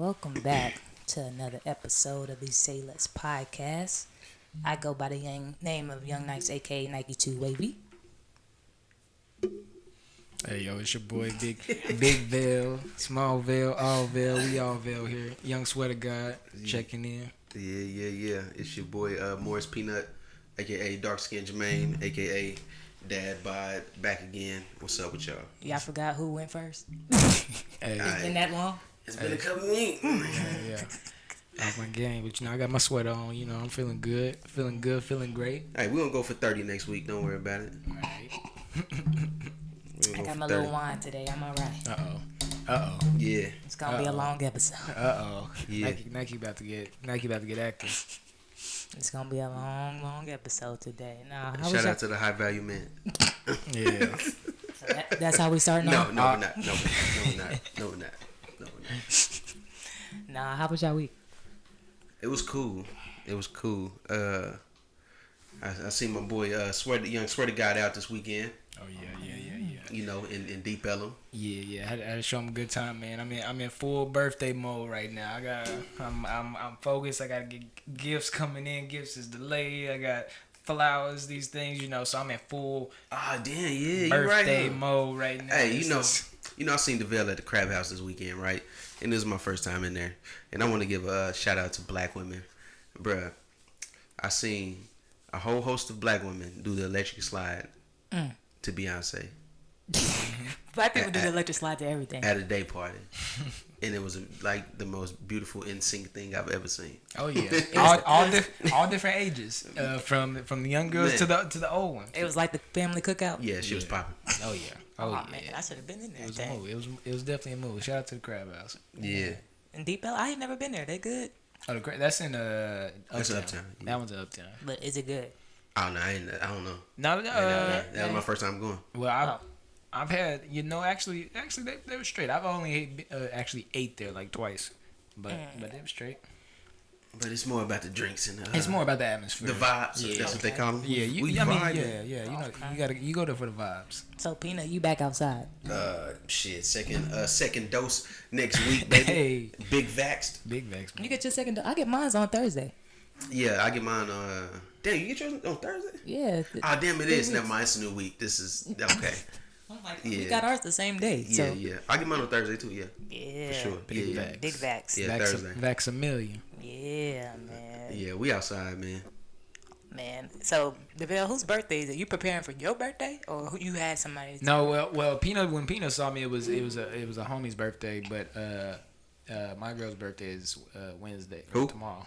welcome back to another episode of the Sayless podcast. I go by the name of Young Nikes, aka Nike 2 Wavy. Hey yo, it's your boy Big Veil, Small Veil, All Veil, we all Veil here. Young Sweater God checking in. Yeah. It's your boy Morris Peanut, aka Dark Skin Jermaine, aka Dad Bod, back again. What's up with y'all? Y'all forgot who went first? Hey, It's been that long? It's been a couple weeks. yeah. Off my game, but I got my sweater on. I'm feeling good, feeling great. Hey, we're gonna go for 30 next week. Don't worry about it. All right. I got my little wine today. I'm all right. Uh oh. Yeah. It's gonna be a long episode. Yeah. Nike about to get active. It's gonna be a long episode today. Nah, Shout out to the high value man. Yeah. So that's how we start now. No, we're not. No, we're not. Nah, how was y'all week? It was cool. I seen my boy Young Sweater God out this weekend. Oh yeah. In Deep Ellum. Yeah. I had to show him a good time, man. I'm in full birthday mode right now. I'm focused. I gotta get gifts coming in. Gifts is delayed. I got flowers, these things, so I'm in full birthday mode right now. Hey, I seen Davell at the Crab House this weekend, right? And this is my first time in there. And I want to give a shout out to black women. Bruh, I seen a whole host of black women do the electric slide to Beyonce. Black people do the electric slide to everything. At a day party. And it was like the most beautiful NSYNC thing I've ever seen. Oh yeah, all different ages, from the young girls to the old ones. It was like the family cookout. Yeah, she was popping. Oh yeah. Man, I should have been in there. It was a move. It was definitely a move. Shout out to the Crab House. Yeah. In Deep Ellum, I ain't never been there. They good. Oh, that's in Uptown. That's Uptown. Yeah. That one's Uptown. But is it good? I don't know. No, that was my first time going. Well, I've had, actually they were straight. I've only actually ate there like twice, but they were straight. But it's more about the drinks and it's more about the atmosphere, the vibes. Yeah. That's what they call them. Yeah, you go there for the vibes. So Peanut, you back outside? Second dose next week, baby. Hey, Big vaxxed. Man. You get your second dose. I get mine on Thursday. Yeah, I get mine. Damn, you get yours on Thursday? Yeah. Damn, it is. Never mind. It's a new week. This is okay. We got ours the same day. So. Yeah. I get mine on Thursday too. Yeah. Yeah. For sure. Big vax. Yeah, Thursday. Vax-a-million. Yeah, man. Yeah, we outside, man. Man, so Davell, whose birthday is it? You preparing for your birthday, or who you had somebody? No, well, Peanut. When Peanut saw me, it was a homie's birthday, but my girl's birthday is Wednesday. Who? Tomorrow.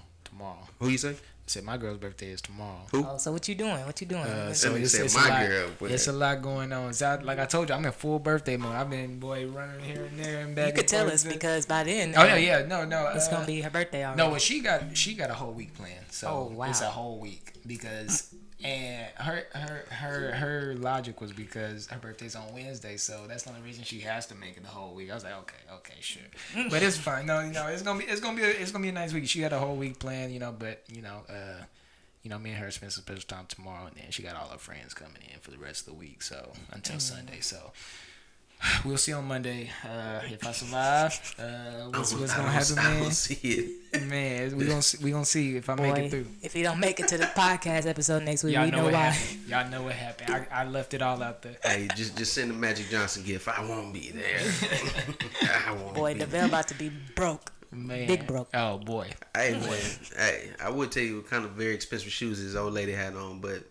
Who you say? I said my girl's birthday is tomorrow. Who? Oh, so what you doing? So it's my a lot, girl. It's a lot going on. So like I told you, I'm in full birthday mode. I've been running here and there and back. You could tell us because by then. No. It's gonna be her birthday already. No, well, she got a whole week planned. So wow. It's a whole week because. And her logic was because her birthday's on Wednesday, so that's the only reason she has to make it the whole week. I was like, okay, sure, but it's fine. No, it's gonna be a nice week. She had a whole week planned, but me and her spend some special time tomorrow, and then she got all her friends coming in for the rest of the week. So until Sunday, so. We'll see on Monday if I survive. What's gonna happen, man? I don't see it. Man, we gonna see if I make it through. If you don't make it to the podcast episode next week, we know why. Y'all know what happened. I left it all out there. Hey, just send a Magic Johnson gift. I won't be there. Boy, Davell about to be broke. Man. Big broke. Oh boy. Hey man, I would tell you what kind of very expensive shoes this old lady had on, but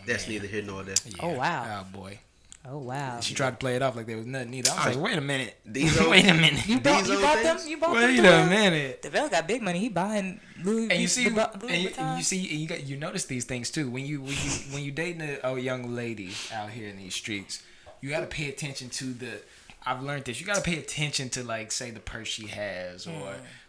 that's neither here nor there. Yeah. Oh wow. Oh boy. Oh wow. She tried to play it off like there was nothing either. I was like, wait a minute. Wait a minute. You bought them? Wait a minute. Davell got big money. He buying Louis. And you see, Vuitton. you notice these things too. When you dating a young lady out here in these streets, you got to pay attention to I've learned this. You got to pay attention to like say the purse she has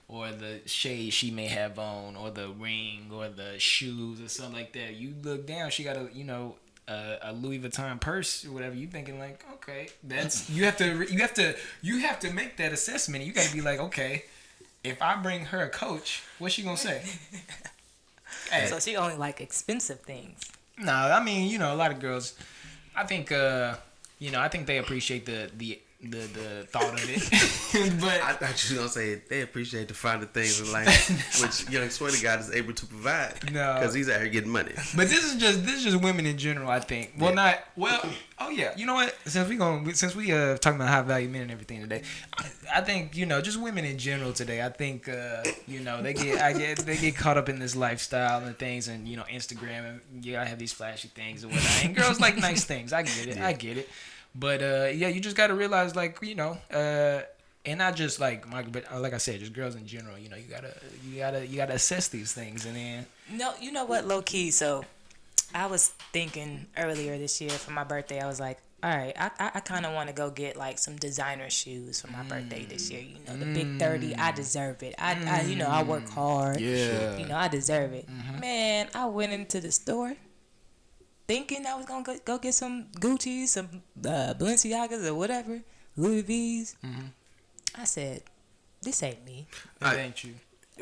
or the shade she may have on or the ring or the shoes or something like that. You look down, she got a Louis Vuitton purse or whatever. You thinking like, okay, that's you have to make that assessment. You got to be like, okay, if I bring her a Coach, what's she gonna say? Hey. So she only like expensive things. No, I mean, a lot of girls. I think, I think they appreciate the the thought of it. But I thought you was gonna say they appreciate the finer things in life, which Young Sweater God is able to provide. No, because he's out here getting money. But this is just women in general. I think. Well, Oh yeah. You know what? Since we talking about high value men and everything today, I think just women in general today. I think they get caught up in this lifestyle and things, and Instagram, and I have these flashy things and whatnot. And girls like nice things. I get it. Yeah. I get it. But you just got to realize, like, and not just like Michael, but like I said, just girls in general. You gotta assess these things, and then. No, you know what, low key. So, I was thinking earlier this year for my birthday. I was like, all right, I kind of want to go get like some designer shoes for my birthday this year. The big 30. I deserve it. I work hard. Yeah. I deserve it. Man, I went into the store thinking I was gonna go get some Gucci, some Balenciagas or whatever, Louis V's. I said, "This ain't me. That ain't you.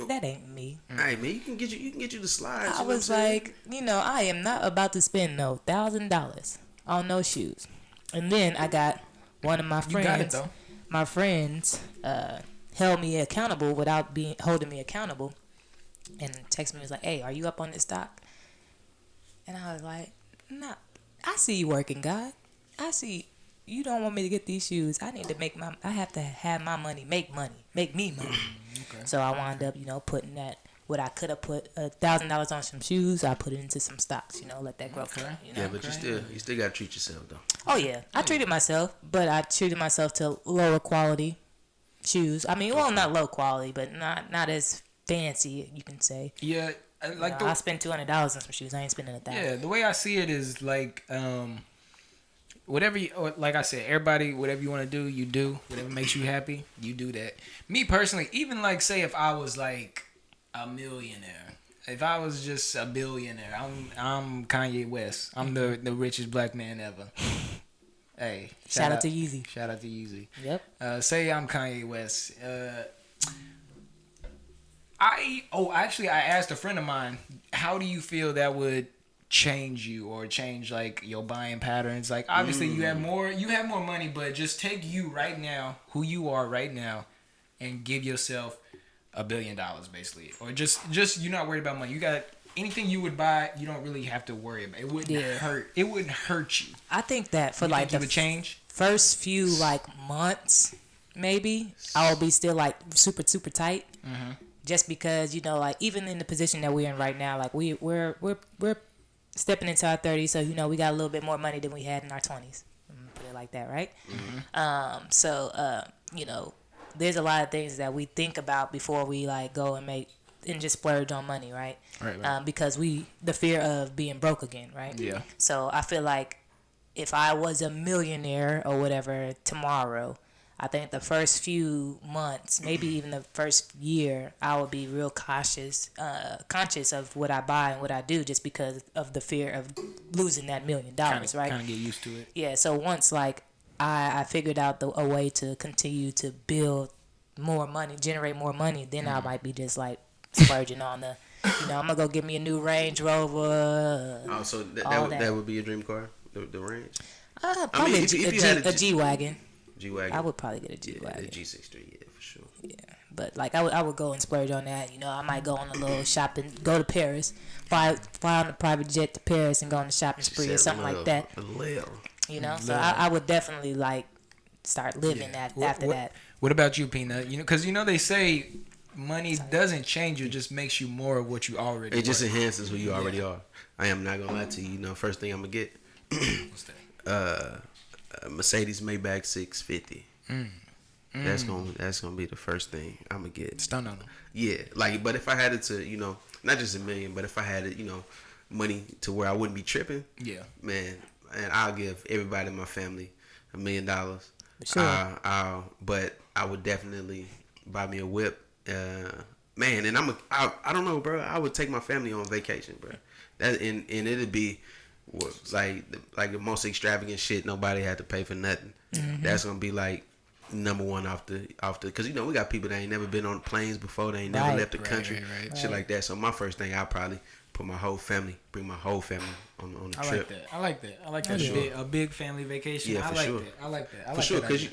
That ain't me." Hey man, you can get you the slides. I was like, I am not about to spend no $1,000 on no shoes. And then I got one of my friends. You got it though. My friends held me accountable without holding me accountable, and texted me was like, "Hey, are you up on this stock?" And I was like, "Nah, I see you working, God. I see you don't want me to get these shoes. I need to I have to have my money make me money." Okay. So I wound up, putting that. What I could have put $1,000 on some shoes, I put it into some stocks. Let that grow. Okay. Yeah, but you still gotta treat yourself though. Oh yeah, I treated myself, but I treated myself to lower quality shoes. I mean, well, not low quality, but not as fancy, you can say. Yeah, I spent $200 on some shoes. I ain't spending $1,000. Yeah, the way I see it is like, whatever like I said, everybody, whatever you want to do, you do. Whatever makes you happy, you do that. Me personally, even like say if I was like a millionaire, if I was just a billionaire, I'm Kanye West. I'm the richest black man ever. Hey, shout out to Yeezy. Shout out to Yeezy. Yep. Say I'm Kanye West. I asked a friend of mine, how do you feel that would change you or change like your buying patterns? Like obviously you have more money, but just take you right now, who you are right now, and give yourself $1 billion basically, or just you're not worried about money. You got anything you would buy, you don't really have to worry about. It wouldn't hurt. It wouldn't hurt you. I think that for you would change first few like months, maybe I will be still like super super tight. Just because like even in the position that we're in right now, like we're stepping into our 30s, so we got a little bit more money than we had in our 20s. Put it like that, right? There's a lot of things that we think about before we like go and just splurge on money, right? Right. Because the fear of being broke again, right? Yeah. So I feel like if I was a millionaire or whatever tomorrow, I think the first few months, maybe even the first year, I would be real conscious of what I buy and what I do, just because of the fear of losing that $1 million, right? Kind of get used to it. Yeah. So once like I figured out a way to continue to build more money, generate more money, then I might be just like splurging on the, I'm gonna go get me a new Range Rover. So that would be your dream car, the Range. Probably if you had a G-Wagon. G-Wagon. I would probably get a G-Wagon. Yeah, the G63, yeah, for sure. Yeah, but like I would go and splurge on that. I might go on a little shopping, go to Paris, fly on a private jet to Paris and go on a shopping spree or something like that. So I would definitely like start living that after that. What about you, Peanut? Because they say money doesn't change you, it just makes you more of what you already. It just enhances who you already are. I am not gonna lie to you. First thing I'm gonna get. What's that? Mercedes Maybach 650. That's gonna be the first thing I'm gonna get. Stun on them. Yeah, but if I had it to, not just $1 million, but if I had it, money to where I wouldn't be tripping. Yeah, man, and I'll give everybody in my family $1 million. Sure. But I would definitely buy me a whip. Man, and I don't know, bro. I would take my family on vacation, bro. And it'd be like the most extravagant shit. Nobody had to pay for nothing. That's gonna be like number one off the because we got people that ain't never been on planes before. They ain't never left the country, shit like that. So my first thing, I'll probably for my whole family. Bring my whole family on the I trip. like that. I like that. sure. A big family vacation. Yeah, I for like sure. that. I like that. I For like sure, that because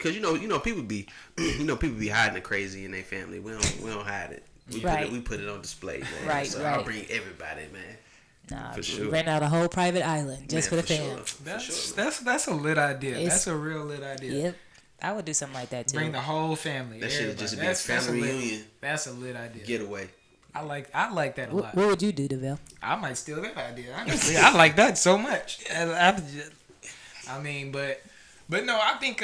people be people be hiding the crazy in their family. We don't hide it. We put it on display, man. Right, so right. I'll bring everybody, man. Nah, For sure. rent out a whole private island just Man, for the sure. fam. For sure. That's a lit idea. It's- That's a real lit idea. Yep, I would do something like that too. Bring the whole family. That should everybody. just be a family reunion. That's a lit idea. Getaway. I like that a lot. What would you do, Davell? I might steal that idea. Honestly, I like that so much. I mean, but no, I think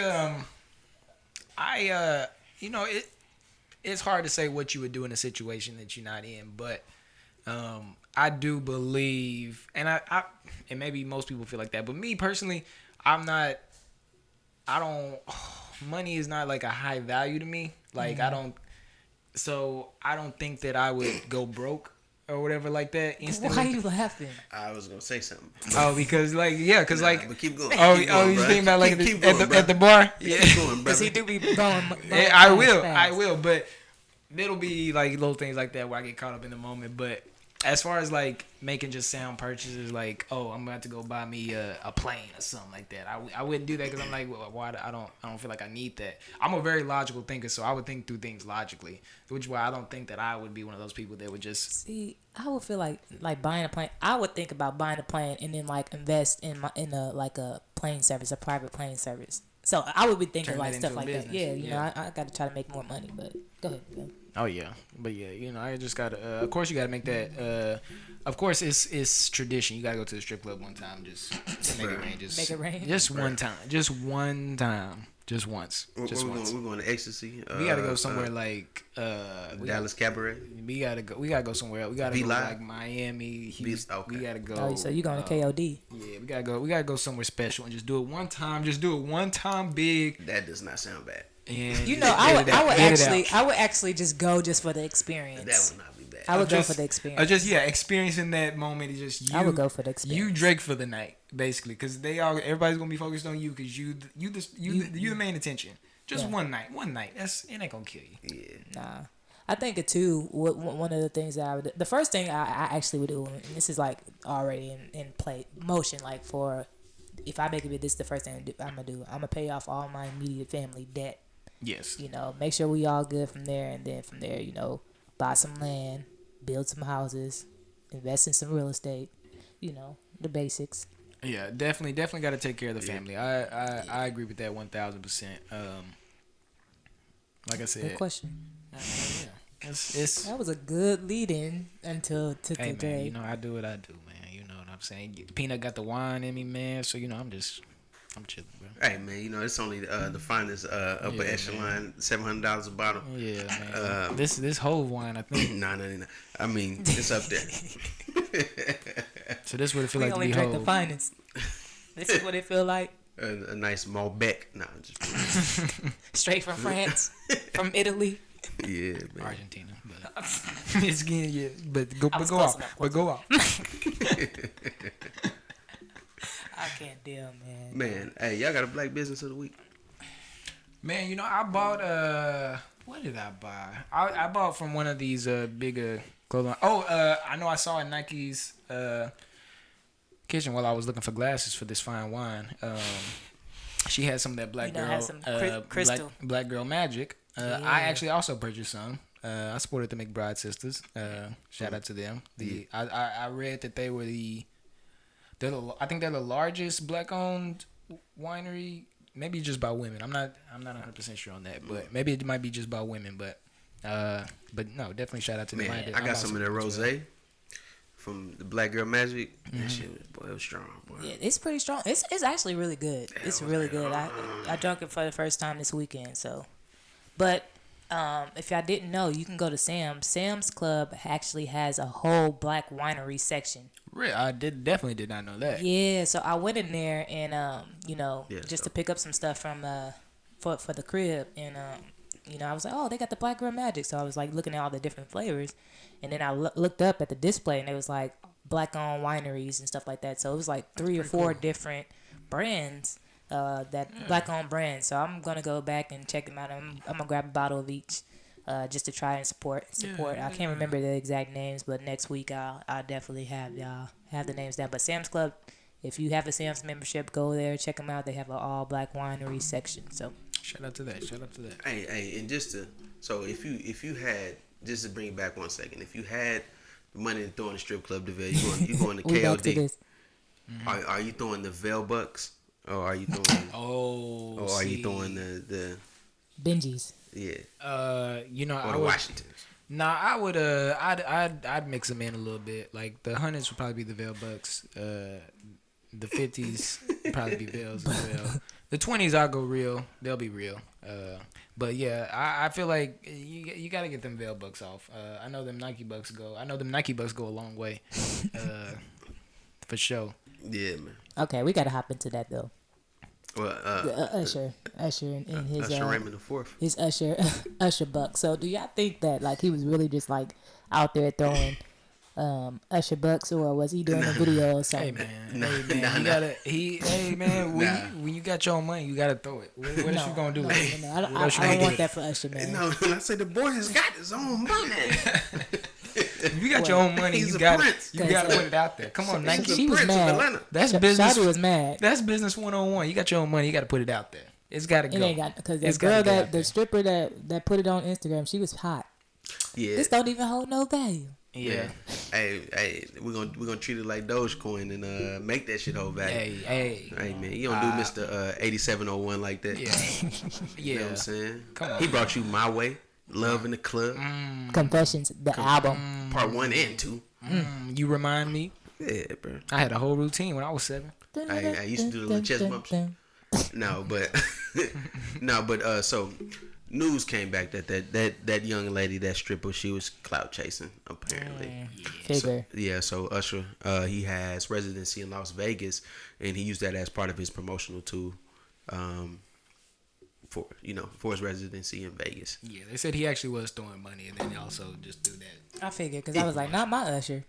it's hard to say what you would do in a situation that you're not in, but I do believe, and and maybe most people feel like that, but me personally, money is not like a high value to me. Like I don't think that I would go broke or whatever like that instantly. Why are you laughing? I was gonna say something. Oh, because like But keep going. oh, Keep going, you bro. think about like Keep at going, the bro. bar? Yeah, Yeah. keep going, Because brother. he do be blowing. Yeah, I will, but it'll be like little things like that where I get caught up in the moment. But as far as like making just sound purchases, like I'm about to go buy me a plane or something like that, I wouldn't do that because I'm like, well, why? I don't feel like I need that. I'm a very logical thinker, so I would think through things logically, which is why I don't think that I would be one of those people that would just. See, I would feel like buying a plane. I would think about buying a plane and then like invest in a plane service, a private plane service. So I would be thinking Turn like that stuff into a like that. business. Yeah, Yeah. I got to try to make more money. But go ahead. Go. Oh yeah, but yeah, I just gotta. Of course, you gotta make that. Of course, it's tradition. You gotta go to the strip club one time, just make it rain. Make it rain? Just one time. Just one time. Just once. Just once. We're going to Ecstasy. We gotta go somewhere like Dallas Cabaret. We gotta go somewhere else. We gotta go V-Live? like Miami, Houston. Okay. We gotta go. Oh, so you going to KOD? Yeah, we gotta go somewhere special and just do it one time. Just do it one time big. That does not sound bad. And You know, I would actually just go just for the experience. That would not be bad. I would go just- for the experience. experiencing that moment is just you. I would go for the experience. You Drake for the night, basically, because everybody's gonna be focused on you because you the main attention. Just Yeah. one night. It ain't gonna kill you. Yeah. Nah. I think one of the things that I would, the first thing I actually would do, and this is like already in play motion, like for, if I make it, this is the first thing I'm gonna do. I'm gonna pay off all my immediate family debt. Yes. Make sure we all good from there, and then from there, buy some land, build some houses, invest in some real estate, the basics. Yeah, definitely got to take care of the family. I agree with that 1,000%. Like I said, Good question. yeah, it's That was a good lead-in until hey today. man, I do what I do, man. You know what I'm saying? Peanut got the wine in me, man. So I'm chilling, bro. Hey man, it's only the finest upper Yeah, echelon, $700 a bottle. Yeah, man. This whole wine, I think. $9.99. I mean, it's up there. So this what it feel We like to only be drink the whole. finest. This is what it feel like. A nice Malbec. No, just Straight from France, from Italy. yeah, man. Argentina, but it's getting yeah. But go close out. enough, But go out. I can't deal, man. Man, hey, y'all got a black business of the week? Man, I bought what did I buy? I bought from one of these bigger clothing. I know I saw in Nike's kitchen while I was looking for glasses for this fine wine. She had some of that black girl had some crystal. black girl magic. I actually also purchased some. I supported the McBride sisters. Shout out to them. I read that they were I think they're the largest black owned winery, maybe just by women. I'm not 100% sure on that, but maybe it might be just by women. But no, definitely shout out to them. Man, I got some of their rosé from the Black Girl Magic. That shit, boy, it was strong, boy. Yeah, it's pretty strong. It's actually really good. It's really good. I drank it for the first time this weekend. So, but if y'all didn't know, you can go to Sam's. Sam's Club actually has a whole black winery section. Really, I definitely did not know that. Yeah, so I went in there and Yeah, just to pick up some stuff from for the crib, and I was like, oh, they got the Black Girl Magic. So I was like looking at all the different flavors, and then I looked up at the display, and it was like black owned wineries and stuff like that. So it was like 3 or 4 different brands, black owned brands. So I'm gonna go back and check them out. I'm gonna grab a bottle of each. just to try and support. I can't remember the exact names, but next week I'll definitely have y'all have the names down. But Sam's Club, if you have a Sam's membership, go there, check them out. They have an all black winery section. So Shout out to that. Hey, and so if you had, just to bring it back 1 second, if you had the money to throw in the strip club, Davell, you going to we back to KOD? this. Are you throwing the Vail Bucks, or are you throwing? You throwing the Benjis? Yeah. You know, Or I the would. Washingtons? Nah, I would. I'd mix them in a little bit. Like the hundreds would probably be the Vail Bucks. The 50s would probably be Vails as well. The 20s, I'll go real. They'll be real. But yeah, I feel like you got to get them Vail Bucks off. I know them Nike Bucks go a long way. For sure. Yeah, man. Okay, we gotta hop into that though. Well, Usher and his Usher Raymond the Fourth. his Usher bucks. So do y'all think that like he was really just like out there throwing Usher bucks, or was he doing a video or something? Hey man, when you got your own money, you gotta throw it. What else you gonna do? I don't want that for Usher, man. No, when I say the boy has got his own money. If you got your own money, you gotta put it out there. Come on, Nike. She was mad. That's business. Shawty was mad. That's business 101. You got your own money, you gotta put it out there. It's gotta go. It ain't got, because the girl the stripper that put it on Instagram, she was hot. Yeah. This don't even hold no value. Yeah. Hey, we're gonna treat it like Dogecoin and make that shit hold value. Hey, man, you don't do Mr. 8701 like that. Yeah. You know what I'm saying? Come on. He brought you My Way, Love in the Club, Confessions, the album. part 1 and 2. You remind me. Yeah, bro. I had a whole routine when I was 7. I used to do the little chest bumps. So news came back that young lady, that stripper, she was clout chasing apparently. Figure. So Usher, he has residency in Las Vegas, and he used that as part of his promotional tool, for his residency in Vegas. Yeah, they said he actually was throwing money, and then he also just do that. I figured, because I was like, not my Usher.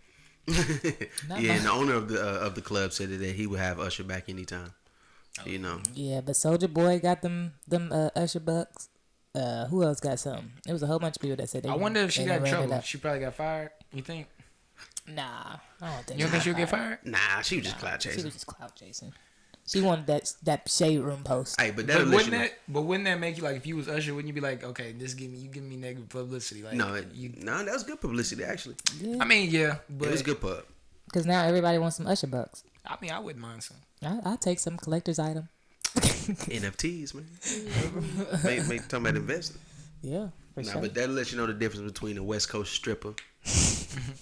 And the owner of the club said that he would have Usher back anytime. You know. Yeah, but Soulja Boy got them Usher bucks. Who else got some? It was a whole bunch of people that said they. I wonder if she got in trouble. She probably got fired. You think? Nah, I don't think. You don't think she'll get fired? Nah, she was just clout chasing. She was just clout chasing. She wanted that shade room post. Hey, but wouldn't that make you, like, if you was Usher, wouldn't you be like, okay, you give me negative publicity? Like, no, that was good publicity actually. Yeah. I mean, yeah, but it was good pub. Because now everybody wants some Usher bucks. I mean, I wouldn't mind some. I'll take some collector's item. NFTs, man. Make talking about investing. Yeah, for sure. But that'll let you know the difference between a West Coast stripper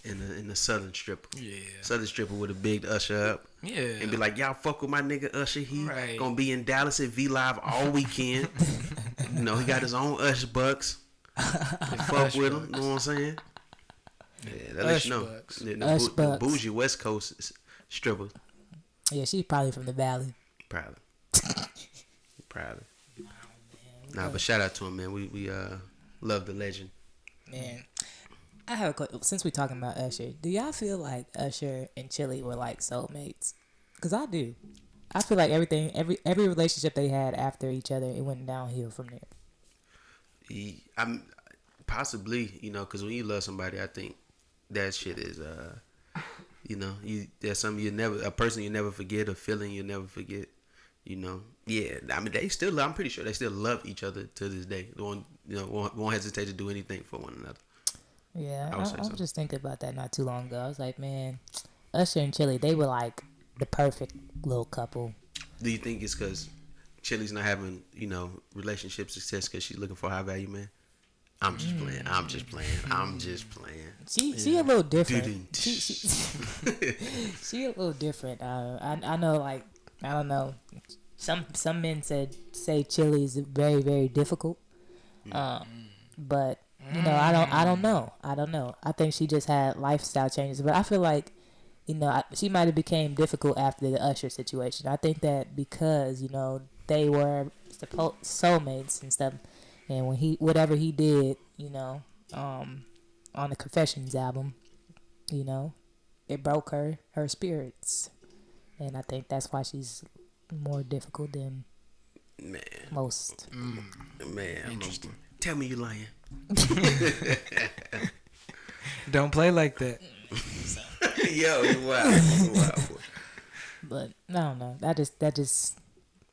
and the Southern stripper. Yeah. Southern stripper would have bigged Usher up. Yeah. And be like, y'all fuck with my nigga Usher. He Right. gonna be in Dallas at V Live all weekend. He got his own Usher bucks. Fuck with him. You know what I'm saying? Yeah, that lets you know. The bougie West Coast stripper. Yeah, she's probably from the Valley. Probably. Nah, but shout out to him, man. We love the legend. Man, I have a question. Since we're talking about Usher, do y'all feel like Usher and Chili were like soulmates? Because I do. I feel like every relationship they had after each other, it went downhill from there. I'm possibly, because when you love somebody, I think that shit is, there's something a person you never forget, a feeling you never forget. Yeah, I mean, I'm pretty sure they still love each other to this day. Won't hesitate to do anything for one another. Yeah, I was just thinking about that not too long ago. I was like, man, Usher and Chili, they were like the perfect little couple. Do you think it's because Chili's not having, relationship success because she's looking for a high value man? I'm just playing. She a little different. She a little different. I know, like, I don't know. Some men say Chili is very, very difficult. But I don't know. I think she just had lifestyle changes. But I feel like, she might have became difficult after the Usher situation. I think that because they were soulmates and stuff, and when whatever he did, on the Confessions album, it broke her spirits, and I think that's why she's more difficult than most. Man, interesting. Tell me you're lying. Don't play like that. Yo, you wild. You wild, boy. But I don't know. That just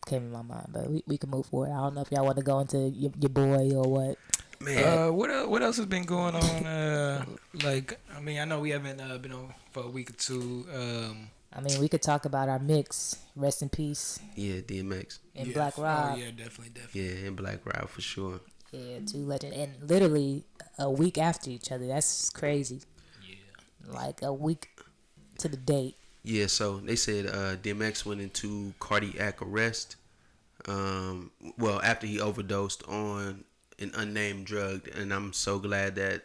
came in my mind. But we can move forward. I don't know if y'all want to go into your boy or what. Man, What else has been going on? I mean, I know we haven't been on for a week or two. I mean, we could talk about our mix. Rest in peace. yeah, DMX. And Black Rob. Oh yeah, definitely. Yeah, and Black Rob for sure. Yeah, two legends. And literally a week after each other. That's crazy. Yeah. Like a week to the date. Yeah, so they said DMX went into cardiac arrest. Well, after he overdosed on an unnamed drug, and I'm so glad that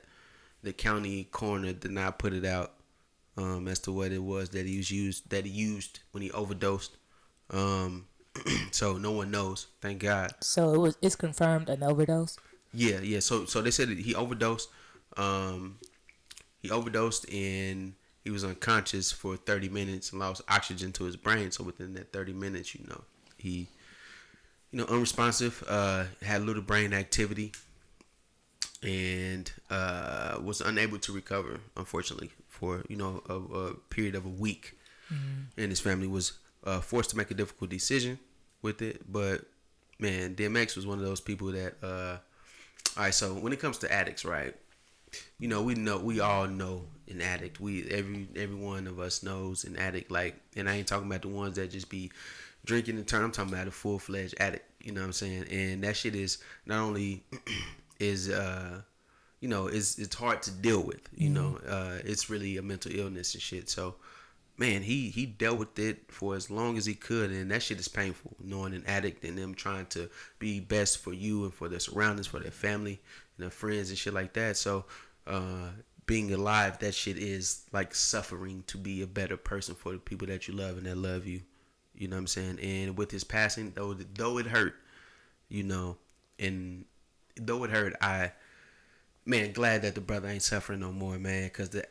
the county coroner did not put it out as to what it was that he used when he overdosed. So no one knows. Thank God. So it's confirmed an overdose. Yeah. So they said that he overdosed. He overdosed and he was unconscious for 30 minutes and lost oxygen to his brain. So within that 30 minutes, he, unresponsive, had little brain activity, and was unable to recover, unfortunately, for a period of a week. Mm-hmm. And his family was forced to make a difficult decision with it. But man, DMX was one of those people that. All right, so when it comes to addicts, right? We all know an addict. Every one of us knows an addict. Like, and I ain't talking about the ones that just be drinking and turn. I'm talking about a full-fledged addict. You know what I'm saying? And that shit is not only is it's hard to deal with. It's really a mental illness and shit. So, man, he dealt with it for as long as he could, and that shit is painful. Knowing an addict and them trying to be best for you and for their surroundings, for their family and their friends and shit like that. So, being alive, that shit is like suffering to be a better person for the people that you love and that love you. You know what I'm saying? And with his passing, though it hurt, and though it hurt, glad that the brother ain't suffering no more, man. Because the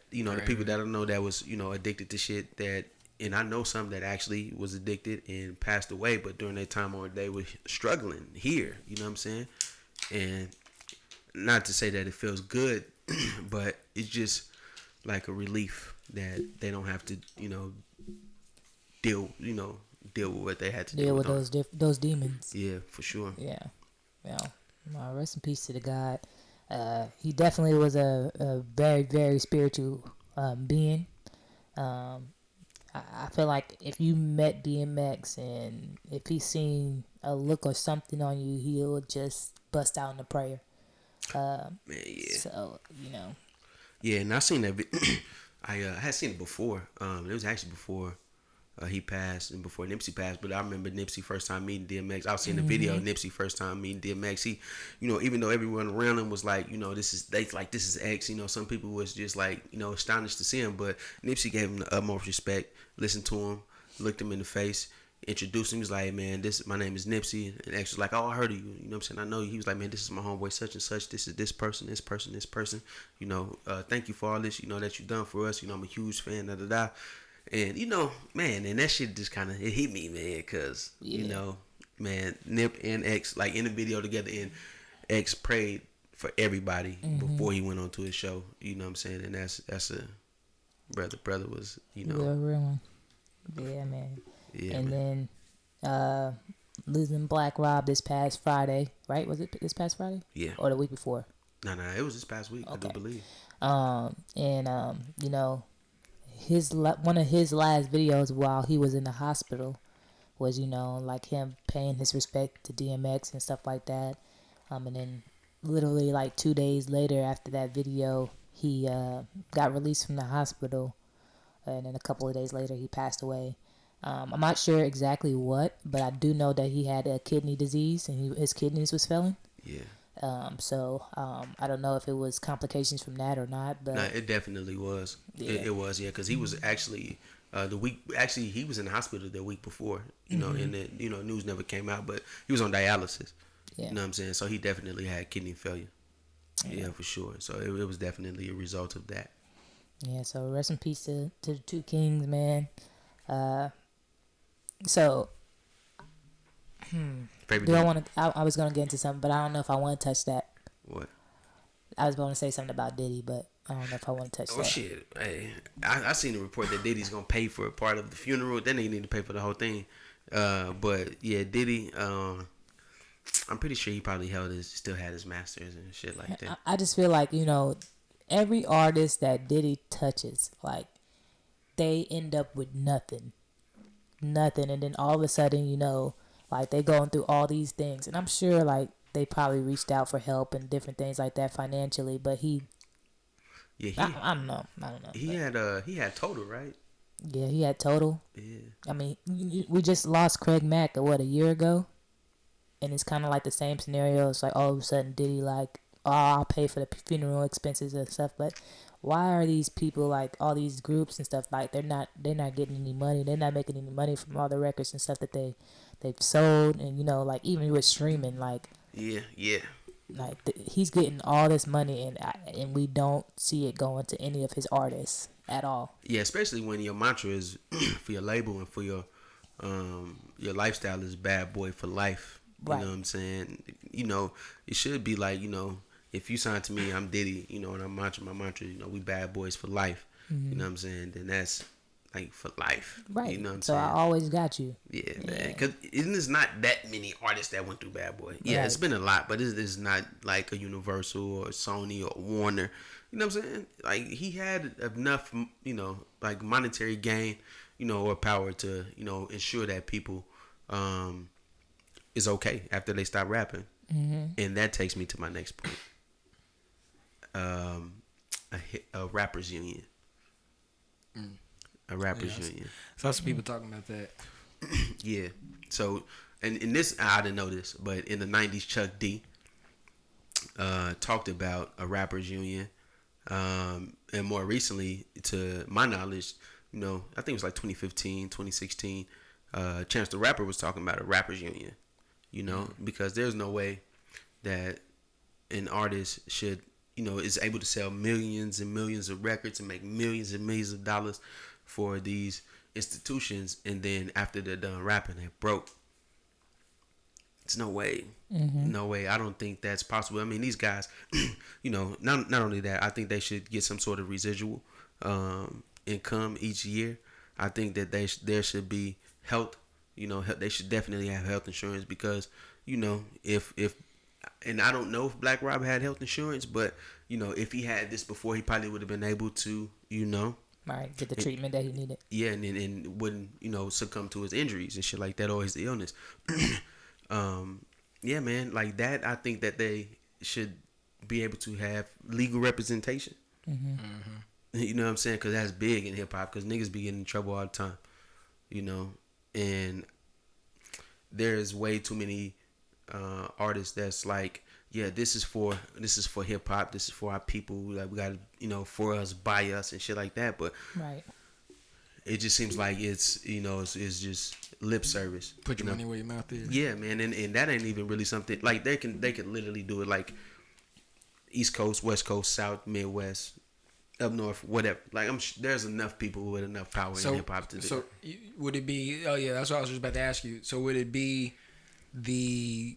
people that I know that was addicted to shit, that, and I know some that actually was addicted and passed away, but during that time they were struggling here. You know what I'm saying? And not to say that it feels good, but it's just like a relief that they don't have to deal with what they had to deal with those demons. Yeah, for sure. Yeah. Rest in peace to the God. He definitely was a very, very spiritual being. I feel like if you met DMX and if he seen a look or something on you, he'll just bust out in a prayer. Man, yeah. So, Yeah, and I seen that. I had seen it before. It was actually before he passed and before Nipsey passed. But I remember Nipsey first time meeting DMX. I was seeing the video of Nipsey first time meeting DMX. He, even though everyone around him was like, this is X. Some people was just like, astonished to see him. But Nipsey gave him the utmost respect. Listened to him, looked him in the face, introduced him. He was like, man, my name is Nipsey. And X was like, oh, I heard of you. You know what I'm saying? I know you. He was like, man, this is my homeboy such and such. This is this person. Thank you for all this, that you done for us. I'm a huge fan, da-da-da. And, man, and that shit just kind of, it hit me, man, because, man, Nip and X, like, in the video together, and X prayed for everybody before he went on to his show. You know what I'm saying? And that's a, brother was, real one. Yeah, man. Yeah, and man. Then losing Black Rob this past Friday, right? Was it this past Friday? Yeah. Or the week before? No, it was this past week, okay. I do believe. One of his last videos while he was in the hospital was, like him paying his respect to DMX and stuff like that. And then literally like 2 days later after that video, he got released from the hospital. And then a couple of days later, he passed away. I'm not sure exactly what, but I do know that he had a kidney disease and his kidneys was failing. Yeah. I don't know if it was complications from that or not, but no, it definitely was. Yeah. It was, yeah, because he was actually he was in the hospital the week before, and the news never came out, but he was on dialysis. Yeah. You know what I'm saying? So he definitely had kidney failure. Yeah, for sure. So it was definitely a result of that. Yeah. So rest in peace to the two kings, man. So. Favorite Do I want to? I was gonna get into something, but I don't know if I want to touch that. What? I was going to say something about Diddy, but I don't know if I want to touch Oh that. shit! Hey, I seen a report that Diddy's gonna pay for a part of the funeral. Then they need to pay for the whole thing. But yeah, Diddy. I'm pretty sure he probably still had his masters and shit like that. I just feel like, every artist that Diddy touches, like, they end up with nothing. Nothing. And then all of a sudden, like, they going through all these things. And I'm sure, like, they probably reached out for help and different things like that financially. But I don't know. He had Total, right? Yeah, he had Total. Yeah. I mean, we just lost Craig Mack, a year ago? And it's kind of like the same scenario. It's like all of a sudden Diddy like, oh, I'll pay for the funeral expenses and stuff. But why are these people, like all these groups and stuff, like they're not getting any money. They're not making any money from all the records and stuff that they've sold. And like even with streaming, like Yeah. like he's getting all this money and we don't see it going to any of his artists at all. Yeah, especially when your mantra is for your label and for your lifestyle is bad boy for life. You Right. know what I'm saying? It should be like, if you sign to me, I'm Diddy, and I'm my mantra, we bad boys for life. Mm-hmm. You know what I'm saying? Then that's like for life. Right. You know what I'm so saying? I always got you. Yeah, man. Because there's not that many artists that went through Bad Boy. Yeah, Right. It's been a lot, but it's not like a Universal or Sony or Warner. You know what I'm saying? Like, he had enough, like monetary gain, or power to, ensure that people is okay after they stop rapping. Mm-hmm. And that takes me to my next point. A rappers union. A rappers union. So some people talking about that. Yeah. So, and in this, I didn't know this, but in the 90s, Chuck D talked about a rappers union. And more recently, to my knowledge, I think it was like 2015, 2016, Chance the Rapper was talking about a rappers union, because there's no way that an artist should, is able to sell millions and millions of records and make millions and millions of dollars for these institutions, and then after they're done rapping, they're broke. It's no way. Mm-hmm. No way. I don't think that's possible. I mean, these guys, not only that, I think they should get some sort of residual income each year. I think that there should be health. They should definitely have health insurance because, if and I don't know if Black Rob had health insurance, but if he had this before, he probably would have been able to, Right, get the treatment that he needed. yeah, and wouldn't succumb to his injuries and shit like that or his illness. Yeah, man, like that. I think that they should be able to have legal representation. Mm-hmm. Mm-hmm. You know what I'm saying? Because that's big in hip hop. Because niggas be getting in trouble all the time. And there's way too many artists that's like, yeah, this is for hip hop. This is for our people. Like, we got for us, by us, and shit like that. But Right. it just seems like it's it's just lip service. Put your money where your mouth is. Yeah, man, and that ain't even really something like they can literally do it like East Coast, West Coast, South, Midwest, up north, whatever. Like there's enough people with enough power in hip hop to do. So would it be? Oh yeah, that's what I was just about to ask you. So would it be the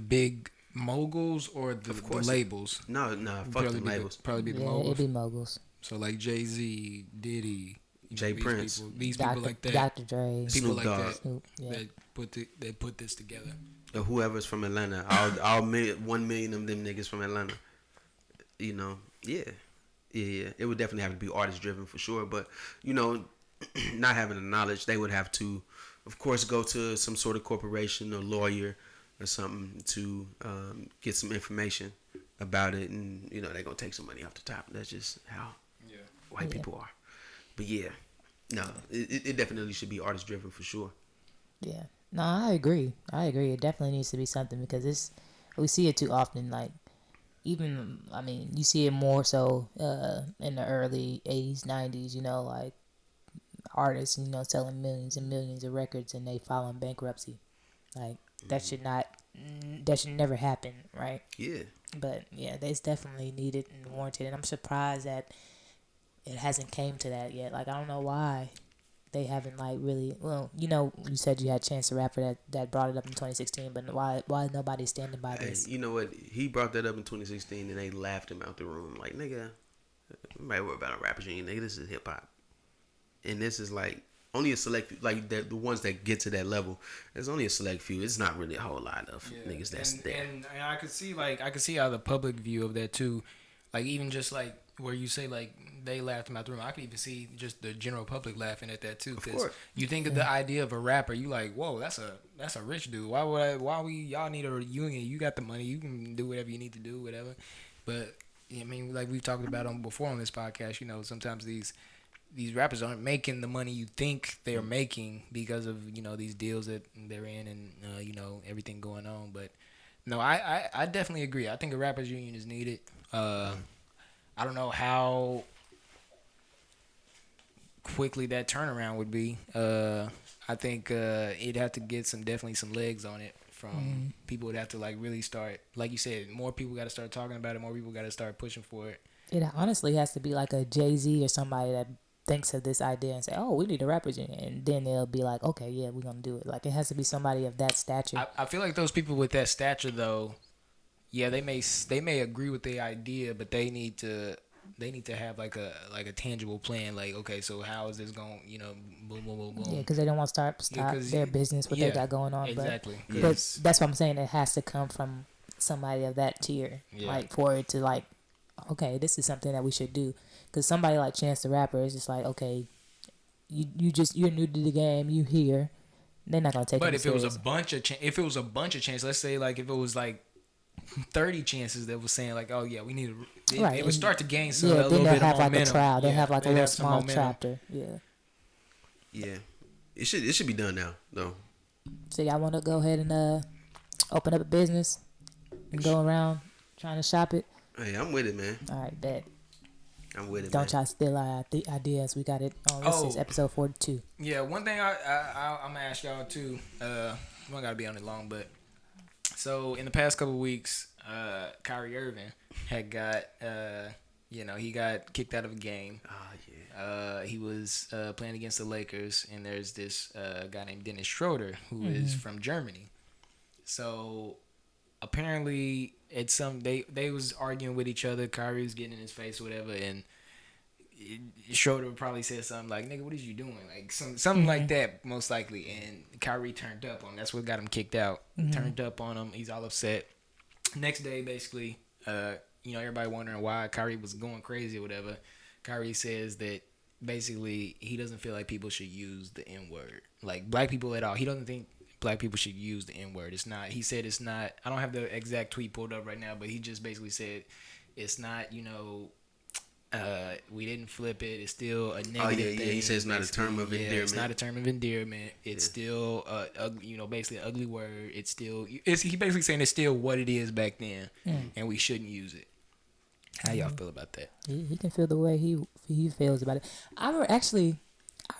big moguls or the labels? No, fuck the labels. Probably be the Yeah, moguls. it'd be moguls. So like Jay-Z, Diddy, Jay Prince, these people like that. Dr. Dre, People Snoop like Dogg. that. Snoop, yeah. That put this together. Or whoever's from Atlanta. all 1 million of them niggas from Atlanta. Yeah. It would definitely have to be artist driven for sure. But not having the knowledge, they would have to, of course, go to some sort of corporation or lawyer or something to get some information about it, and they're gonna take some money off the top. That's just how white people are. But yeah, no, it definitely should be artist driven for sure. Yeah. No, I agree. It definitely needs to be something because we see it too often. Like, even, I mean, you see it more so in the early 80s, 90s, like artists, selling millions and millions of records and they file in bankruptcy. Like, that should never happen, right? Yeah. But yeah, that's definitely needed and warranted. And I'm surprised that it hasn't came to that yet. Like, I don't know why they haven't like really. Well, you know, you said you had Chance the Rapper that brought it up in 2016, but why nobody's standing by Hey, this? you know what? He brought that up in 2016, and they laughed him out the room. Like, nigga, nobody worry about a rappers union. Nigga, this is hip hop, and this is like only a select few, like the ones that get to that level. There's only a select few. It's not really a whole lot of niggas that's there. And I could see how the public view of that too, like even just like where you say like they laughed him out the room. I could even see just the general public laughing at that too. Because you think of the idea of a rapper, you like, whoa, that's a rich dude. Y'all need a union? You got the money, you can do whatever you need to do, whatever. But I mean, like we've talked about before on this podcast, you know, sometimes these rappers aren't making the money you think they're making because of, you know, these deals that they're in and you know, everything going on. But no, I definitely agree. I think a rappers union is needed. I don't know how quickly that turnaround would be. I think it'd have to get definitely some legs on it from people. Would have to like really start, like you said, more people got to start talking about it. More people got to start pushing for it. It honestly has to be like a Jay-Z or somebody that thinks of this idea and say, oh, we need a rappers union, and then they'll be like, okay, yeah, we're gonna do it. Like, it has to be somebody of that stature. I feel like those people with that stature though, yeah, they may agree with the idea, but they need to have like a tangible plan. Like, okay, so how is this going? You know, boom, boom, boom, boom. Yeah, because they don't want to stop their business, what they got going on. Exactly. But that's what I'm saying. It has to come from somebody of that tier, like for it to like, okay, this is something that we should do. Because somebody like Chance the Rapper is just like, okay, you're new to the game, you here. They're not gonna take it. But if it was a bunch of chances, let's say like if it was like 30 chances that was saying like, oh yeah, we need to, it would start to gain some a little bit of momentum. Like a trial. They have like a little small chapter. Yeah, it should be done now though. So y'all want to go ahead and open up a business and go around trying to shop it? Hey, I'm with it, man. All right, bet. I'm with it. Don't y'all steal our ideas. We got it on. This is episode 42. Yeah, one thing I'm gonna ask y'all too. We don't gotta be on it long, but so in the past couple of weeks, Kyrie Irving had got he got kicked out of a game. He was playing against the Lakers, and there's this guy named Dennis Schroeder who is from Germany. So apparently, they was arguing with each other. Kyrie was getting in his face, or whatever, and Schroeder probably said something like, "Nigga, what is you doing?" Like something like that, most likely. And Kyrie turned up on him. That's what got him kicked out. Turned up on him. He's all upset. Next day, basically, everybody wondering why Kyrie was going crazy or whatever. Kyrie says that basically he doesn't feel like people should use the N-word, like black people at all. He doesn't think black people should use the N-word. It's not. He said it's not. I don't have the exact tweet pulled up right now, but he just basically said it's not. We didn't flip it. It's still a negative thing. He says it's not a term of endearment. It's not a term of endearment. It's still basically an ugly word. It's still. He basically saying it's still what it is back then, and we shouldn't use it. How y'all feel about that? He can feel the way he feels about it. I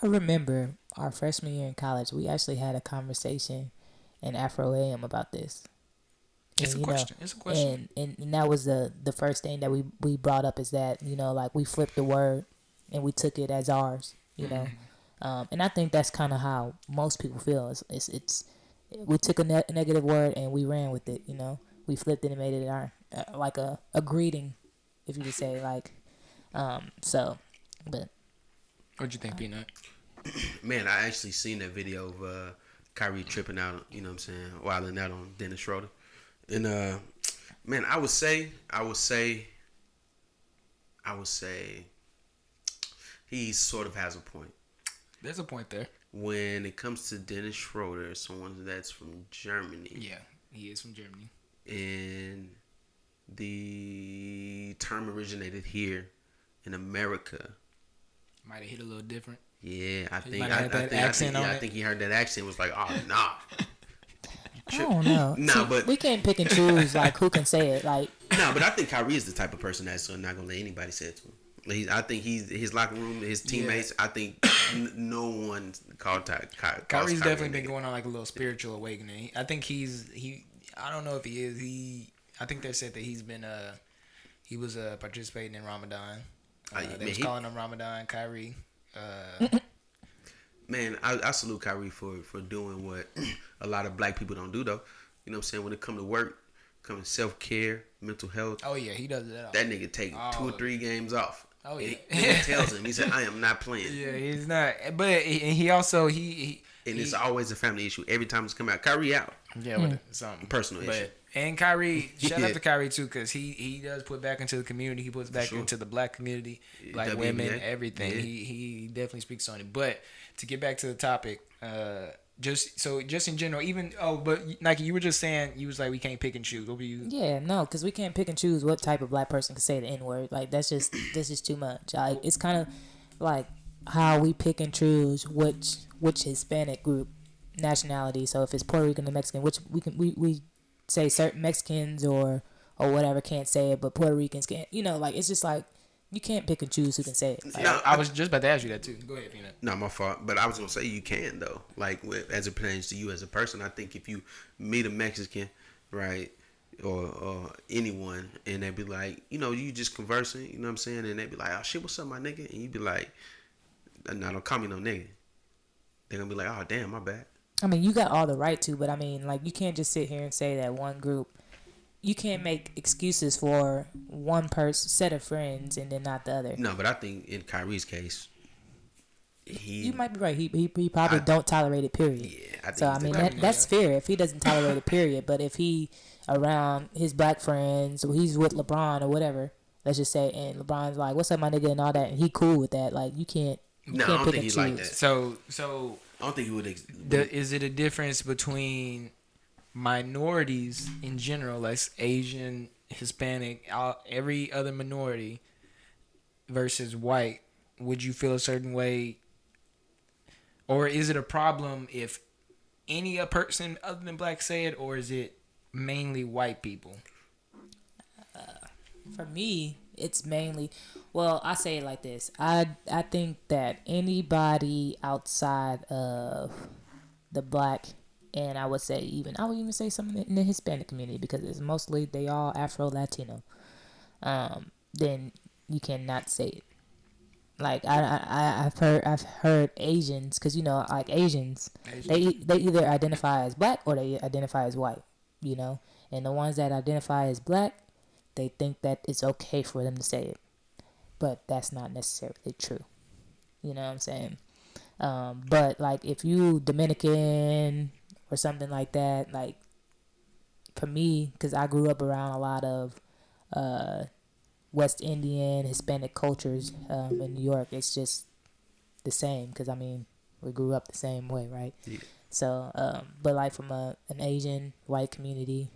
remember our freshman year in college. We actually had a conversation in Afro AM about this. It's a question. And that was the first thing that we brought up is that, like we flipped the word and we took it as ours, know. And I think that's kind of how most people feel. It's we took a negative word and we ran with it, We flipped it and made it our like a greeting, if you could say, like. But what'd you think, Peanut? Man, I actually seen that video of Kyrie tripping out, wilding out on Dennis Schroeder. And man, I would say he sort of has a point. There's a point there. When it comes to Dennis Schroeder, someone that's from Germany. Yeah, he is from Germany. And the term originated here in America. Might have hit a little different. Yeah, I think he heard that accent, was like, oh, nah. I don't know. But we can't pick and choose like who can say it. Like, but I think Kyrie is the type of person that's not gonna let anybody say it to him. I think his locker room, his teammates. Yeah. I think no one called Kyrie's definitely been going on like a little spiritual awakening. I think I don't know if he is. I think they said that he's been he was participating in Ramadan. They was calling him Ramadan Kyrie. Man, Man, I salute Kyrie for doing what a lot of black people don't do though. You know what I'm saying? When it come to work, come to self care, mental health. Oh yeah, he does that. All. That nigga take 2 or 3 games off. Oh yeah. He tells him, he said, I am not playing. Yeah, he's not. But he also and it's always a family issue every time it's come out. Kyrie out. Yeah, with something Personal issue. And Kyrie, shout out to Kyrie too, because he does put back into the community. He puts back into the black community, black WNBA. women, everything. Yeah. He definitely speaks on it. But to get back to the topic, just in general, but Nike, you were just saying, you was like, we can't pick and choose. What were you? Yeah, no, because we can't pick and choose what type of black person can say the N word. Like that's just too much. Like it's kind of like how we pick and choose which Hispanic group nationality. So if it's Puerto Rican or Mexican, which we say certain Mexicans or whatever can't say it, but Puerto Ricans can't. You know, like it's just like you can't pick and choose who can say it. Like, No, I was just about to ask you that too. Go ahead, Peanut. Not my fault, but I was gonna say you can though. Like as it pertains to you as a person, I think if you meet a Mexican, right, or anyone, and they be like, you just conversing, you know what I'm saying, and they be like, oh shit, what's up, my nigga, and you be like, no, don't call me no nigga. They're gonna be like, oh damn, my bad. I mean, you got all the right to, but I mean, like you can't just sit here and say that one group. You can't make excuses for one set of friends and then not the other. No, but I think in Kyrie's case, you might be right. He probably don't tolerate it. Period. Yeah, so I mean that's fair if he doesn't tolerate it. Period. But if he around his black friends or he's with LeBron or whatever, let's just say, and LeBron's like, "What's up, my nigga?" and all that, and he cool with that. Like you can't. No, I don't think he's like that. So I don't think he would. Is it a difference between minorities in general, like Asian, Hispanic, every other minority, versus white? Would you feel a certain way, or is it a problem if any a person other than black say it, or is it mainly white people? For me, it's mainly. Well, I say it like this. I think that anybody outside of the black, and I would even say something in the Hispanic community because it's mostly they all Afro Latino. Then you cannot say it. Like I've heard Asians, because like Asians. They either identify as black or they identify as white. And the ones that identify as black, they think that it's okay for them to say it. But that's not necessarily true. You know what I'm saying? But like if you Dominican or something like that, like for me, because I grew up around a lot of West Indian, Hispanic cultures in New York, it's just the same because, I mean, we grew up the same way, right? Yeah. So, but like from an Asian, white community,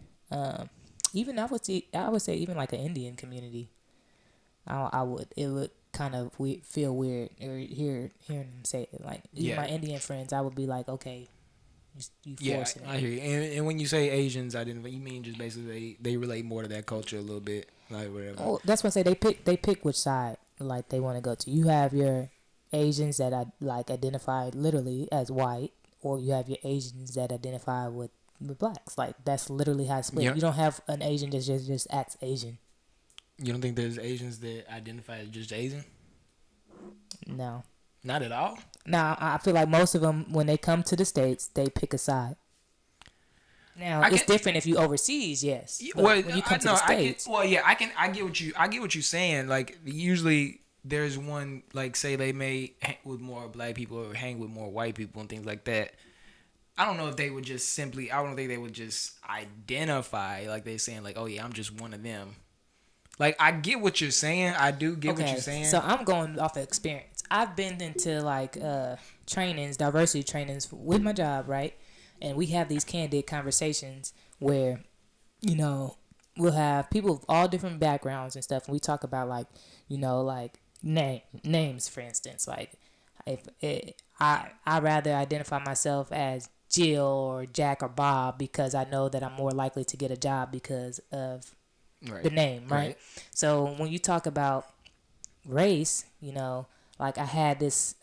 even I would say even like an Indian community, it would kind of feel weird or hearing them say it. Like even my Indian friends, I would be like, okay, you forcing it. I hear you. And when you say Asians, you mean just basically they relate more to that culture a little bit, like whatever. Oh, that's what I say. They pick which side like they want to go to. You have your Asians that identify literally as white, or you have your Asians that identify with blacks. Like that's literally how it's split. Yep. You don't have an Asian that just acts Asian. You don't think there's Asians that identify as just Asian? No. Not at all? No, I feel like most of them, when they come to the States, they pick a side. Now, it's different if you overseas, yes. But when you come to the States... I get what you're saying. Like, usually there's one, like, say they may hang with more black people or hang with more white people and things like that. I don't know if they would just I don't think they would just identify, like they're saying, like, oh yeah, I'm just one of them. Like, I get what you're saying. I do get what you're saying. So I'm going off of experience. I've been into like trainings, diversity trainings with my job, right? And we have these candid conversations where, we'll have people of all different backgrounds and stuff, and we talk about like names, for instance. Like, if I rather identify myself as Jill or Jack or Bob because I know that I'm more likely to get a job because of the name, right? So when you talk about race, like I had this,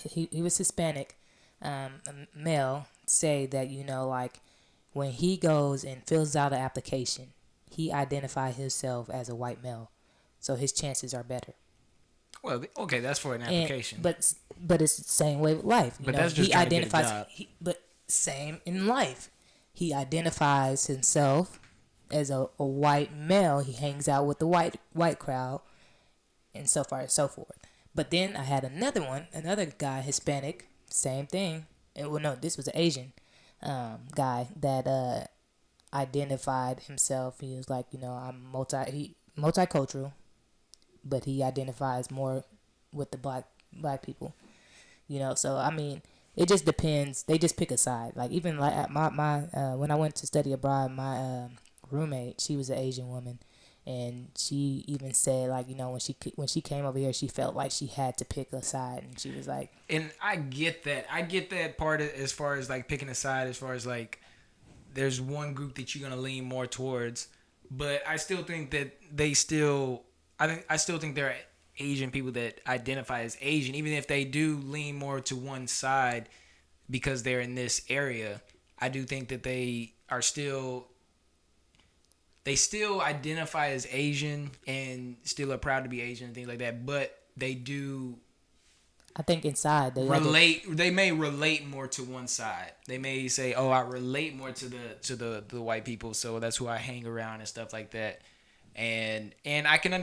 he was Hispanic, a male, say that, like when he goes and fills out an application, he identifies himself as a white male. So his chances are better. Well, okay, that's for an And, application. but it's the same way with life. You But know, that's just he trying to get a identifies. job. But same in life. He identifies himself as a white male. He hangs out with the white crowd, and so far and so forth. But then I had another guy, Hispanic, same thing. And, well, no, this was an Asian guy that identified himself. He was like, I'm multicultural, but he identifies more with the black people. So I mean, it just depends. They just pick a side. Like even like at my when I went to study abroad, my roommate, she was an Asian woman, and she even said like when she came over here, she felt like she had to pick a side, and she was like, and I get that part as far as like picking a side, as far as like there's one group that you're gonna lean more towards, but I still think that I still think there are Asian people that identify as Asian, even if they do lean more to one side because they're in this area. I do think that they still identify as Asian and still are proud to be Asian and things like that, but they do, I think inside they may relate more to one side. They may say, "Oh, I relate more to the white people, so that's who I hang around," and stuff like that. And I can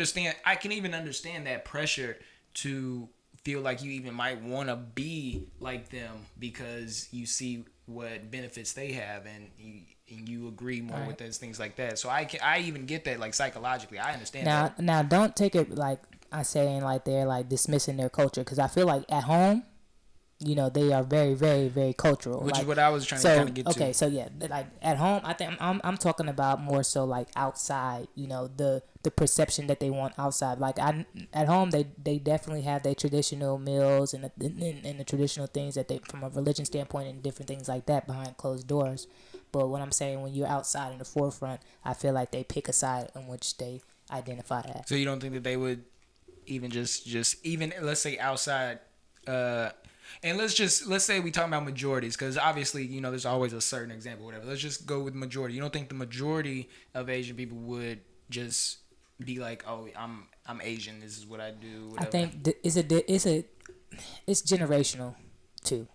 even understand that pressure to feel like you even might want to be like them because you see what benefits they have and you agree more with those things like that. So I even get that, like, psychologically. I understand that. Now don't take it like I saying like they're like dismissing their culture, because I feel like at home, they are very, very, very cultural. Which like, is what I was trying to kind of get to. Okay, so yeah, like at home, I think I'm talking about more so like outside. The perception that they want outside. Like at home, they definitely have their traditional meals and the traditional things that they, from a religion standpoint, and different things like that behind closed doors. But what I'm saying, when you're outside in the forefront, I feel like they pick a side in which they identify as. So you don't think that they would even just even, let's say, outside, and let's say we talking about majorities, because obviously there's always a certain example, whatever. Let's just go with majority. You don't think the majority of Asian people would just be like, "Oh, I'm Asian. This is what I do." Whatever. I think it's generational too,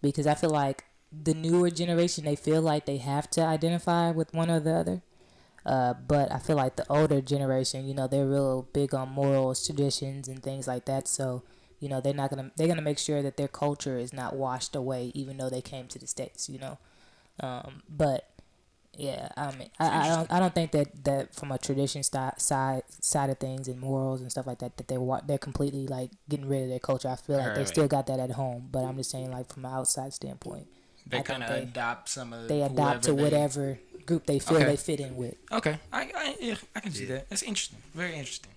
because I feel like the newer generation, they feel like they have to identify with one or the other. But I feel like the older generation, they're real big on morals, traditions, and things like that. So, they're gonna make sure that their culture is not washed away, even though they came to the States. But yeah, I mean, I don't think that from a tradition side of things and morals and stuff like that, that they're completely like getting rid of their culture. I feel like they still got that at home, but I'm just saying, like, from an outside standpoint, they kind of adopt some of they adopt to whatever group they feel they fit in with. Okay, I can see that. That's interesting. Very interesting.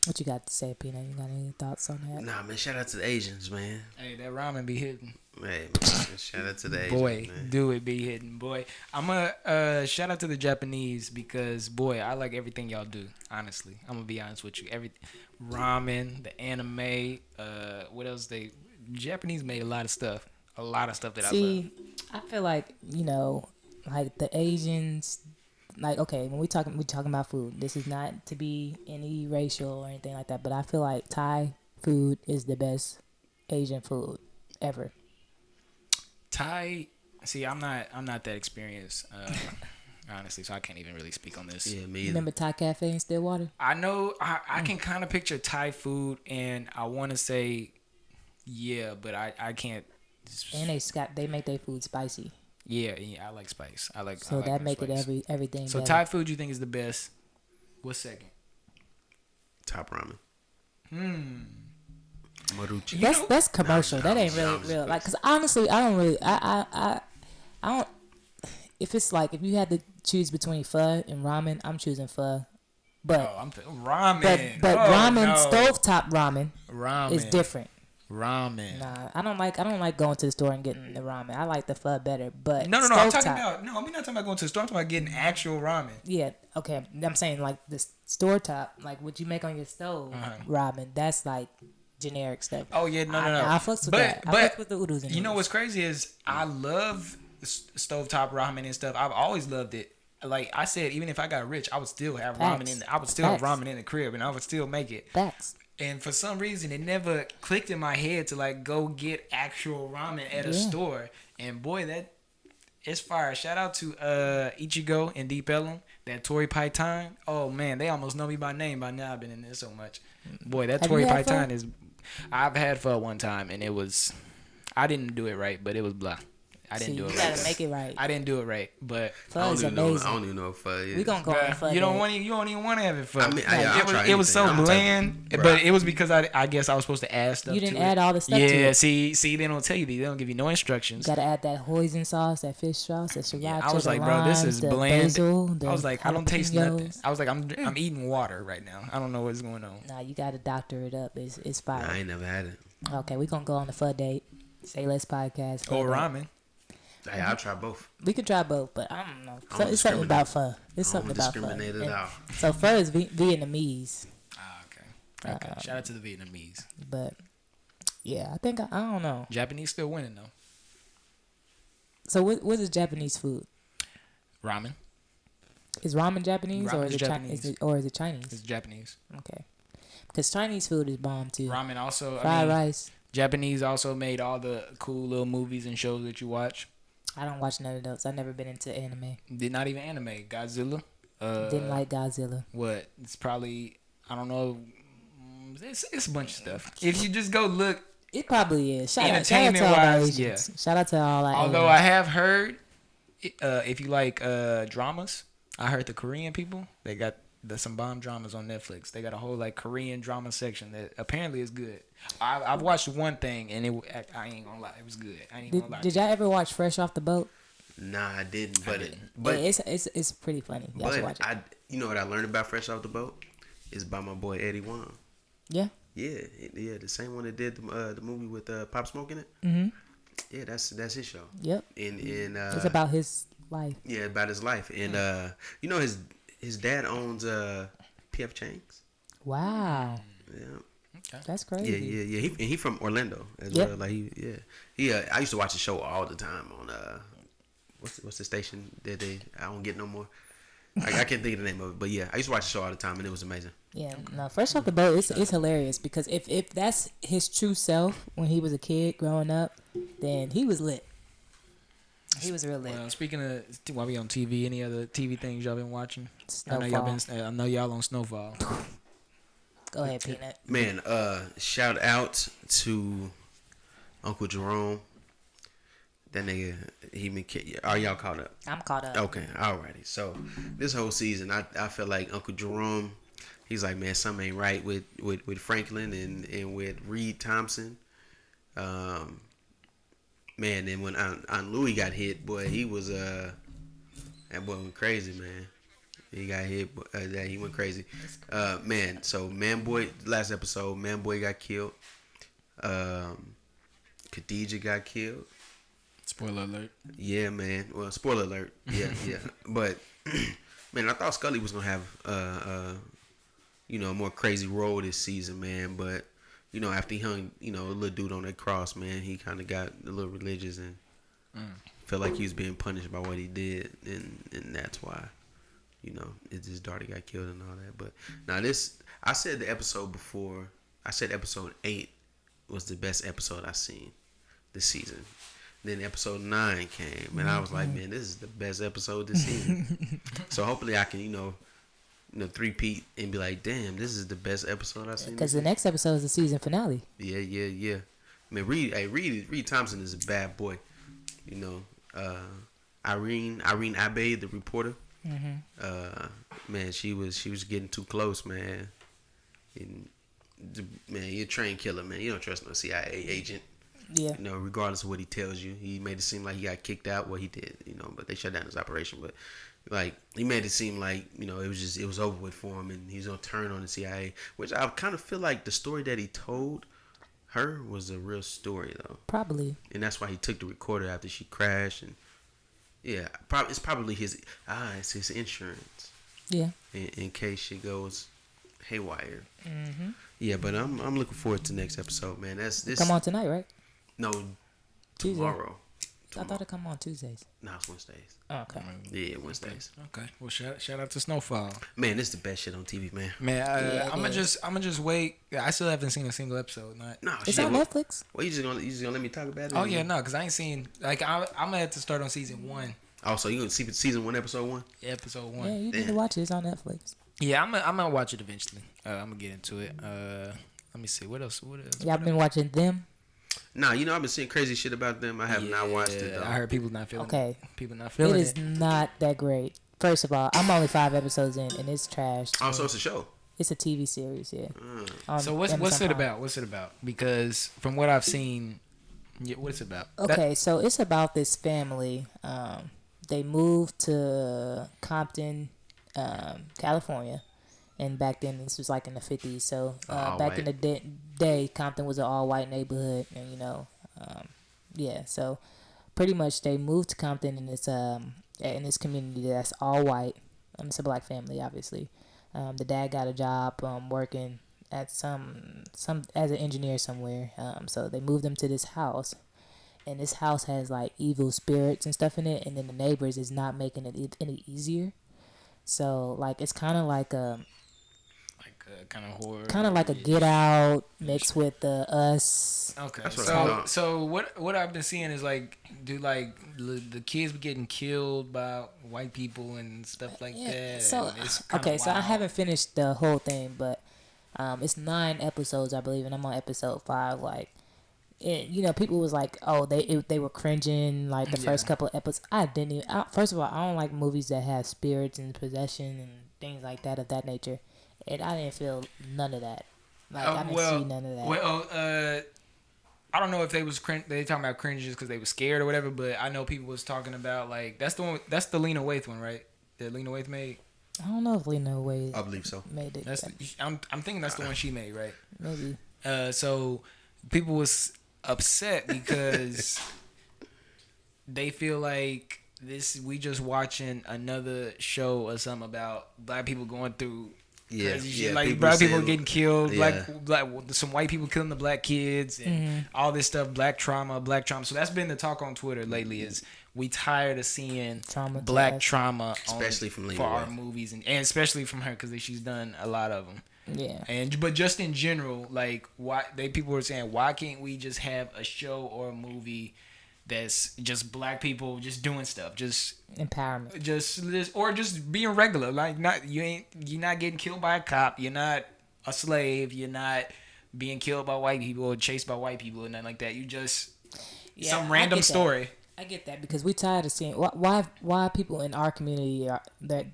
What you got to say, Peanut? You got any thoughts on that? Nah, man. Shout out to the Asians, man. Hey, that ramen be hitting. Hey, man. Shout out to the Asians, boy, man. Do it be hitting, boy. I'm gonna shout out to the Japanese, because boy, I like everything y'all do. Honestly, I'm gonna be honest with you. Ramen, the anime, what else? Japanese made a lot of stuff that I love. See, I feel like like the Asians. Like, okay, when we talking about food, this is not to be any racial or anything like that, but I feel like Thai food is the best Asian food ever. Thai, see, I'm not that experienced, honestly, so I can't even really speak on this. Yeah, me either. Remember Thai Cafe in Stillwater? I know, I can kind of picture Thai food, and I want to say, yeah, but I can't. And they make their food spicy. Yeah, I like spice. I like that make spice. it everything. So better. Thai food, you think, is the best? What's second? Top ramen. Maruchan. That's commercial. That ain't really real. Like, cause honestly, I don't really. I don't. If it's like, if you had to choose between pho and ramen, I'm choosing pho. But ramen. But ramen, no. Stovetop ramen is different. Ramen. Nah, I don't like going to the store and getting the ramen. I like the pho better. But no. I'm talking about we're not talking about going to the store. I'm talking about getting actual ramen. Yeah. Okay. I'm saying like the store top, like what you make on your stove ramen. That's like generic stuff. Oh yeah, no. I fucks with that. I fucks with the udus. You know what's crazy is I love stovetop ramen and stuff. I've always loved it. Like I said, even if I got rich, I would still have ramen in. I would still have ramen in the crib, and I would still make it. Facts. And for some reason, it never clicked in my head to like go get actual ramen at a store. And boy, that it's fire. Shout out to Ichigo and Deep Ellum, that Tori Python. Oh man, they almost know me by name by now. I've been in there so much. Boy, that Tori Python is. I've had pho one time, and it was. I didn't do it right, but it was blah. I didn't do it right. You gotta make it right. I didn't do it right, but pho is amazing. I don't even know what pho is. We gonna go on pho. You don't even want to have it pho. I mean, it was so bland, but it was because I guess I was supposed to add stuff. You didn't to add it. all the stuff. to it. See, they don't tell you. They don't give you no instructions. You gotta add that hoisin sauce, that fish sauce, that sriracha. I was like, bro, this is bland. Basil, I was like, I don't taste nothing. I was like, I'm eating water right now. I don't know what's going on. Nah, you gotta doctor it up. It's fire. I ain't never had it. Okay, we gonna go on the pho date. Sayless podcast. Or ramen. Hey, I'll try both. We could try both, but I don't know. So it's something about pho. It's something about pho. So pho is Vietnamese. Okay. Shout out to the Vietnamese. But yeah, I think I don't know. Japanese still winning though. So what is Japanese food? Ramen. Is ramen Japanese, Ramen or is it Japanese. or is it Chinese? It's Japanese. Okay. Because Chinese food is bomb too. Ramen also. Fried rice. Japanese also made all the cool little movies and shows that you watch. I don't watch none of those. I've never been into anime. Did not even anime. Godzilla. Didn't like Godzilla. What? It's probably, I don't know. It's a bunch of stuff. If you just go look. It probably is. Shout out to all our Asians. Yeah. Shout out to all our Although Asians. I have heard, if you like dramas, I heard the Korean people, they got some bomb dramas on Netflix. They got a whole like Korean drama section that apparently is good. I've watched one thing and I ain't gonna lie, it was good. I ain't gonna lie. Did y'all ever watch Fresh Off the Boat? Nah, I didn't. But it's pretty funny. Y'all should watch it. You know what I learned about Fresh Off the Boat is by my boy Eddie Wan. Yeah. Yeah, the same one that did the movie with Pop Smoke in it. Mhm. Yeah, that's his show. Yep. And it's about his life. Yeah, about his life, and you know his dad owns PF Chang's. Wow. Yeah. Okay. That's crazy. Yeah. He from Orlando as well. Like he I used to watch the show all the time on what's the station that I don't get no more. I can't think of the name of it, but yeah, I used to watch the show all the time and it was amazing. Yeah, no, Fresh Off the Boat, it's hilarious because if that's his true self when he was a kid growing up, then he was lit. He was real lit. Well, speaking of while we on TV, any other TV things y'all been watching? Snowfall. I know y'all on Snowfall. Go ahead, Peanut. Man, shout out to Uncle Jerome. That nigga, are y'all caught up? I'm caught up. Okay, alrighty. So this whole season, I feel like Uncle Jerome, he's like, man, something ain't right with Franklin and with Reed Thompson. Man, then when Aunt Louie got hit, boy, he was that boy went crazy, man. He got hit, he went crazy. Man, so last episode, Manboy got killed. Khadijah got killed. Spoiler alert. Yeah, man. Well, spoiler alert. Yeah. But man, I thought Scully was gonna have a more crazy role this season, man. But after he hung a little dude on that cross, man, he kind of got a little religious and felt like he was being punished by what he did, and that's why his daughter got killed and all that. But now I said the episode before. I said episode 8 was the best episode I seen this season. Then episode 9 came, and I was like, man, this is the best episode this season. So hopefully I can, three-peat and be like, damn, this is the best episode I've seen. Because the next episode is the season finale. Yeah. I mean, Reed Thompson is a bad boy. Irene Abe, the reporter. Man, she was getting too close, man. And man, you're a trained killer, man. You don't trust no CIA agent. Yeah. Regardless of what he tells you, he made it seem like he got kicked out. Well, he did, but they shut down his operation. But like, he made it seem like it was over with for him, and he's gonna turn on the CIA. Which I kind of feel like the story that he told her was a real story, though. Probably. And that's why he took the recorder after she crashed, and yeah, it's probably it's his insurance. Yeah. In case she goes haywire. Mm-hmm. Yeah, but I'm looking forward to next episode, man. This come on tonight, right? No, tomorrow. I thought it come on Tuesdays. No, it's Wednesdays. Oh, okay. Yeah, Wednesdays. Okay. Well, shout out to Snowfall. Man, this is the best shit on TV, man. Man, Yeah, I'm gonna just wait. I still haven't seen a single episode. No, It's shit. on Netflix. Well, you just gonna let me talk about it? Oh yeah, no, because I ain't seen. Like I'm gonna have to start on season 1. Oh, so you gonna see season 1, episode 1? Episode Yeah, 1. you need to watch it. It's on Netflix. Yeah, I'm gonna watch it eventually. I'm gonna get into it. Let me see. What else? Y'all been watching them? Nah, you know I've been seeing crazy shit about them. I have not watched it though. I heard people not feeling. Okay. It. People not feeling It it. is not that great. First of all, I'm only 5 episodes in, and it's trash. Oh, so it's a show. It's a TV series, yeah. So what's it about? What's it about? Because from what I've seen, what's it about? Okay, so it's about this family. They moved to Compton, California, and back then this was like in the 50s. So back in the day, Compton was an all-white neighborhood, and yeah. So pretty much they moved to Compton in this community that's all white. It's a black family, obviously. The dad got a job working at some as an engineer somewhere. So they moved them to this house, and this house has like evil spirits and stuff in it, and then the neighbors is not making it any easier. So like it's kind of like a kind of horror, kind of like a Get Out mixed with Us. Okay, That's what so what I've been seeing is like, do like the kids be getting killed by white people and stuff like that. So and it's okay, so I wild. haven't finished the whole thing, but it's 9 episodes, I believe, and I'm on episode 5. Like, people was like, oh, they were cringing like the first couple of episodes. I didn't even. First of all, I don't like movies that have spirits and possession and things like that of that nature, and I didn't feel none of that. Like I didn't see none of that. Well, I don't know if they talking about cringes because they were scared or whatever, but I know people was talking about like that's the Lena Waithe one, right? That Lena Waithe made. I don't know if Lena Waithe I believe so. made it. I'm thinking that's the one she made, right? Maybe. So people was upset because they feel like we just watching another show or something about black people going through crazy shit. Like black people getting killed, black some white people killing the black kids and all this stuff, black trauma. So that's been the talk on Twitter lately is we tired of seeing black trauma, especially from Lena for our Waithe. movies and especially from her because she's done a lot of them. Yeah. But just in general, like people were saying, why can't we just have a show or a movie that's just black people just doing stuff, just empowerment, just being regular, like you're not getting killed by a cop, you're not a slave, you're not being killed by white people or chased by white people or nothing like that. You just some random story. I get that because we tired of seeing why people in our community are that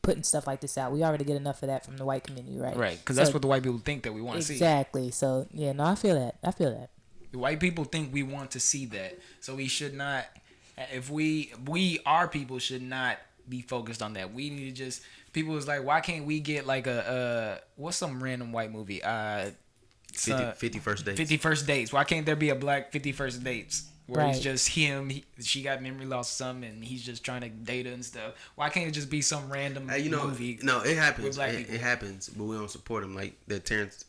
putting stuff like this out. We already get enough of that from the white community, right? Right, because that's what the white people think that we want to see. Exactly. So yeah, no, I feel that. The white people think we want to see that, so we should not. If our people should not be focused on that. We need to just. People was like, why can't we get like what's some random white movie? 50 First Dates. 50 First Dates. Why can't there be a black 50 First Dates? Where right. It's just him, she got memory loss or something, and he's just trying to date her and stuff. Why can't it just be some random movie? No, it happens. It happens, but we don't support him. Like that Terrence,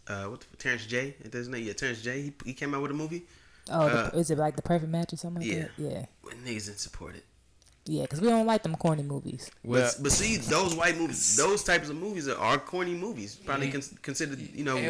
Terrence J? Is his name? Yeah, Terrence J. He came out with a movie. Oh, is it like The Perfect Match or something like that? Yeah. Well, niggas didn't support it. Yeah, because we don't like them corny movies. Well, but see, those white movies, those types of movies are corny movies. Probably considered,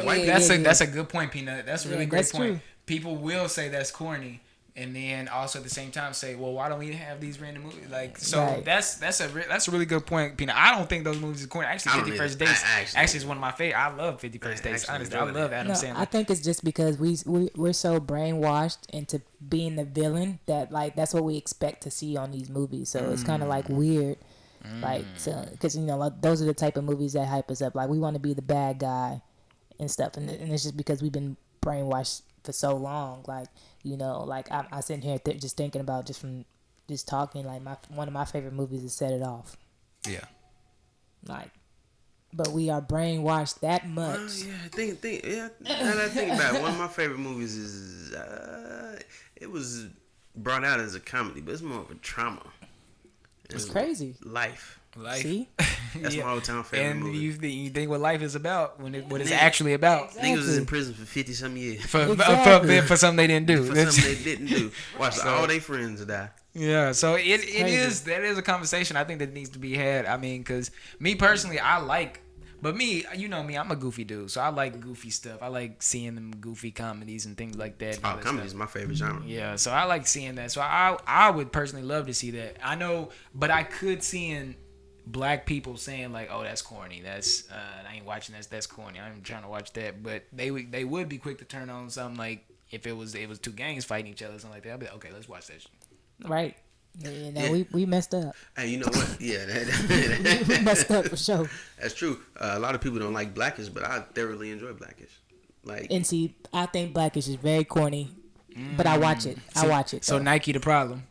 white. That's a good point, Peanut. That's a really great point. True. People will say that's corny, and then also at the same time say, well, why don't we have these random movies? Like, so right. that's a really good point, Peanut. I don't think those movies are corny. Actually, 50 First Dates actually is one of my favorite. I love 50 First Dates. Honestly, I love Adam Sandler. I think it's just because we're so brainwashed into being the villain that like that's what we expect to see on these movies. So it's kind of like weird, like because like, those are the type of movies that hype us up. Like we want to be the bad guy and stuff, and it's just because we've been brainwashed for so long. Like like I sitting here just thinking about just talking. Like one of my favorite movies is Set It Off. Yeah. Like. But we are brainwashed that much. Now that I think about it, one of my favorite movies is it was brought out as a comedy, but it's more of a trauma. It's crazy. Life. See? That's my whole time favorite and movie. you think what life is about what it's actually about. Exactly. Niggas was in prison for 50-some years. For something they didn't do. For something they didn't do. Watch all their friends die. Yeah, so that is a conversation I think that needs to be had. I mean, because me personally, but me, you know me, I'm a goofy dude, so I like goofy stuff. I like seeing them goofy comedies and things like that. Oh, comedy is my favorite genre. Yeah, so I like seeing that. So I would personally love to see that. I know, but I could seeing black people saying like, "Oh, that's corny. That's I ain't watching that. That's corny. I'm trying to watch that." But they would be quick to turn on something like if it was two gangs fighting each other or something like that. I'd be like, "Okay, let's watch that shit." Right. You know, we messed up. Hey, you know what? Yeah, We messed up for sure. That's true. A lot of people don't like Blackish, but I thoroughly enjoy Blackish. Like, And see, I think Blackish is very corny, but I watch it. I watch it. So Nike the problem.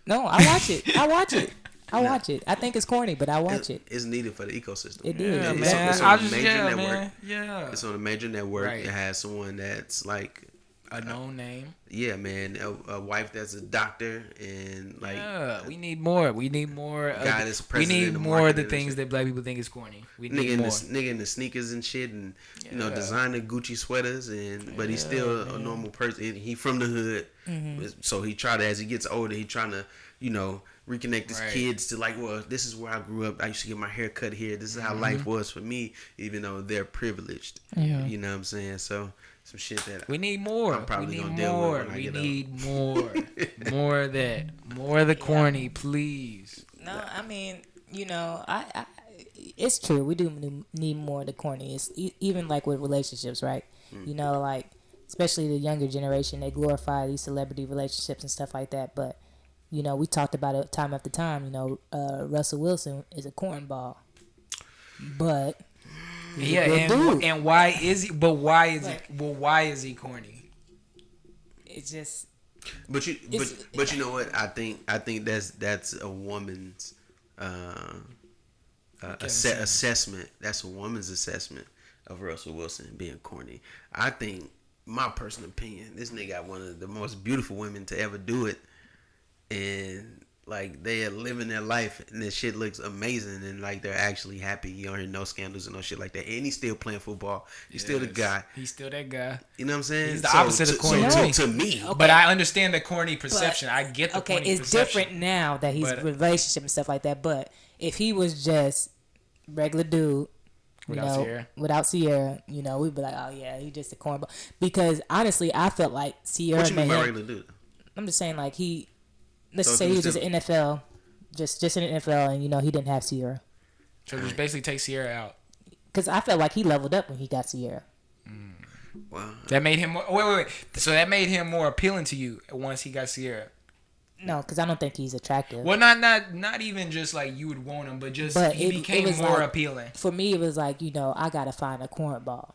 No, I watch it. I watch it. I watch it. I think it's corny, but I watch it. It's needed for the ecosystem. It is. Yeah, It's- man. It's on a major network. Man. Yeah. It's on a major network. Right. It has someone that's like A known name. yeah, man, a wife that's a doctor and like Yeah, we need more. We need more. Guy that's We president need of more of the marketing and things shit. that black people think is corny. We nigga need in more. nigga in the sneakers and shit and you know Yeah. designer Gucci sweaters but he's still a normal person. He from the hood, so he try to as he gets older he trying to reconnect his Right. kids to like, well, this is where I grew up. I used to get my hair cut here. This is how life was for me, even though they're privileged. Yeah. You know what I'm saying? So some shit that We need more. I'm probably we gonna need deal with more. when I We get need more. More of that. More of the corny, please. No, I mean, I it's true. We do need more of the corny. It's even like with relationships, right? Like especially the younger generation, they glorify these celebrity relationships and stuff like that. But we talked about it time after time. Russell Wilson is a cornball, but he's a good dude. And why is he? But why is Like- he? Well, why is he corny? It's just But you know what? I think that's a woman's assessment. That's a woman's assessment of Russell Wilson being corny. I think, my personal opinion, this nigga got one of the most beautiful women to ever do it, and like they are living their life, and this shit looks amazing, and like they're actually happy. You don't hear no scandals and no shit like that. And he's still playing football. He's still the guy. He's still that guy. You know what I'm saying? He's the opposite of corny. To me. Okay. But I understand the corny perception. I get the okay. corny It's perception. different now that he's But- in a relationship and stuff like that. But if he was just regular dude. Without Sierra, we'd be like, oh yeah, he just a cornball. Because honestly, I felt like Sierra. What you mean by made regular dude? I'm just saying, like let's So say he he was was just an NFL, just in the NFL, and he didn't have Sierra. So just basically take Sierra out. Because I felt like he leveled up when he got Sierra. Wow. That made him more. Wait. So that made him more appealing to you once he got Sierra. No, because I don't think he's attractive. Well, not even just like you would want him, but just he it became was more like, appealing. For me, it was like I gotta find a cornball.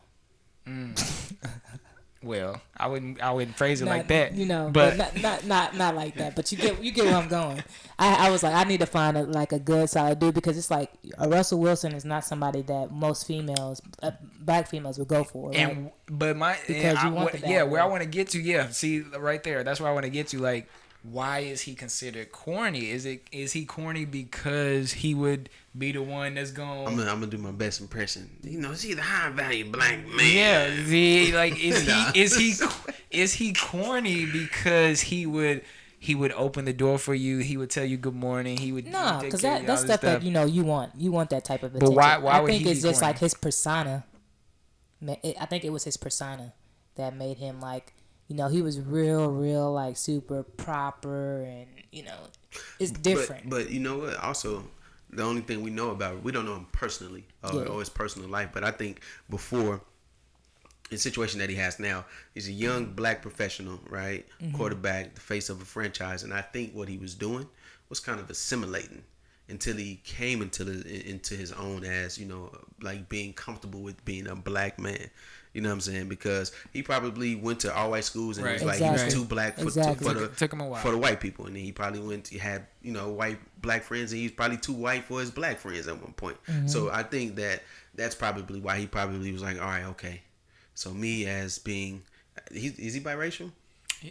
Well, I wouldn't phrase it like that. But not like that. But you get where I'm going. I was like, I need to find a good solid dude, because it's like Russell Wilson is not somebody that most females, black females, would go for. Right? And but my Because and you want the bad where I boy. want to get to, see right there. That's where I want to get to. Like, why is he considered corny? Is he corny because he would be the one that's going? I'm gonna do my best impression. Is he the high value black man? Yeah, like is he corny because he would open the door for you? He would tell you good morning. He would No, take because care of you, that's all this stuff that you want that type of But attention. why I would think he it's be just corny? like his persona. I think it was his persona that made him like he was real like super proper, and it's different. But you know what? Also, the only thing we know about, we don't know him personally or his personal life. But I think before, the situation that he has now, he's a young black professional, right? Mm-hmm. Quarterback, the face of a franchise, and I think what he was doing was kind of assimilating until he came into his own as like being comfortable with being a black man. You know what I'm saying? Because he probably went to all white schools and Right. it was like he was Exactly. too black for Took him a while. for the white people, and then he probably he had white black friends, and he's probably too white for his black friends at one point. Mm-hmm. So I think that's probably why he probably was like, all right, okay. So me as being, is he biracial?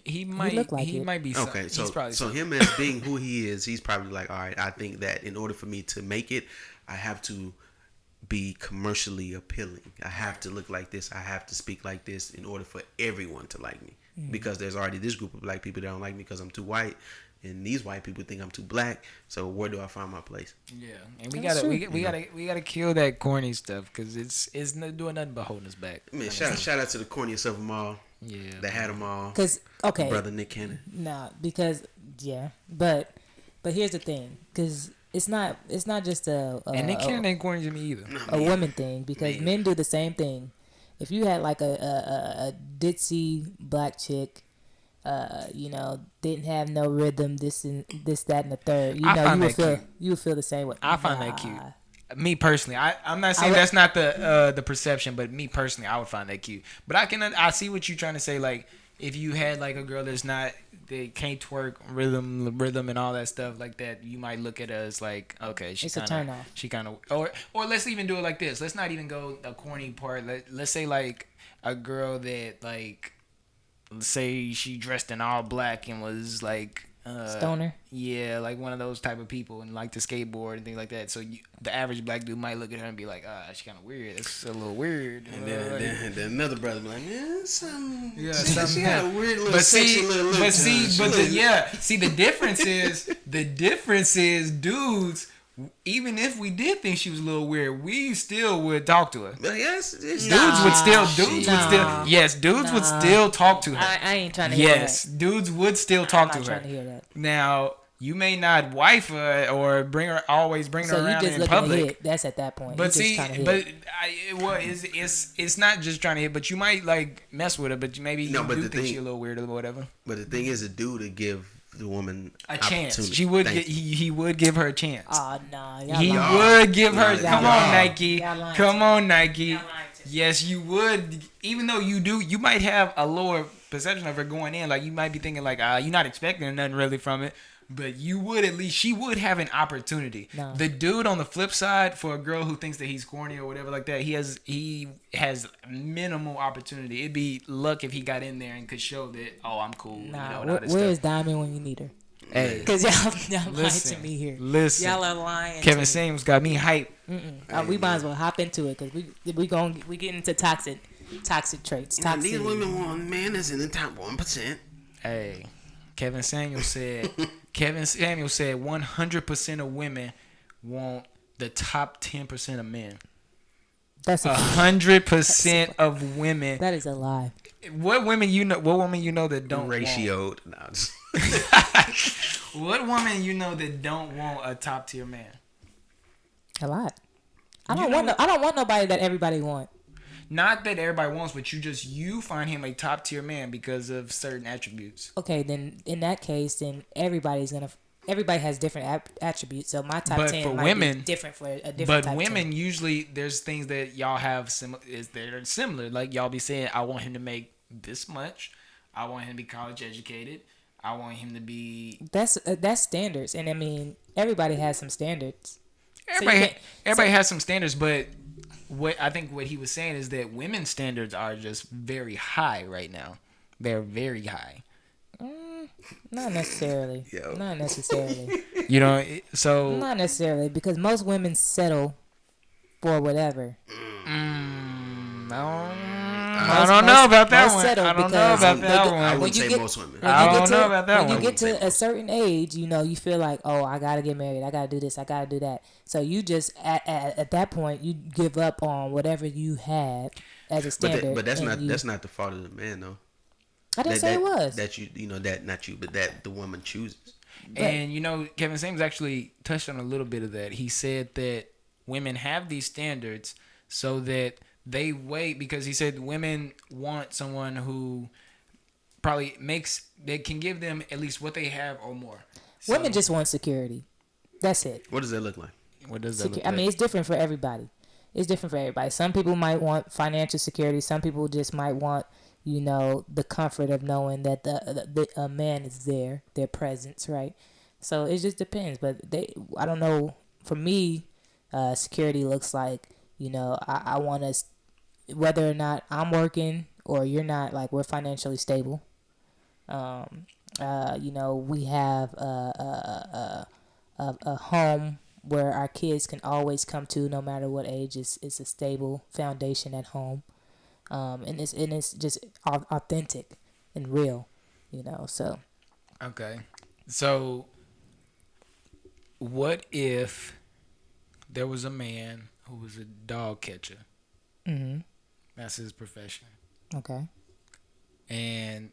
He might look like he it. might be Okay, he's so probably him as being who he is, he's probably like, all right, I think that in order for me to make it, I have to be commercially appealing. I have to look like this. I have to speak like this in order for everyone to like me. Because there's already this group of black people that don't like me because I'm too white, and these white people think I'm too black. So where do I find my place? Yeah, and we That's gotta true. we gotta kill that corny stuff because it's not doing nothing but holding us back. Man, shout out to the corniest of them all. Yeah, That had them all. Because okay, Brother Nick Cannon. nah, because but here's the thing, because it's not just and Nick Cannon ain't corny to me either. a woman thing, because men do the same thing. If you had like a ditzy black chick, didn't have no rhythm, this that and the third, you would feel the same way. I find that cute. Me personally, I'm not saying that's not the perception, but me personally, I would find that cute. But I see what you're trying to say. Like if you had like a girl they can't twerk rhythm and all that stuff like that, you might look at her as like, okay, It's a turn off. She kind of or let's even do it like this. Let's not even go the corny part. Let's say like a girl that like, let's say she dressed in all black and was like Stoner. Yeah, like one of those type of people and like to skateboard and things like that. So the average black dude might look at her and be like, she's kind of weird. It's a little weird. And then another brother be like, man, something she had a weird little sexy little look. The difference is dudes. Even if we did think she was a little weird, we still would talk to her. But yes, dudes would still talk to her. I ain't trying to hear that. Yes, dudes would still talk to her. Trying to hear that. Now, you may not wife her or always bring her around in public. That's at that point. But it's not just trying to hit. But you might like mess with her. But maybe you do think she's a little weird or whatever. But the thing is, a dude to give the woman a chance. He would give her a chance. Oh no, he would give her. Come on, Nike. Come on, Nike. Yes, you would. Even though you might have a lower perception of her going in. Like you might be thinking like, you're not expecting nothing really from it. But she would have an opportunity. No. The dude on the flip side, for a girl who thinks that he's corny or whatever like that, he has minimal opportunity. It'd be luck if he got in there and could show that, I'm cool. Nah, where's Diamond when you need her? Hey, because y'all lying to me here. Listen, y'all are lying. Kevin Samuels got me hyped. We might as well hop into it because we get into toxic traits. These women want a man that's in the top 1%. Hey, Kevin Samuels said 100% of women want the top 10% of men. That's 100% of women. That is a lie. What women you know that don't ratioed? What woman you know that don't want a top tier man? A lot. I don't want nobody that everybody want. Not that everybody wants, but you find him a top tier man because of certain attributes. Okay, then in that case, then everybody has different attributes. So my top 10 might be different for a different but type women 10. Usually there's things that y'all have they're similar. Like y'all be saying, I want him to make this much. I want him to be college educated. I want him to be. That's standards, and I mean everybody has some standards. Everybody has some standards, but what he was saying is that women's standards are just very high right now. They're very high. Not necessarily. Not necessarily. So not necessarily, because most women settle for whatever. I don't know about that one. I don't know about that one. I wouldn't say most women. I don't know about that one. When you get to a certain age, you feel like, I gotta get married. I gotta do this. I gotta do that. So you just at that point you give up on whatever you had as a standard. But that's not the fault of the man though. I didn't say it was. That not you, but that the woman chooses. And Kevin Samuels actually touched on a little bit of that. He said that women have these standards so that they wait, because he said women want someone who probably can give them at least what they have or more. Women just want security. That's it. What does that look like? I mean, it's different for everybody. Some people might want financial security. Some people just might want, the comfort of knowing that a man is there, their presence, right? So it just depends. But I don't know. For me, security looks like, I want us, whether or not I'm working or you're not, like we're financially stable. We have a home where our kids can always come to, no matter what age. It's a stable foundation at home, and it's just authentic and real, So Okay. So, what if there was a man who was a dog catcher? mm-hmm. That's his profession. Okay. And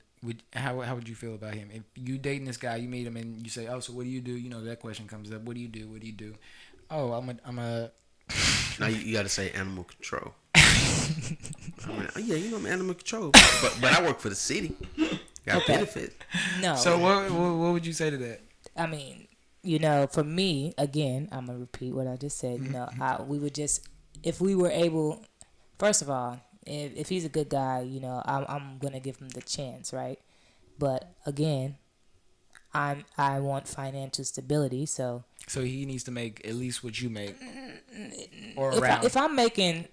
how would you feel about him? If you dating this guy, you meet him, and you say, "Oh, so what do you do?" That question comes up. What do you do? What do you do? Oh, I'm a. Now you got to say animal control. I'm animal control, but I work for the city. Got benefits. No. So what would you say to that? I mean, for me, again, I'm gonna repeat what I just said. We would just, if we were able, first of all, if he's a good guy, I'm gonna give him the chance, right? But again, I want financial stability, so. So he needs to make at least what you make, or around. If I'm making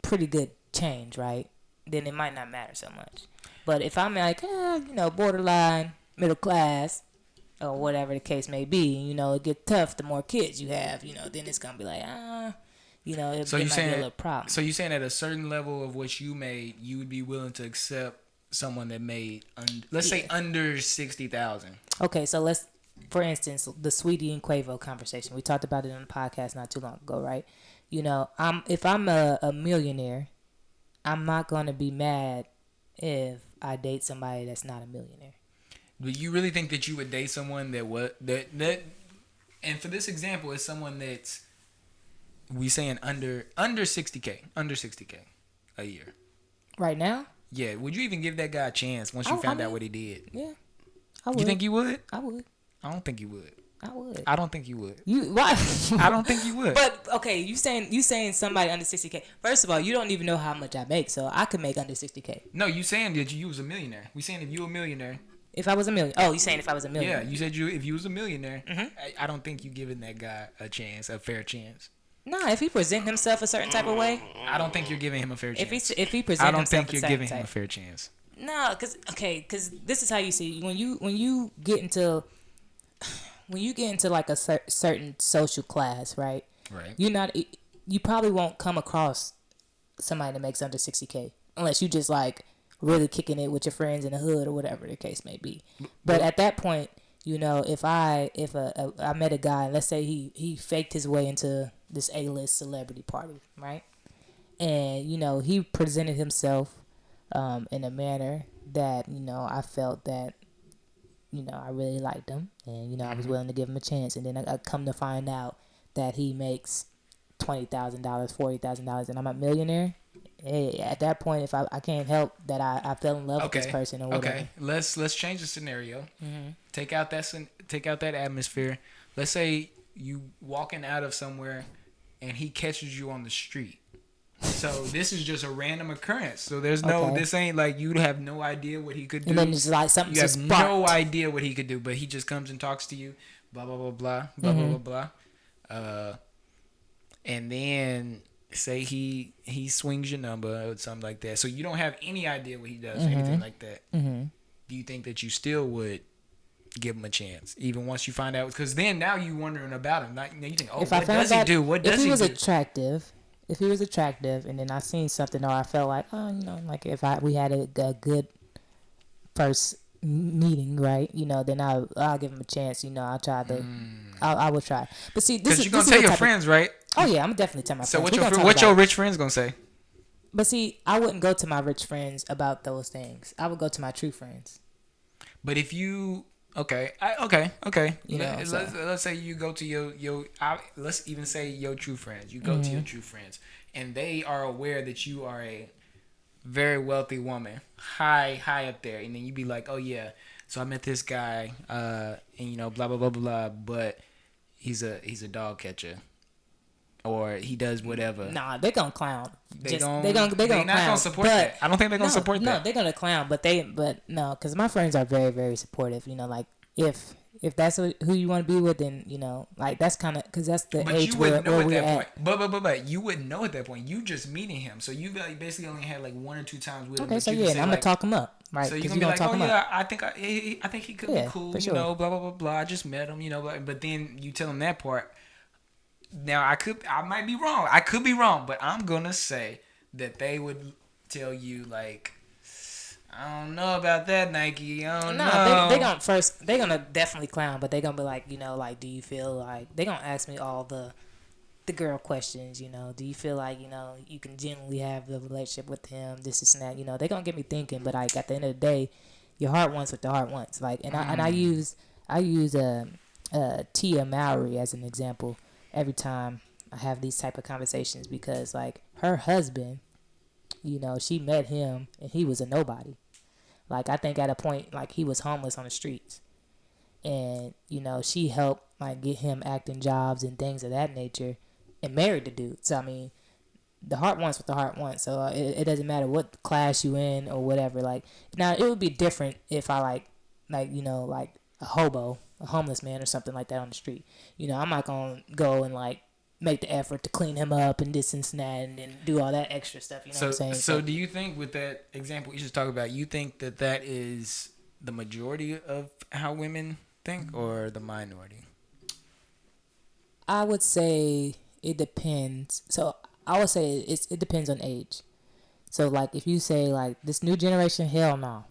pretty good change, right, then it might not matter so much. But if I'm like, borderline middle class, or whatever the case may be, it gets tough the more kids you have, then it's gonna be like, it might be a little problem. So you're saying at a certain level of what you made, you would be willing to accept someone that made, let's say under 60,000. Okay, so let's, for instance, the Sweetie and Quavo conversation. We talked about it on the podcast not too long ago, right? If I'm a millionaire, I'm not gonna be mad if I date somebody that's not a millionaire. Do you really think that you would date someone that and for this example, it's someone that's saying under 60K a year right now? Yeah. Would you even give that guy a chance once you found out what he did? Yeah, I would. You think you would? I would. I don't think you would. I would. I don't think you would. Why? I don't think you would. But okay, you saying somebody under 60K. First of all, you don't even know how much I make, so I could make under 60K. No, you saying that you was a millionaire. We saying if you a millionaire. If I was a millionaire. Oh, you saying if I was a millionaire? Yeah, you said if you was a millionaire. Mm-hmm. I don't think you giving that guy a fair chance. Nah, if he present himself a certain type of way. I don't think you're giving him a fair chance. If he present himself, I don't think you're giving him a fair chance. No, because this is how you see when you get into like a certain social class, right? Right. You probably won't come across somebody that makes under 60K unless you just like really kicking it with your friends in the hood or whatever the case may be. But at that point, if I met a guy, let's say he faked his way into this A-list celebrity party, right? And he presented himself in a manner that I felt that I really liked him, and I was willing to give him a chance. And then I come to find out that he makes $20,000, $40,000, and I'm a millionaire. Hey, at that point, if I can't help that I fell in love with this person or whatever. Okay, let's change the scenario. Mm-hmm. Take out that atmosphere. Let's say you walking out of somewhere, and he catches you on the street. So this is just a random occurrence. So there's this ain't like you have no idea what he could do. And then it's like something you just have sparked. no idea what he could do, but he just comes and talks to you, blah blah blah blah blah blah blah blah. And then say he swings your number or something like that. So you don't have any idea what he does or anything like that. Mm-hmm. Do you think that you still would give him a chance, even once you find out? Because then now you wondering about him. You think, what does he do? What does he do? If he was attractive, and then I seen something, or I felt like, like if we had a good first meeting, right? Then I'll give him a chance. I'll try to, I will try. But see, this is you're gonna tell your friends, right? Oh yeah, I'm definitely tell my friends. So what your rich friends gonna say? But see, I wouldn't go to my rich friends about those things. I would go to my true friends. But if you okay. Let's say you go to your let's even say your true friends. You go to your true friends, and they are aware that you are a very wealthy woman, high up there, and then you be like, oh yeah, so I met this guy, and blah blah blah blah, but he's a dog catcher, or he does whatever. Nah, they're gonna clown. They're not clown, gonna support that. I don't think they're gonna support that. No, they're gonna clown, but no, because my friends are very, very supportive. Like if that's who you want to be with, then like that's kind of because that's the age where we're at. But you wouldn't know at that point. You just meeting him, so you basically only had like one or two times with him. Okay, so yeah, I'm gonna talk him up. right? So you Because gonna you're be gonna like, talk oh him yeah, up. I think he could Yeah, be cool, for you sure. know, blah blah blah blah. I just met him, you know, but then you tell him that part. Now I might be wrong. I could be wrong, but I'm gonna say that they would tell you like, I don't know about that, Nike. I don't No, they know. gonna first they gonna definitely clown, but they gonna be like, like, do you feel like they gonna ask me all the girl questions, do you feel like, you can genuinely have the relationship with him, this and that, they gonna get me thinking, but like at the end of the day, your heart wants what the heart wants. Like, I use Tia Mowry as an example every time I have these type of conversations because like her husband, she met him and he was a nobody. Like I think at a point like he was homeless on the streets. And, she helped like get him acting jobs and things of that nature and married the dude. So I mean, the heart wants what the heart wants. So it doesn't matter what class you in or whatever. Like now it would be different if I like a hobo, a homeless man or something like that on the street. I'm not gonna go and like make the effort to clean him up and this and that and then do all that extra stuff. You know what I'm saying? So do you think with that example you just talked about, you think that is the majority of how women think or the minority? I would say it depends. So I would say it depends on age. So like if you say like this new generation, hell no,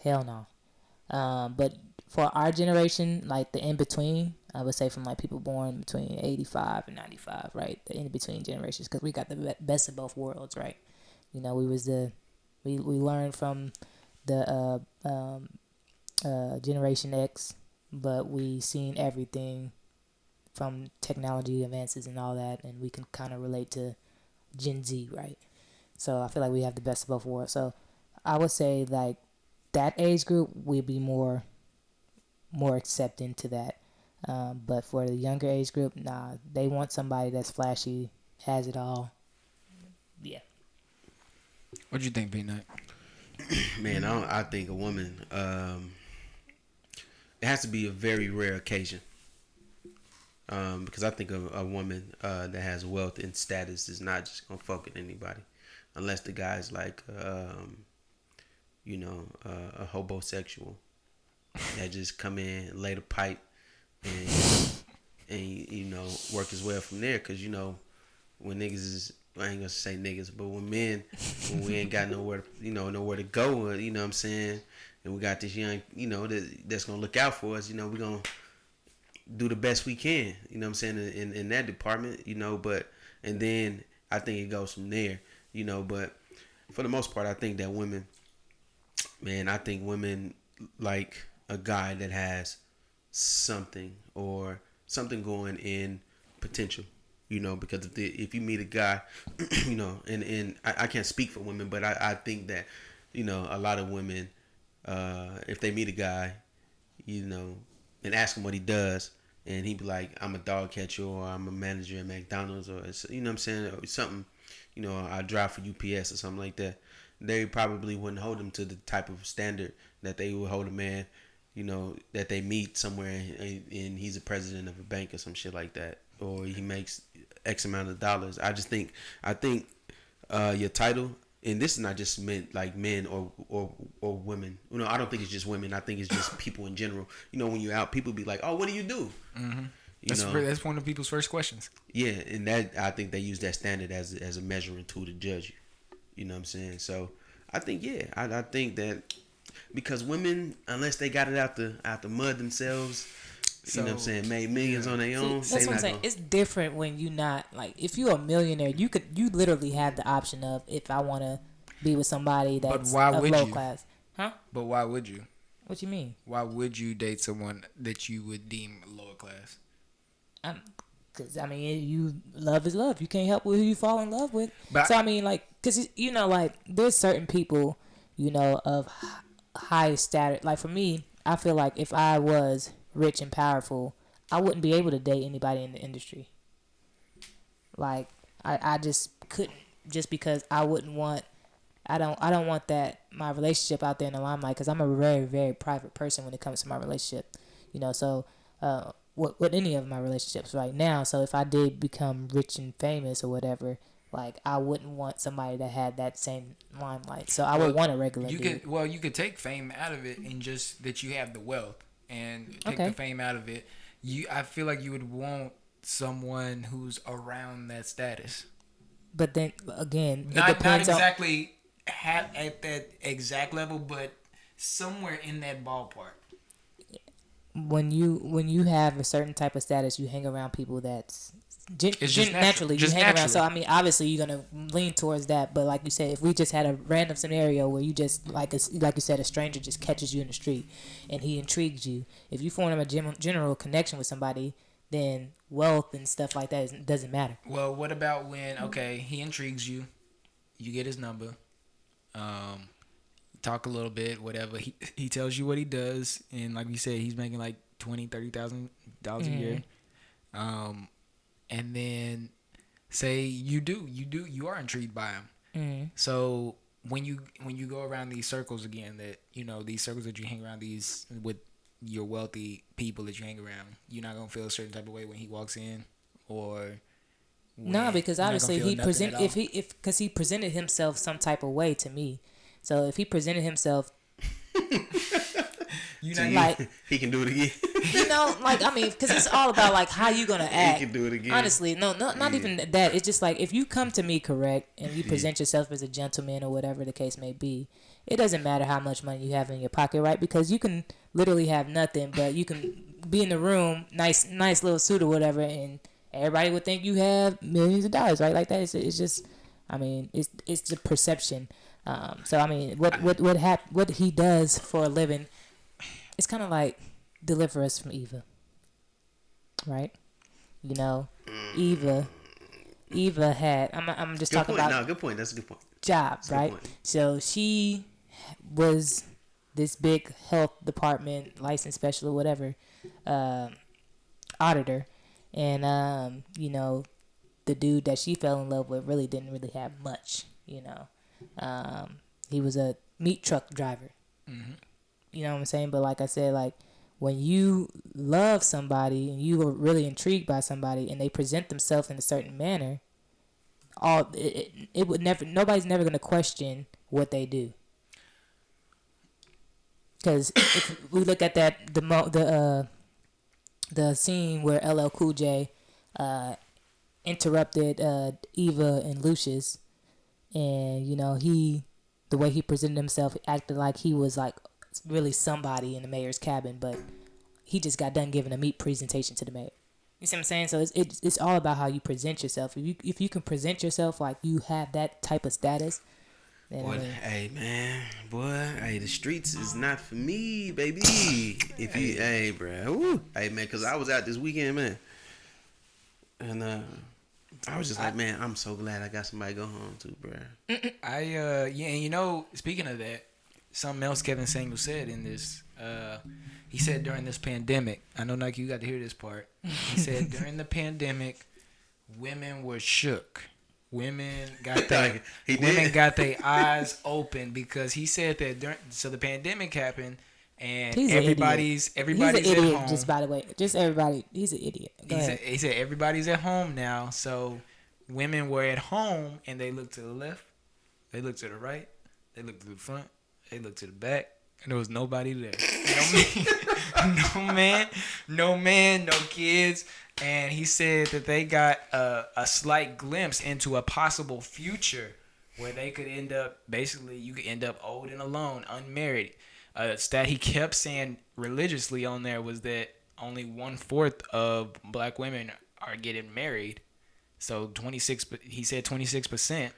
hell no. But for our generation, like the in between, I would say from like people born between 85 and 95, right? The in between generations, because we got the best of both worlds, right? We learned from the Generation X, but we seen everything from technology advances and all that, and we can kind of relate to Gen Z, right? So I feel like we have the best of both worlds. So I would say like that age group we'd be more accepting to that. But for the younger age group, nah, they want somebody that's flashy, has it all. Yeah. What do you think, Peanut? Man, I think a woman. It has to be a very rare occasion. Because I think a woman that has wealth and status is not just gonna fuck with anybody, unless the guy's like, a homosexual that just come in, lay the pipe, and work his way up from there. Because when niggas is, I ain't gonna say niggas, but when we ain't got nowhere to go, you know what I'm saying, and we got this young, that's gonna look out for us, we gonna do the best we can, you know what I'm saying, in that department, but, and then I think it goes from there, but for the most part, I think that women like a guy that has something going in potential, because if you meet a guy, and I can't speak for women, but I think that, a lot of women, if they meet a guy, and ask him what he does, and he be like, I'm a dog catcher, or I'm a manager at McDonald's, or what I'm saying, or something, I drive for UPS or something like that. They probably wouldn't hold him to the type of standard that they would hold a man, that they meet somewhere and he's a president of a bank or some shit like that, or he makes X amount of dollars. I think your title, and this is not just men or women. I don't think it's just women. I think it's just people in general. When you're out, people be like, "Oh, what do you do?" Mm-hmm. That's one of people's first questions. Yeah, and that I think they use that standard as a measuring tool to judge you. You know what I'm saying? So I think I think that because women, unless they got it out the mud themselves, you know what I'm saying, made millions on their own. See, that's what I'm saying. It's different when you not like if you're a millionaire, you literally have the option of if I want to be with somebody that's of low class, huh? But why would you? What you mean? Why would you date someone that you would deem lower class? Because I mean, love is love. You can't help who you fall in love with. But so I mean, like, because like there's certain people, of high status. Like for me, I feel like if I was rich and powerful, I wouldn't be able to date anybody in the industry. Like I just couldn't, just because I wouldn't want. I don't want that my relationship out there in the limelight, because I'm a very, very private person when it comes to my relationship. So with any of my relationships right now. So if I did become rich and famous or whatever, Like, I wouldn't want somebody that had that same limelight. So I would want a regular dude. You could take fame out of it and just that you have the wealth and take the fame out of it. I feel like you would want someone who's around that status. But then again, not depends exactly at that exact level, but somewhere in that ballpark. When you have a certain type of status, you hang around people that's naturally you hang around. So I mean, obviously you're gonna lean towards that. But like you said, if we just had a random scenario where you just like you said, a stranger just catches you in the street and he intrigues you, if you form a general connection with somebody, then wealth and stuff like that doesn't matter. Well, what about when he intrigues you, you get his number, talk a little bit, whatever. He tells you what he does, and like you said, he's making like $20,000-$30,000 a year. And then say you are intrigued by him. Mm-hmm. So when you go around these circles again, that these circles that you hang around these with your wealthy people that you hang around, you're not gonna feel a certain type of way when he walks in, or no, because obviously he presented himself some type of way to me. So if he presented himself. He can do it again. Because it's all about like how you gonna act. He can do it again. Honestly, not even that. It's just like if you come to me correct and you present yourself as a gentleman or whatever the case may be, it doesn't matter how much money you have in your pocket, right? Because you can literally have nothing, but you can be in the room, nice little suit or whatever, and everybody would think you have millions of dollars, right? Like that. It's just, it's the perception. So I mean, what he does for a living. It's kind of like deliver us from Eva, right? Eva had. I'm just talking about. No, good point. That's a good point. Job, right? So she was this big health department license special or whatever, auditor, and the dude that she fell in love with didn't really have much. He was a meat truck driver. Mm-hmm. You know what I'm saying? But like I said, like when you love somebody and you are really intrigued by somebody and they present themselves in a certain manner, nobody's never going to question what they do. Because if we look at that, the scene where LL Cool J interrupted Eva and Lucius, and the way he presented himself, acted like he was like really somebody in the mayor's cabin, but he just got done giving a meat presentation to the mayor. You see what I'm saying? So it's all about how you present yourself. If you can present yourself like you have that type of status, then the streets is not for me, baby. Because I was out this weekend, man, and I was just like, man, I'm so glad I got somebody to go home to, bro. Speaking of that, something else Kevin Samuels said in this, he said during this pandemic, I know Nike, you got to hear this part. He said during the pandemic, women were shook. Women got their eyes open because he said that the pandemic happened and everybody's at home. Just by the way, everybody, he's an idiot. He said everybody's at home now, so women were at home and they looked to the left, they looked to the right, they looked to the front, they looked to the back, and there was nobody there. No man, no kids. And he said that they got a slight glimpse into a possible future where they could end up, you could end up old and alone, unmarried. A stat he kept saying religiously on there was that only 1/4 of black women are getting married. So 26, he said 26%.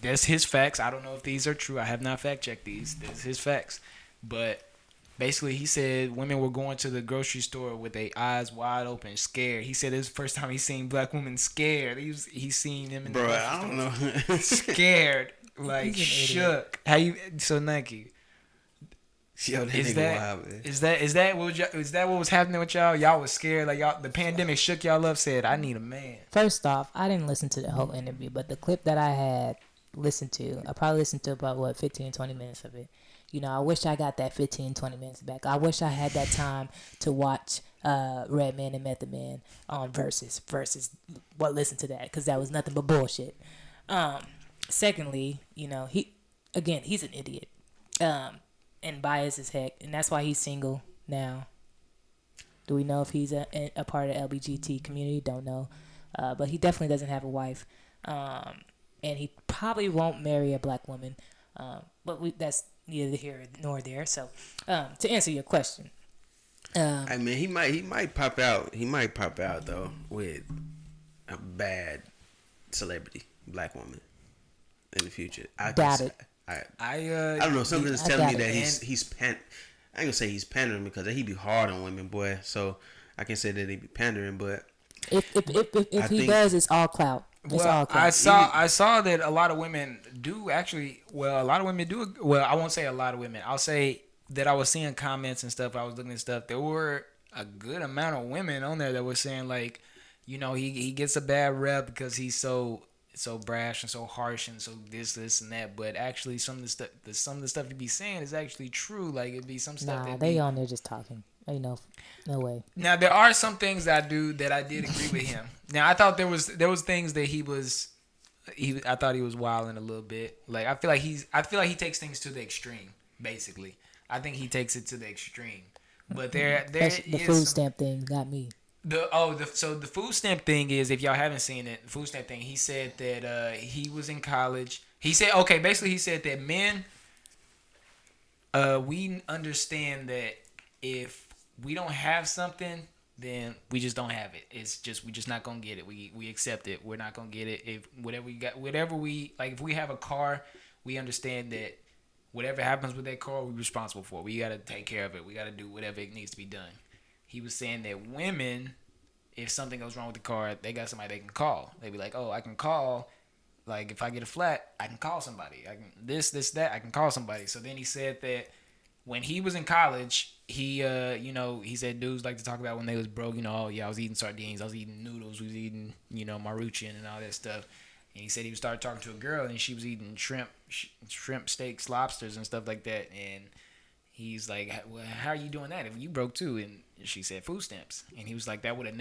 That's his facts. I don't know if these are true. I have not fact checked these. That's his facts. But basically, he said women were going to the grocery store with their eyes wide open, scared. He said it was the first time he seen black women scared. He seen them in the grocery I don't store. know. Scared, like shook. So Nike? Yo, is that what was happening with y'all? Y'all was scared, like y'all. The pandemic shook y'all up. Said, "I need a man." First off, I didn't listen to the whole interview, but the clip that I had listened to, I probably listened to about 15, 20 minutes of it. I wish I got that 15, 20 minutes back. I wish I had that time to watch Redman and Method Man on versus. Well, listen to that because that was nothing but bullshit. Secondly, he's an idiot, and biased as heck, and that's why he's single now. Do we know if he's a part of the LGBT community? Don't know, but he definitely doesn't have a wife, and he probably won't marry a black woman. But that's neither here nor there. So, to answer your question, I mean, he might pop out. He might pop out though with a bad celebrity black woman in the future. I doubt it. I don't know. Something is telling me that he's I ain't gonna say he's pandering because he be hard on women, boy. So I can say that he be pandering, but if he does, it's all clout. I saw that a lot of women do actually. Well, a lot of women do. Well, I won't say a lot of women. I'll say that I was seeing comments and stuff. I was looking at stuff. There were a good amount of women on there that were saying like, he gets a bad rep because he's so brash and so harsh and so this and that. But actually, some of the stuff he be saying is actually true. Like it'd be some stuff. Nah, they on there just talking. No way. Now there are some things that I did agree with him. Now I thought there was things that I thought he was wilding a little bit. Like I feel like he takes things to the extreme. Basically, I think he takes it to the extreme. But the food stamp thing got me. So the food stamp thing is, if y'all haven't seen it, the food stamp thing. He said that he was in college. He said basically he said that men, we understand that if we don't have something, then we just don't have it. It's just we just not gonna get it. We accept it. We're not gonna get it. If if we have a car, we understand that whatever happens with that car, we're responsible for. We gotta take care of it. We gotta do whatever it needs to be done. He was saying that women, if something goes wrong with the car, they got somebody they can call. They be like, oh, I can call. Like if I get a flat, I can call somebody. I can that. I can call somebody. So then he said that when he was in college, he said dudes like to talk about when they was broke. Oh yeah, I was eating sardines, I was eating noodles, we was eating Maruchan and all that stuff. And he said he started talking to a girl and she was eating shrimp steaks, lobsters and stuff like that. And he's like, well, how are you doing that if you broke too? And she said food stamps. And he was like, that would have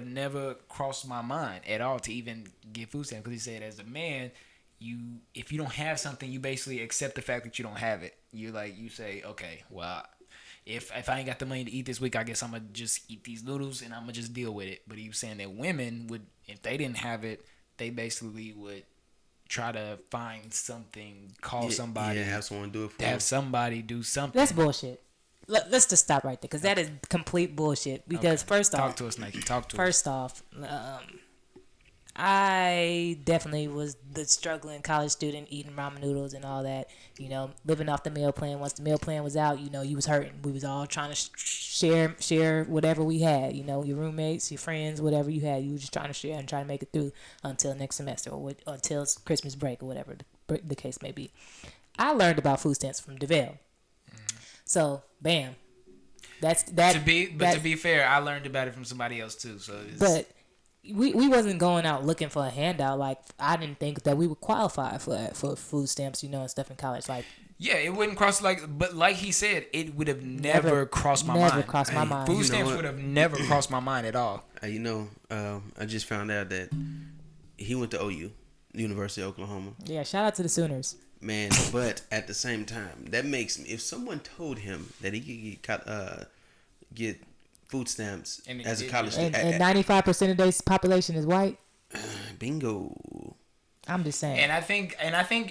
never crossed my mind at all to even get food stamps. Because he said as a man, if you don't have something, you basically accept the fact that you don't have it. You say, okay, well, if I ain't got the money to eat this week, I guess I'm gonna just eat these noodles and I'm gonna just deal with it. But he was saying that women would, if they didn't have it, they basically would try to find something, call somebody, have someone do it for have somebody do something. That's bullshit. Let's just stop right there because that is complete bullshit. Because first off, talk to us, Nike. Talk to us. First off, I definitely was the struggling college student eating ramen noodles and all that, living off the meal plan. Once the meal plan was out, you was hurting. We was all trying to share whatever we had, your roommates, your friends, whatever you had. You were just trying to share and try to make it through until next semester or until Christmas break or whatever the case may be. I learned about food stamps from Davell. So, bam. That's that. To be fair, I learned about it from somebody else too. So, but we wasn't going out looking for a handout. Like I didn't think that we would qualify for food stamps, and stuff in college. Like yeah, it wouldn't cross but like he said, it would have never crossed my mind. Never crossed my mind. Food stamps would have never crossed my mind at all. I just found out that he went to OU, University of Oklahoma. Yeah, shout out to the Sooners. Man, but at the same time, that makes me. If someone told him that he could get food stamps as a college student, and 95% of their population is white. Bingo. I'm just saying. And I think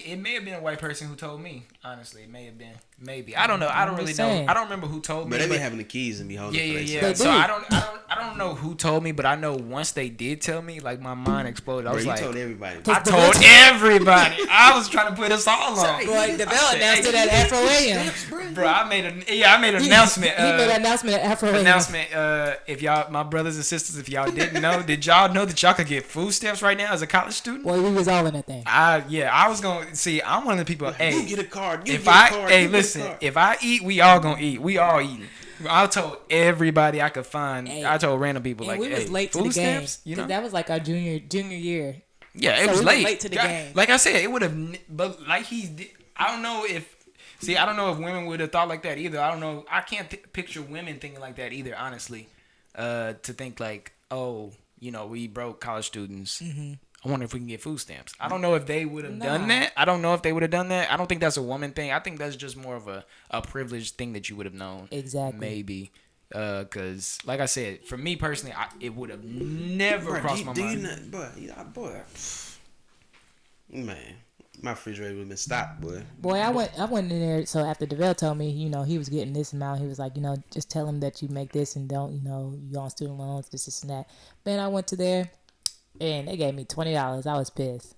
it may have been a white person who told me. Honestly, it may have been. Maybe I don't know. I don't really know. I don't remember who told me. But they be having the keys and be holding. Yeah. So I don't know who told me, but I know once they did tell me, like my mind exploded. I was like, told everybody. I told everybody. I was trying to put us all on. Boy, Davell announced it at Afro AM. Bro, I made an announcement. He made an announcement at Afro AM. Announcement. If y'all, my brothers and sisters, if y'all didn't know, did y'all know that y'all could get food stamps right now as a college student? Boy, we was all in that thing. I was gonna see. I'm one of the people. Hey, you get a card. Listen. If I eat, we all gonna eat. We all eating. I told everybody I could find. Hey, I told random people we was late to the game. That was like our junior year. Yeah, it was late. Late to the game. Like I said, it would have. But like I don't know if See, I don't know if women would have thought like that either. I don't know. I can't picture women thinking like that either, honestly. To think like, oh, we broke college students. Mm-hmm. I wonder if we can get food stamps. I don't know if they would have done that. I don't know if they would have done that. I don't think that's a woman thing. I think that's just more of a privileged thing that you would have known. Exactly. Maybe. Because, like I said, for me personally, it would have never crossed my mind. Boy, man, my refrigerator would have been stopped, boy. Boy, I went in there. So after Davell told me, he was getting this amount. He was like, just tell him that you make this and don't, you on student loans, this and that. Man, I went to there, and they gave me $20. I was pissed.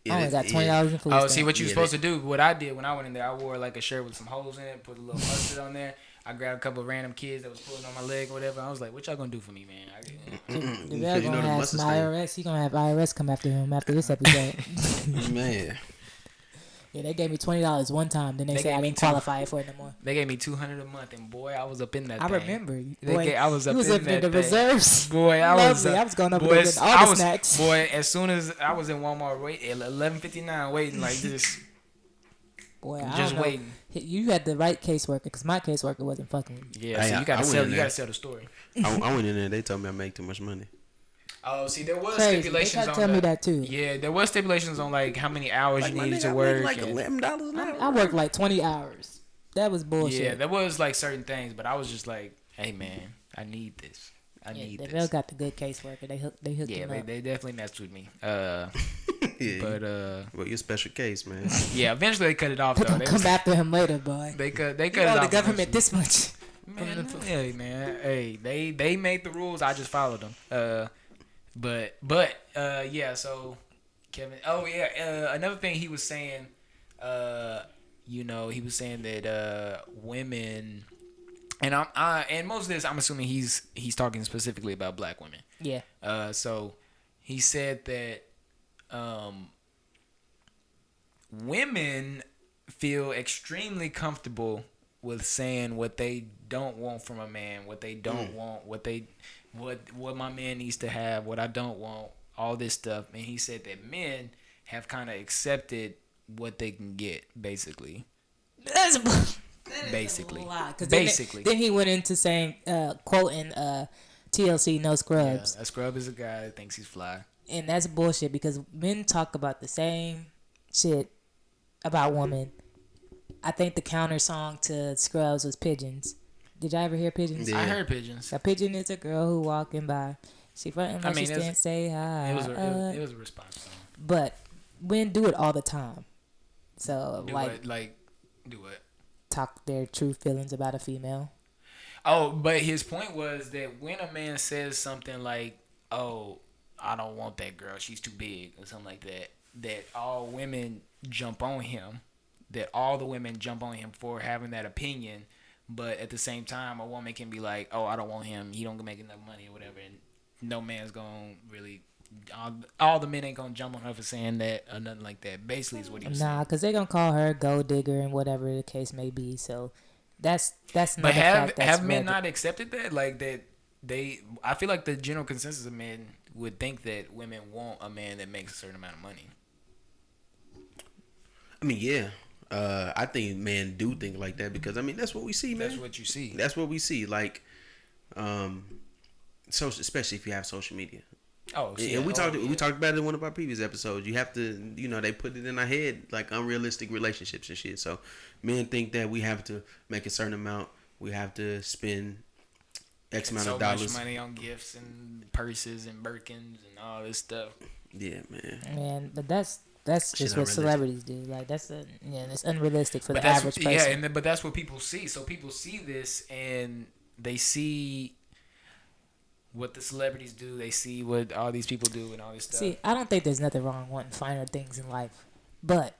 I only got $20 in food stamps. See what you were supposed to do. What I did when I went in there, I wore like a shirt with some holes in it, put a little mustard on there. I grabbed a couple of random kids that was pulling on my leg or whatever. I was like, what y'all gonna do for me, man? They're gonna have some IRS. He gonna have IRS come after him after this episode. Man. Yeah, they gave me $20 one time. Then they said I didn't qualify for it no more. They gave me $200 a month, and boy, I was up in that I thing. remember. Boy, I was up in the reserves. Boy, I was going up and getting all the snacks. Boy, as soon as I was in Walmart waiting at 11:59 waiting like this. Boy, just waiting. You had the right caseworker because my caseworker wasn't fucking with me. Yeah, so you gotta sell the story. I went in there. They told me I make too much money. Oh, see, there was Crazy. stipulations on. Tell me that too. Yeah, there was stipulations on like how many hours you needed to work. Like $11 an hour. I worked like 20 hours. That was bullshit. Yeah, there was like certain things, but I was just like, hey man, I need this. I need this. They got the good caseworker. They hooked him up. They definitely messed with me. Yeah, well, you're a special case, man. Yeah, eventually they cut it off though. They come after him later, boy. They cut you it owe off. The government this much. Man, hey, they made the rules. I just followed them. Yeah. So Kevin. Oh yeah. Another thing he was saying. He was saying that women. And and most of this, I'm assuming he's talking specifically about black women. Yeah. So he said that women feel extremely comfortable with saying what they don't want from a man, what they don't want, what my man needs to have, what I don't want, all this stuff. And he said that men have kind of accepted what they can get, basically. Basically. Then he went into saying, quoting TLC, no scrubs. Yeah, a scrub is a guy that thinks he's fly. And that's bullshit because men talk about the same shit about women. I think the counter song to Scrubs was Pigeons. Did y'all ever hear Pigeons? Yeah. I heard Pigeons. A pigeon is a girl who walking by. She frontin' like she can't say hi. It was a response song. But men do it all the time. So do what? Talk their true feelings about a female. Oh, but his point was that when a man says something like, "Oh, I don't want that girl, she's too big," or something like that, that all women jump on him. That all the women jump on him for having that opinion, but at the same time, a woman can be like, "Oh, I don't want him. He don't make enough money or whatever," and no man's gonna really. All the men ain't gonna jump on her for saying that or nothing like that. Basically, is what he was saying. Nah, because they're gonna call her gold digger and whatever the case may be. So that's not. But have men not accepted that? Like that I feel like the general consensus of men would think that women want a man that makes a certain amount of money. I mean, yeah. I think men do think like that because that's what we see, man. That's what you see. That's what we see. Like, especially if you have social media. Oh, yeah. And we talked about it in one of our previous episodes. You have to, they put it in our head like unrealistic relationships and shit. So men think that we have to make a certain amount. We have to spend X amount of dollars. So much money on gifts and purses and Birkins and all this stuff. Yeah, man. Man, but that's just what celebrities do. Like it's unrealistic for the average person. Yeah, but that's what people see. So people see this and they see what the celebrities do. They see what all these people do and all this stuff. See, I don't think there's nothing wrong wanting finer things in life, but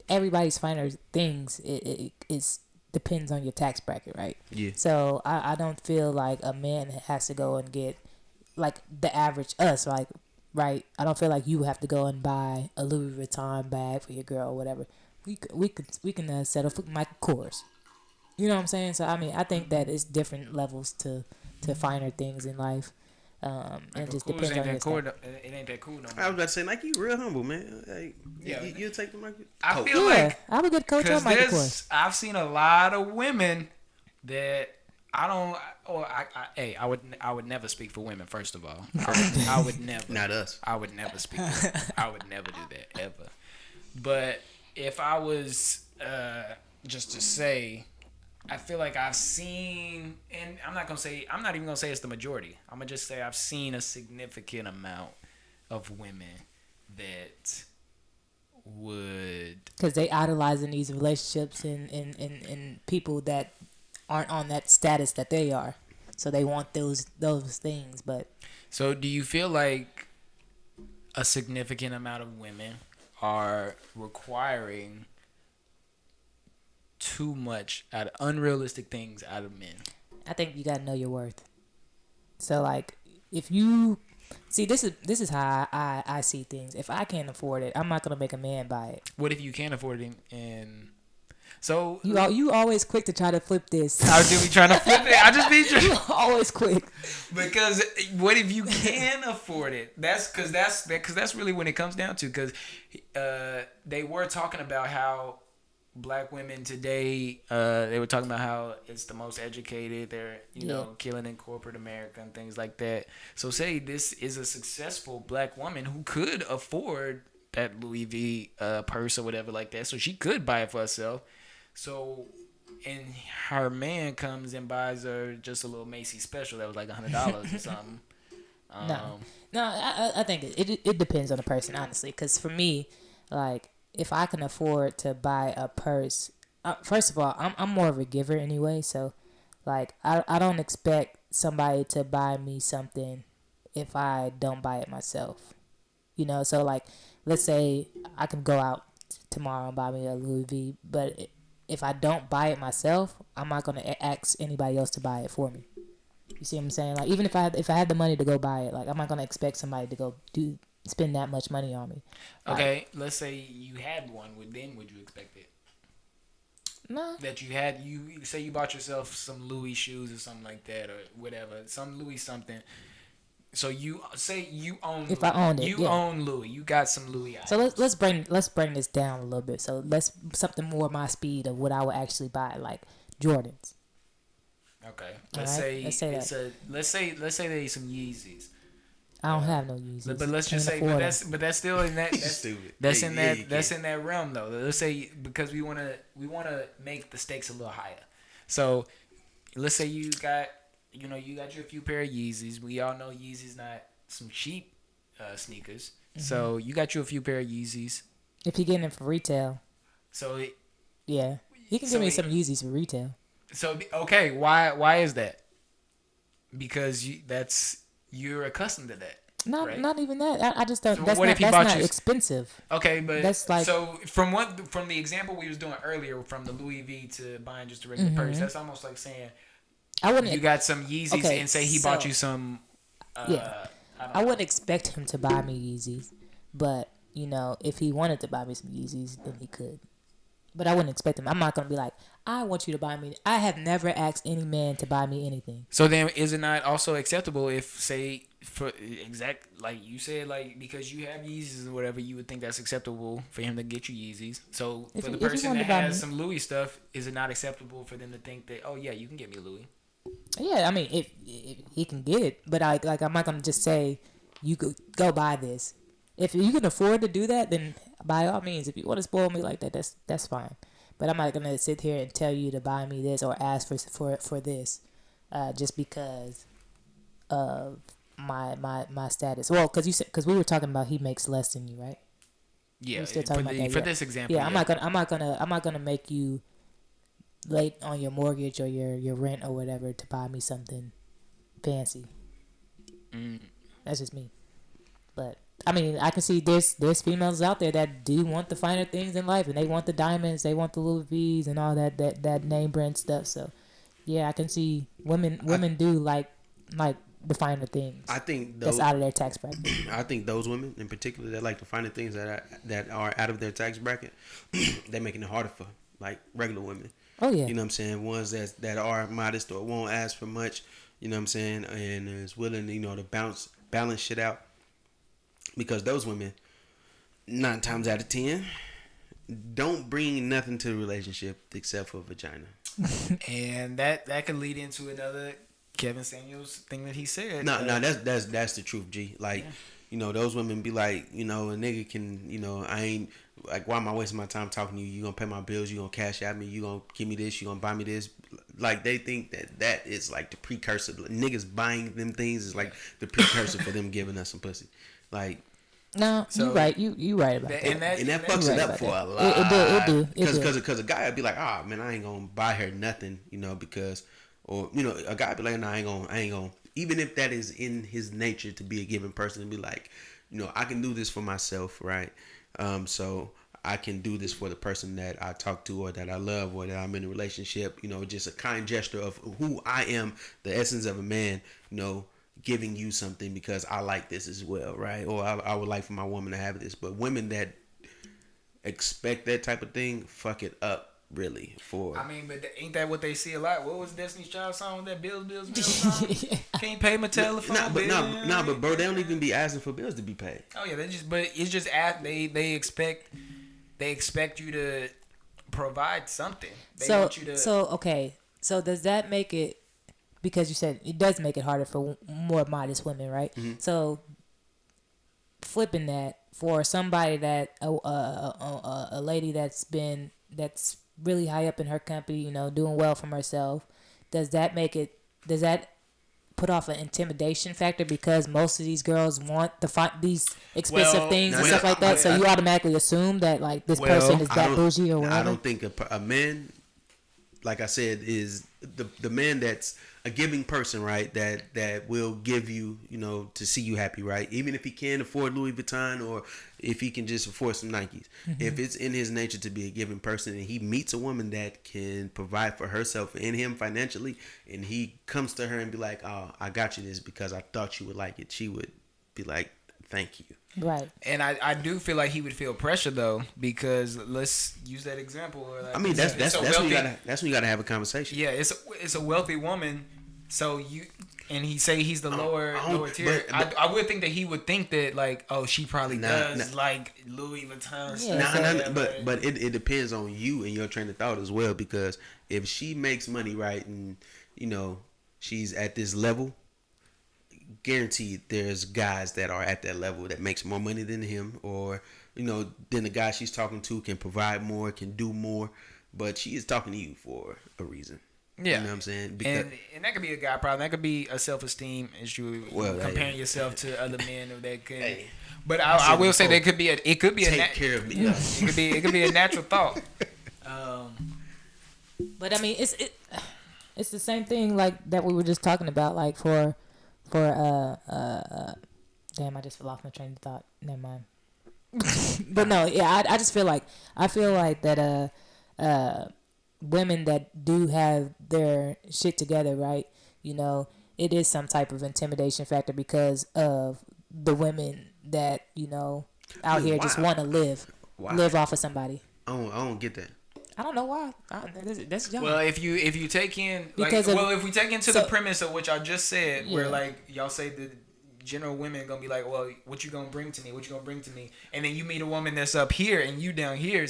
everybody's finer things it depends on your tax bracket, right? Yeah. So I don't feel like a man has to go and get like the average us, like. Right, I don't feel like you have to go and buy a Louis Vuitton bag for your girl or whatever. We can settle for Michael Kors. You know what I'm saying? So I think that it's different levels to finer things in life. And Like, it just of course, depends on your cool. style. It ain't that cool no I more. was about to say, like, you real humble, man. Like, Yeah. you take the mic. I feel Yeah, like I'm a good coach on because Michael Kors. I've seen a lot of women that I don't. Or hey, I would never speak for women. First of all, I would never. Not us. I would never speak. I would never do that ever. But if I was just to say, I feel like I've seen, and I'm not even gonna say it's the majority. I'm gonna just say I've seen a significant amount of women that would, Because they idolizing these relationships and people that aren't on that status that they are, so they want those things. But So do you feel like a significant amount of women are requiring too much out of unrealistic things out of men? I think you gotta know your worth. So like, if you see, this is how I see things. If I can't afford it, I'm not gonna make a man buy it. What if you can't afford it? And so You always quick to try to flip this. I do be trying to flip it. I just be You always quick. because what if you can afford it? That's really when it comes down to, because they were talking about how black women today, they were talking about how it's the most educated. They're killing in corporate America and things like that. So say this is a successful black woman who could afford that Louis V purse or whatever like that, so she could buy it for herself. So, and her man comes and buys her just a little Macy's special that was like $100 or something. No, I think it depends on the person, honestly. Because for me, like, if I can afford to buy a purse, first of all, I'm more of a giver anyway. So, like, I don't expect somebody to buy me something if I don't buy it myself. You know, so like, let's say I can go out tomorrow and buy me a Louis V, but if I don't buy it myself, I'm not gonna ask anybody else to buy it for me. You see what I'm saying? Like, even if I had the money to go buy it, like, I'm not gonna expect somebody to go spend that much money on me. Okay, let's say you had one. Then would you expect it? No. That you say you bought yourself some Louis shoes or something like that, or whatever, some Louis something. So you say you own. If Louis. I owned it, you yeah. own Louis. You got some Louis items. So let's bring this down a little bit. So let's something more my speed of what I would actually buy, like Jordans. Okay. Let's say there's some Yeezys. I don't have no Yeezys. But let's just say, that's still in that. That's Stupid. That's Hey, in yeah, that. That's in that realm though. Let's say, because we wanna make the stakes a little higher. So let's say you got your few pair of Yeezys. We all know Yeezys not some cheap sneakers. Mm-hmm. So you got you a few pair of Yeezys. If you're getting it for retail. So yeah, you can give me some Yeezys for retail. So okay, why is that? Because you're accustomed to that. Not even that. I just don't. So that's not expensive. Okay, but that's like, so from the example we was doing earlier, from the Louis V to buying just a regular purse, that's almost like saying you got some Yeezys and say he bought you some. I wouldn't expect him to buy me Yeezys, but if he wanted to buy me some Yeezys, then he could. But I wouldn't expect him. I'm not gonna be like, I want you to buy me. I have never asked any man to buy me anything. So then, is it not also acceptable if, say, like you said, like, because you have Yeezys or whatever, you would think that's acceptable for him to get you Yeezys? So for the person that has some Louis stuff, is it not acceptable for them to think that, oh yeah, you can get me Louis? Yeah, I mean, if he can get it, but I'm not gonna just say you could go buy this. If you can afford to do that, then by all means, if you want to spoil me like that, that's fine. But I'm not gonna sit here and tell you to buy me this or ask for this, just because of my status. Well, because we were talking about he makes less than you, right? Yeah. For this example, yeah, I'm not gonna make you late on your mortgage or your rent or whatever to buy me something fancy. That's just me. But I mean, I can see there's females out there that do want the finer things in life, and they want the diamonds, they want the Louis V's and all that name brand stuff. So yeah, I can see women do like the finer things. I think that's out of their tax bracket. I think those women in particular that like the finer things that are out of their tax bracket, they're making it harder for like regular women. Oh yeah. You know what I'm saying? Ones that are modest or won't ask for much. You know what I'm saying? And is willing, to balance shit out. Because those women, 9 times out of 10, don't bring nothing to the relationship except for vagina. And that could lead into another Kevin Samuels thing that he said. No, that's the truth, G. Like, those women be like, a nigga can, I ain't like, why am I wasting my time talking to you? You gonna pay my bills? You gonna cash at me? You gonna give me this? You gonna buy me this? Like, they think that is like the precursor. Niggas buying them things is like the precursor for them giving us some pussy. Like, no, So- you right. You right about that. and that fucks You're it right up for about a that. lot. It do. Because a guy would be like, man, I ain't gonna buy her nothing, because, or a guy would be like, no, I ain't gonna. Even if that is in his nature to be a given person, and be like, I can do this for myself, right? So I can do this for the person that I talk to or that I love or that I'm in a relationship. Just a kind gesture of who I am, the essence of a man. Giving you something because I like this as well, right? Or I would like for my woman to have this. But women that expect that type of thing, fuck it up, really. I mean, but ain't that what they see a lot? What was Destiny's Child song? That Bills song? Can't pay my telephone bill. But bro, they don't even be asking for bills to be paid. Oh yeah, it's just they expect you to provide something. They want you to. Okay. So does that make it? Because you said it does make it harder for more modest women, right? Mm-hmm. So flipping that for somebody that a lady that's really high up in her company, doing well from herself, does that put off an intimidation factor because most of these girls want these expensive things and stuff like that? So you automatically assume that like this person is that bougie or whatever. I don't think a man, like I said, is the man that's a giving person, right? That will give you, to see you happy, right? Even if he can't afford Louis Vuitton or if he can just afford some Nikes. Mm-hmm. If it's in his nature to be a giving person and he meets a woman that can provide for herself and him financially, and he comes to her and be like, "Oh, I got you this because I thought you would like it," she would be like, "Thank you." Right. And I do feel like he would feel pressure though, because let's use that example. Like, I mean, that's when you gotta have a conversation. Yeah, it's a wealthy woman, so he's the lower tier. I would think that he would think that like, oh, she probably does like Louis Vuitton stuff. But it depends on you and your train of thought as well, because if she makes money, right, and she's at this level, guaranteed there's guys that are at that level that makes more money than him, or then the guy she's talking to can provide more, can do more, but she is talking to you for a reason. Yeah, you know what I'm saying? Because, and that could be a guy problem. That could be a self-esteem issue. Comparing yourself to other men, or that could. Hey, but I will say there could be it could be take care of me. it could be a natural thought. But I mean, it's the same thing like that we were just talking about, like for damn, I just fell off my train of thought. Never mind. But no, yeah, I just feel like that women that do have their shit together, right? It is some type of intimidation factor because of the women that out here just want to live off of somebody. I don't get that. I don't know why. That's young. Well, if you take in if we take into the premise of what y'all just said, where like y'all say the general women gonna be like, well, what you gonna bring to me? What you gonna bring to me? And then you meet a woman that's up here and you down here,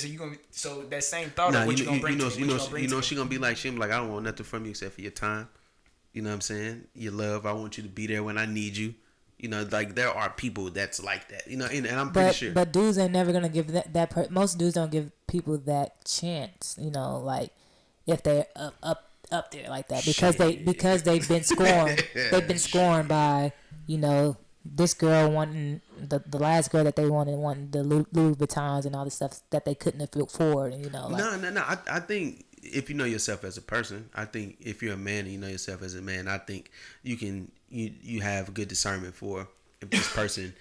so that same thought of what you gonna bring to me? She gonna be like, I don't want nothing from you except for your time. You know what I'm saying? Your love. I want you to be there when I need you. Like there are people that's like that. And I'm pretty sure. But dudes ain't never gonna give most dudes don't give people that chance. Like if they're up there like that because they've been scorned. They've been scorned by this girl wanting the last girl that they wanting the Louis Vuittons and all this stuff that they couldn't afford. And No. I think if you know yourself as a person, I think if you're a man and you know yourself as a man, I think you have good discernment for if this person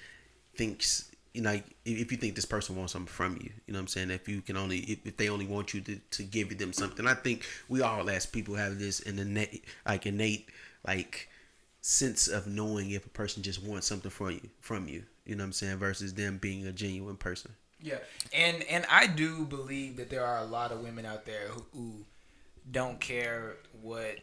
thinks, if you think this person wants something from you, you know what I'm saying? If they only want you to give them something. I think we all as people have this innate sense of knowing if a person just wants something from you, you know what I'm saying, versus them being a genuine person. Yeah, and I do believe that there are a lot of women out there who don't care what,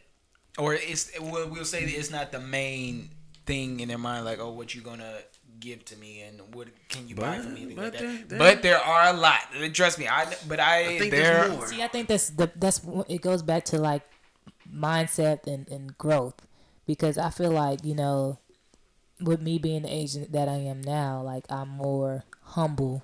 or we'll say that it's not the main thing in their mind. Like, oh, what you gonna give to me, and what can you buy for me? But, but there are a lot. Trust me. I think there's more. See, I think that's it goes back to like mindset and growth, because I feel like, you know, with me being the age that I am now, like I'm more humble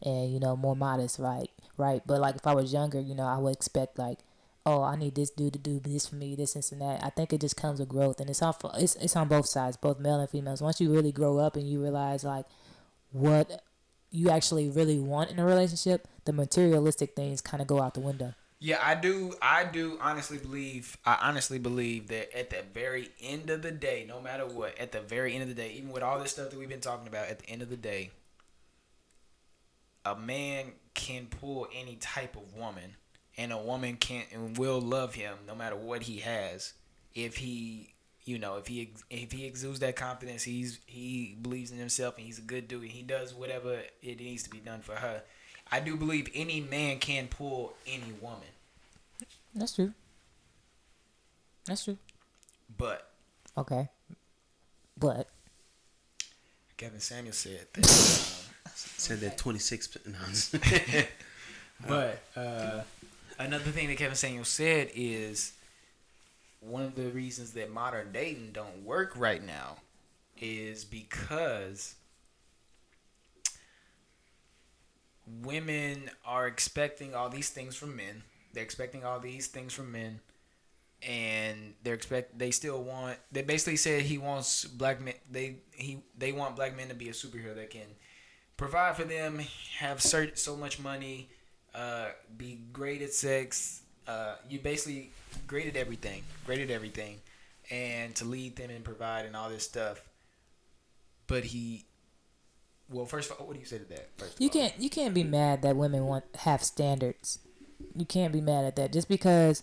and, you know, more modest, right? But like if I was younger, you know, I would expect like, oh, I need this dude to do this for me, this and that. I think it just comes with growth, and it's on both sides, both male and females. Once you really grow up and you realize like what you actually really want in a relationship, the materialistic things kind of go out the window. Yeah, I do honestly believe that at the very end of the day, no matter what, at the very end of the day, even with all this stuff that we've been talking about, at the end of the day, a man can pull any type of woman, and a woman can and will love him no matter what he has. If he, you know, if he exudes that confidence, he believes in himself and he's a good dude and he does whatever it needs to be done for her. I do believe any man can pull any woman. That's true. But Kevin Samuels said that. Said that 26. But another thing that Kevin Samuels said is one of the reasons that modern dating don't work right now is because women are expecting all these things from men. They're expecting all these things from men, and they basically said he wants black men. They want black men to be a superhero that can provide for them, have so much money, be great at sex. You basically great at everything, and to lead them and provide and all this stuff. But first of all, what do you say to that? You can't be mad that women have standards. You can't be mad at that just because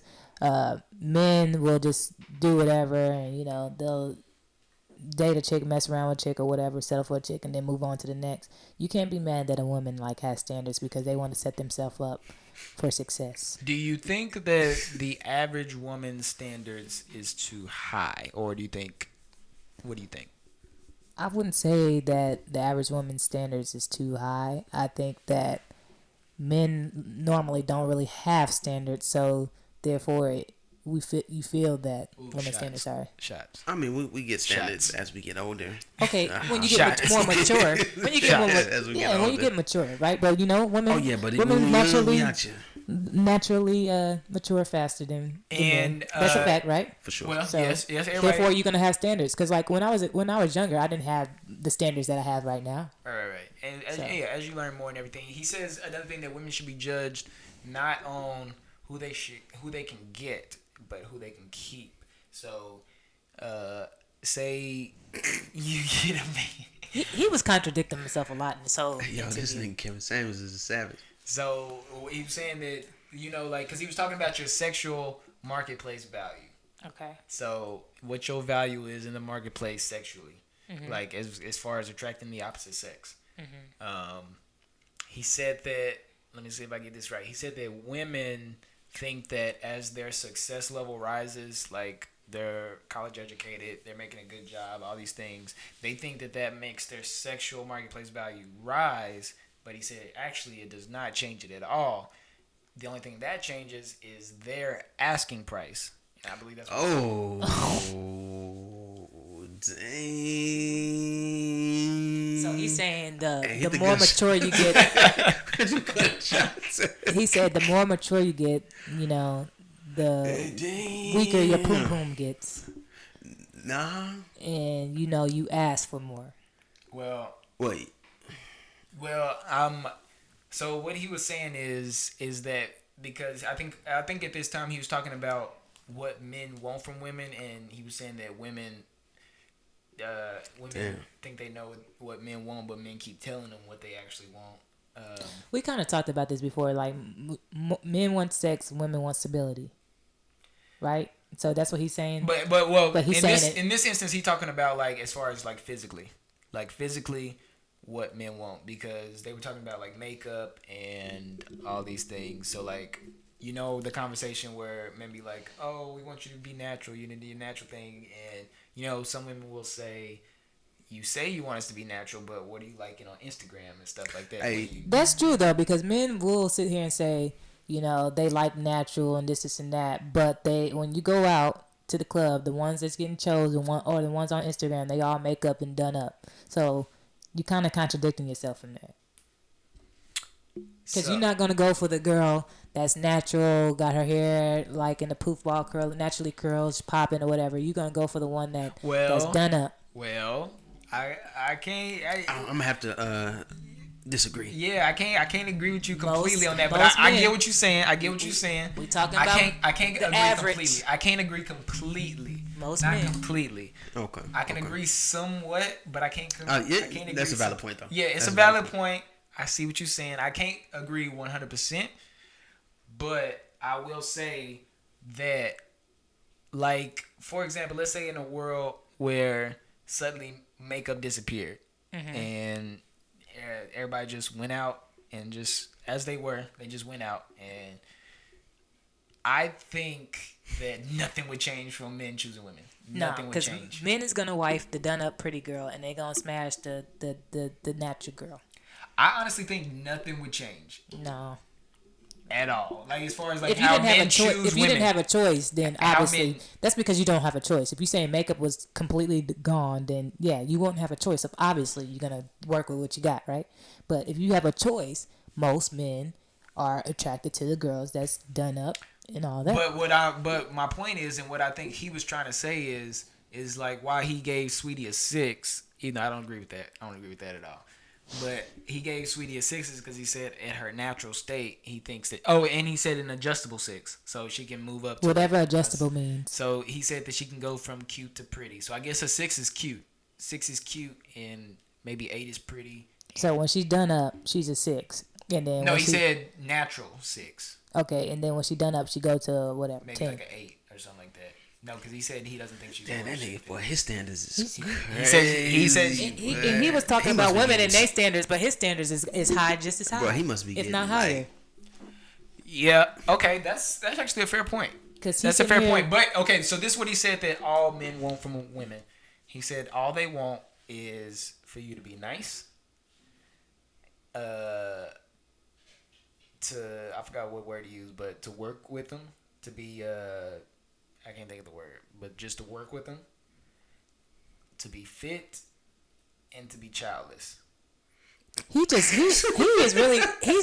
men will just do whatever, and you know they'll date a chick, mess around with a chick or whatever, settle for a chick, and then move on to the next. You can't be mad that a woman like has standards because they want to set themselves up for success. Do you think that the average woman's standards is too high, or what do you think? I wouldn't say that the average woman's standards is too high. I think that men normally don't really have standards, so therefore you feel that women's standards are. Shots. I mean, we get standards as we get older. Okay, when you get more mature. When you get when you get mature, right? But you know, women. Oh yeah, but women naturally mature faster than men. That's a fact, right? For sure. Well, so, yes. Therefore, you're gonna have standards. Because like when I was younger, I didn't have the standards that I have right now. Right. And as you learn more and everything, he says another thing that women should be judged not on who they can get, but who they can keep. So, say you get a man. He was contradicting himself a lot in this whole Yo, this nigga Kevin Samuels is a savage. So he was saying that, you know, like, because he was talking about your sexual marketplace value. Okay. So what your value is in the marketplace sexually, like as far as attracting the opposite sex. He said that. Let me see if I get this right. He said that women think that as their success level rises, like they're college educated, they're making a good job, all these things, they think that makes their sexual marketplace value rise. But he said actually it does not change it at all. The only thing that changes is their asking price. And I believe that's what dang. So he's saying the more mature you get. He said the more mature you get, you know, the weaker your poom poom gets. Nah. And you know you ask for more. Well, wait. Well, so what he was saying is that because I think at this time he was talking about what men want from women, and he was saying that women think they know what men want, but men keep telling them what they actually want. We kind of talked about this before. Like men want sex, women want stability, right? So that's what he's saying. But he's in this instance, he's talking about like as far as like physically what men want, because they were talking about like makeup and all these things. So like you know, the conversation where maybe like, oh, we want you to be natural, you need to do your natural thing, and you know, some women will say, you say you want us to be natural, but what do you like, on Instagram and stuff like that? Hey. That's true though, because men will sit here and say, they like natural and this and that, but when you go out to the club, the ones that's getting chosen, or the ones on Instagram, they all make up and done up. So you kind of contradicting yourself in there. Because you're not going to go for the girl that's natural, got her hair like in a poof ball curl, naturally curls, popping or whatever. You're going to go for the one that's done up. Well, I can't. I'm going to have to disagree. Yeah, I can't agree with you completely on that, but I get what you're saying. We talking about I can't agree average. Completely. I can't agree completely. Most Not men. completely. Okay. I can agree somewhat, but I can't. I can't agree. That's a valid point, though. Yeah, it's a valid point. I see what you're saying. I can't agree 100%, but I will say that, like, for example, let's say in a world where suddenly makeup disappeared and everybody just went out and just as they just went out, and I think that nothing would change from men choosing women. Nothing would change. Men is gonna wife the done up pretty girl, and they gonna smash the natural girl. I honestly think nothing would change. No. At all. Like, as far as, like, if you how didn't men have a choice, choose if you women. didn't have a choice, then obviously that's because you don't have a choice. If you say makeup was completely gone, then yeah, you won't have a choice. So obviously you're gonna work with what you got, right? But if you have a choice, most men are attracted to the girls that's done up and all that. But my point is, and what I think he was trying to say is like, why he gave Sweetie a 6. I don't agree with that. I don't agree with that at all. But he gave Sweetie a 6 because he said at her natural state, he thinks that. Oh, and he said an adjustable 6, so she can move up to whatever adjustable means. So he said that she can go from cute to pretty. So I guess a 6 is cute. 6 is cute, and maybe 8 is pretty. So when she's done up, she's a 6, and then no, he said natural 6. Okay, and then when she done up, she go to whatever, maybe 10. like an 8 or something like that. No, because he said he doesn't think she's. Damn, that nigga, boy, his standards is crazy. He said he was talking about women and their standards, but his standards is high, just as high. Bro, he must be, if not higher. Yeah. Okay, that's actually a fair point. That's a fair point. But okay, so this is what he said that all men want from women. He said all they want is for you to be nice. I forgot what word to use, but to work with them, to be I can't think of the word, but just to work with them, to be fit, and to be childless. He's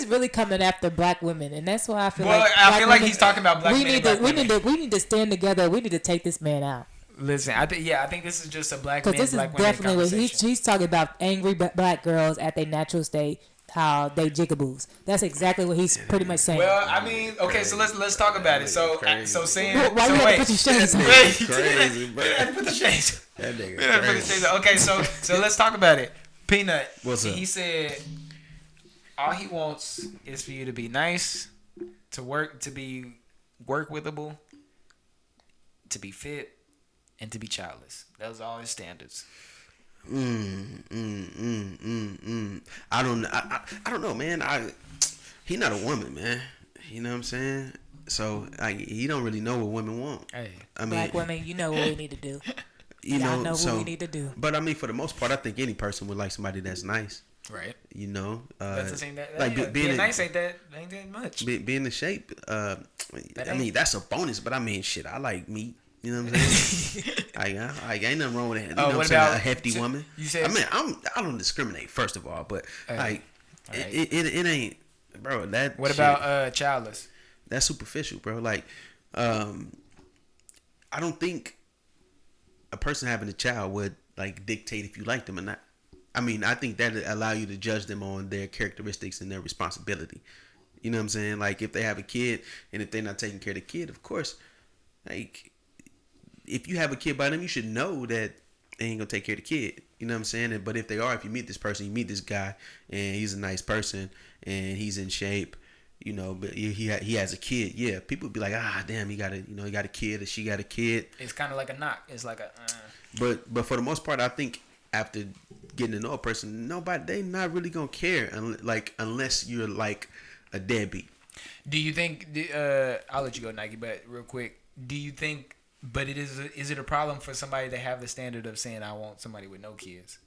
really coming after black women, and that's why I feel like he's talking about black men. We need to stand together. We need to take this man out. Listen, I think this is just a black man. Because this is definitely what he's talking about: angry black girls at their natural state. How they jigaboos. That's exactly what he's pretty much saying. Well, I mean, okay, so let's talk about it. So saying, why you have to put your shades on? Crazy, bro. Put the shades. That nigga crazy. Okay, so let's talk about it. Peanut. What's up? He said all he wants is for you to be nice, to be work withable, to be fit, and to be childless. Those are all his standards. I don't know, man. He not a woman, man. You know what I'm saying? So he don't really know what women want. Hey, I mean, black women, you know what we need to do. Y'all know what we need to do. But I mean, for the most part, I think any person would like somebody that's nice. Right. You know, that's the same. Being nice ain't that much. Being in shape. I mean, that's a bonus. But I mean, shit, I like meat. You know what I'm saying? Ain't nothing wrong with it. You know what I'm saying? A hefty woman. You said, I mean, I don't discriminate, first of all, but it ain't, bro. That. What about childless? That's superficial, bro. Like, I don't think a person having a child would like dictate if you like them or not. I mean, I think that allow you to judge them on their characteristics and their responsibility. You know what I'm saying? Like, if they have a kid and if they're not taking care of the kid, of course, like. If you have a kid by them, you should know that they ain't gonna take care of the kid. You know what I'm saying? But if they are, if you meet this person, you meet this guy, and he's a nice person, and he's in shape, you know, but he has a kid. Yeah, people would be like, damn, he got a kid, or she got a kid. It's kind of like a knock. It's like a. But for the most part, I think after getting to know a person, they not really gonna care, unless you're like a deadbeat. Do you think? I'll let you go, Nike. But real quick, do you think? But is it a problem for somebody to have the standard of saying I want somebody with no kids?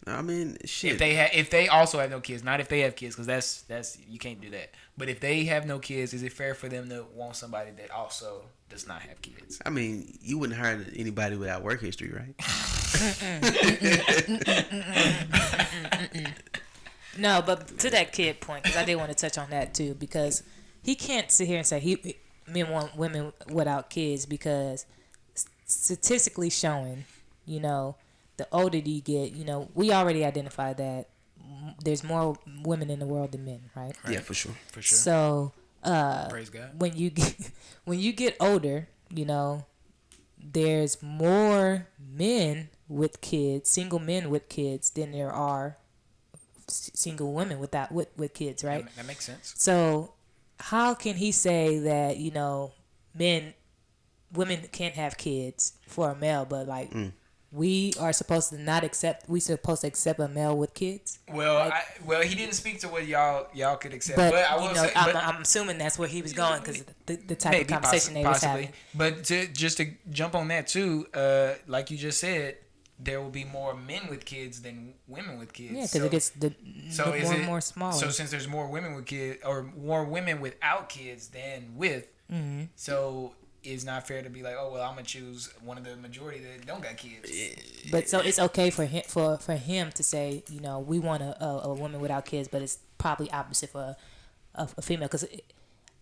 I mean, shit. If they also have no kids, not if they have kids, because that's you can't do that. But if they have no kids, is it fair for them to want somebody that also does not have kids? I mean, you wouldn't hire anybody without work history, right? No, but to that kid point, because I did want to touch on that too, because he can't sit here and say men want women without kids, because statistically showing, the older you get, we already identified that there's more women in the world than men, right? Yeah, for sure. For sure. So, praise God. when you get older, there's more men with kids, single men with kids, than there are single women with kids, right? That makes sense. So, how can he say that women can't have kids for a male, but like we are supposed to not accept? We supposed to accept a male with kids? Well, he didn't speak to what y'all could accept. But, I will say, I'm assuming that's where he was going, because the type of conversation they was having. But just to jump on that too, like you just said, there will be more men with kids than women with kids. Yeah, because it gets more and more smaller. So since there's more women with kids, or more women without kids than with, so it's not fair to be like, oh well, I'm gonna choose one of the majority that don't got kids. But so it's okay for him to say, we want a woman without kids, but it's probably opposite for a female. Because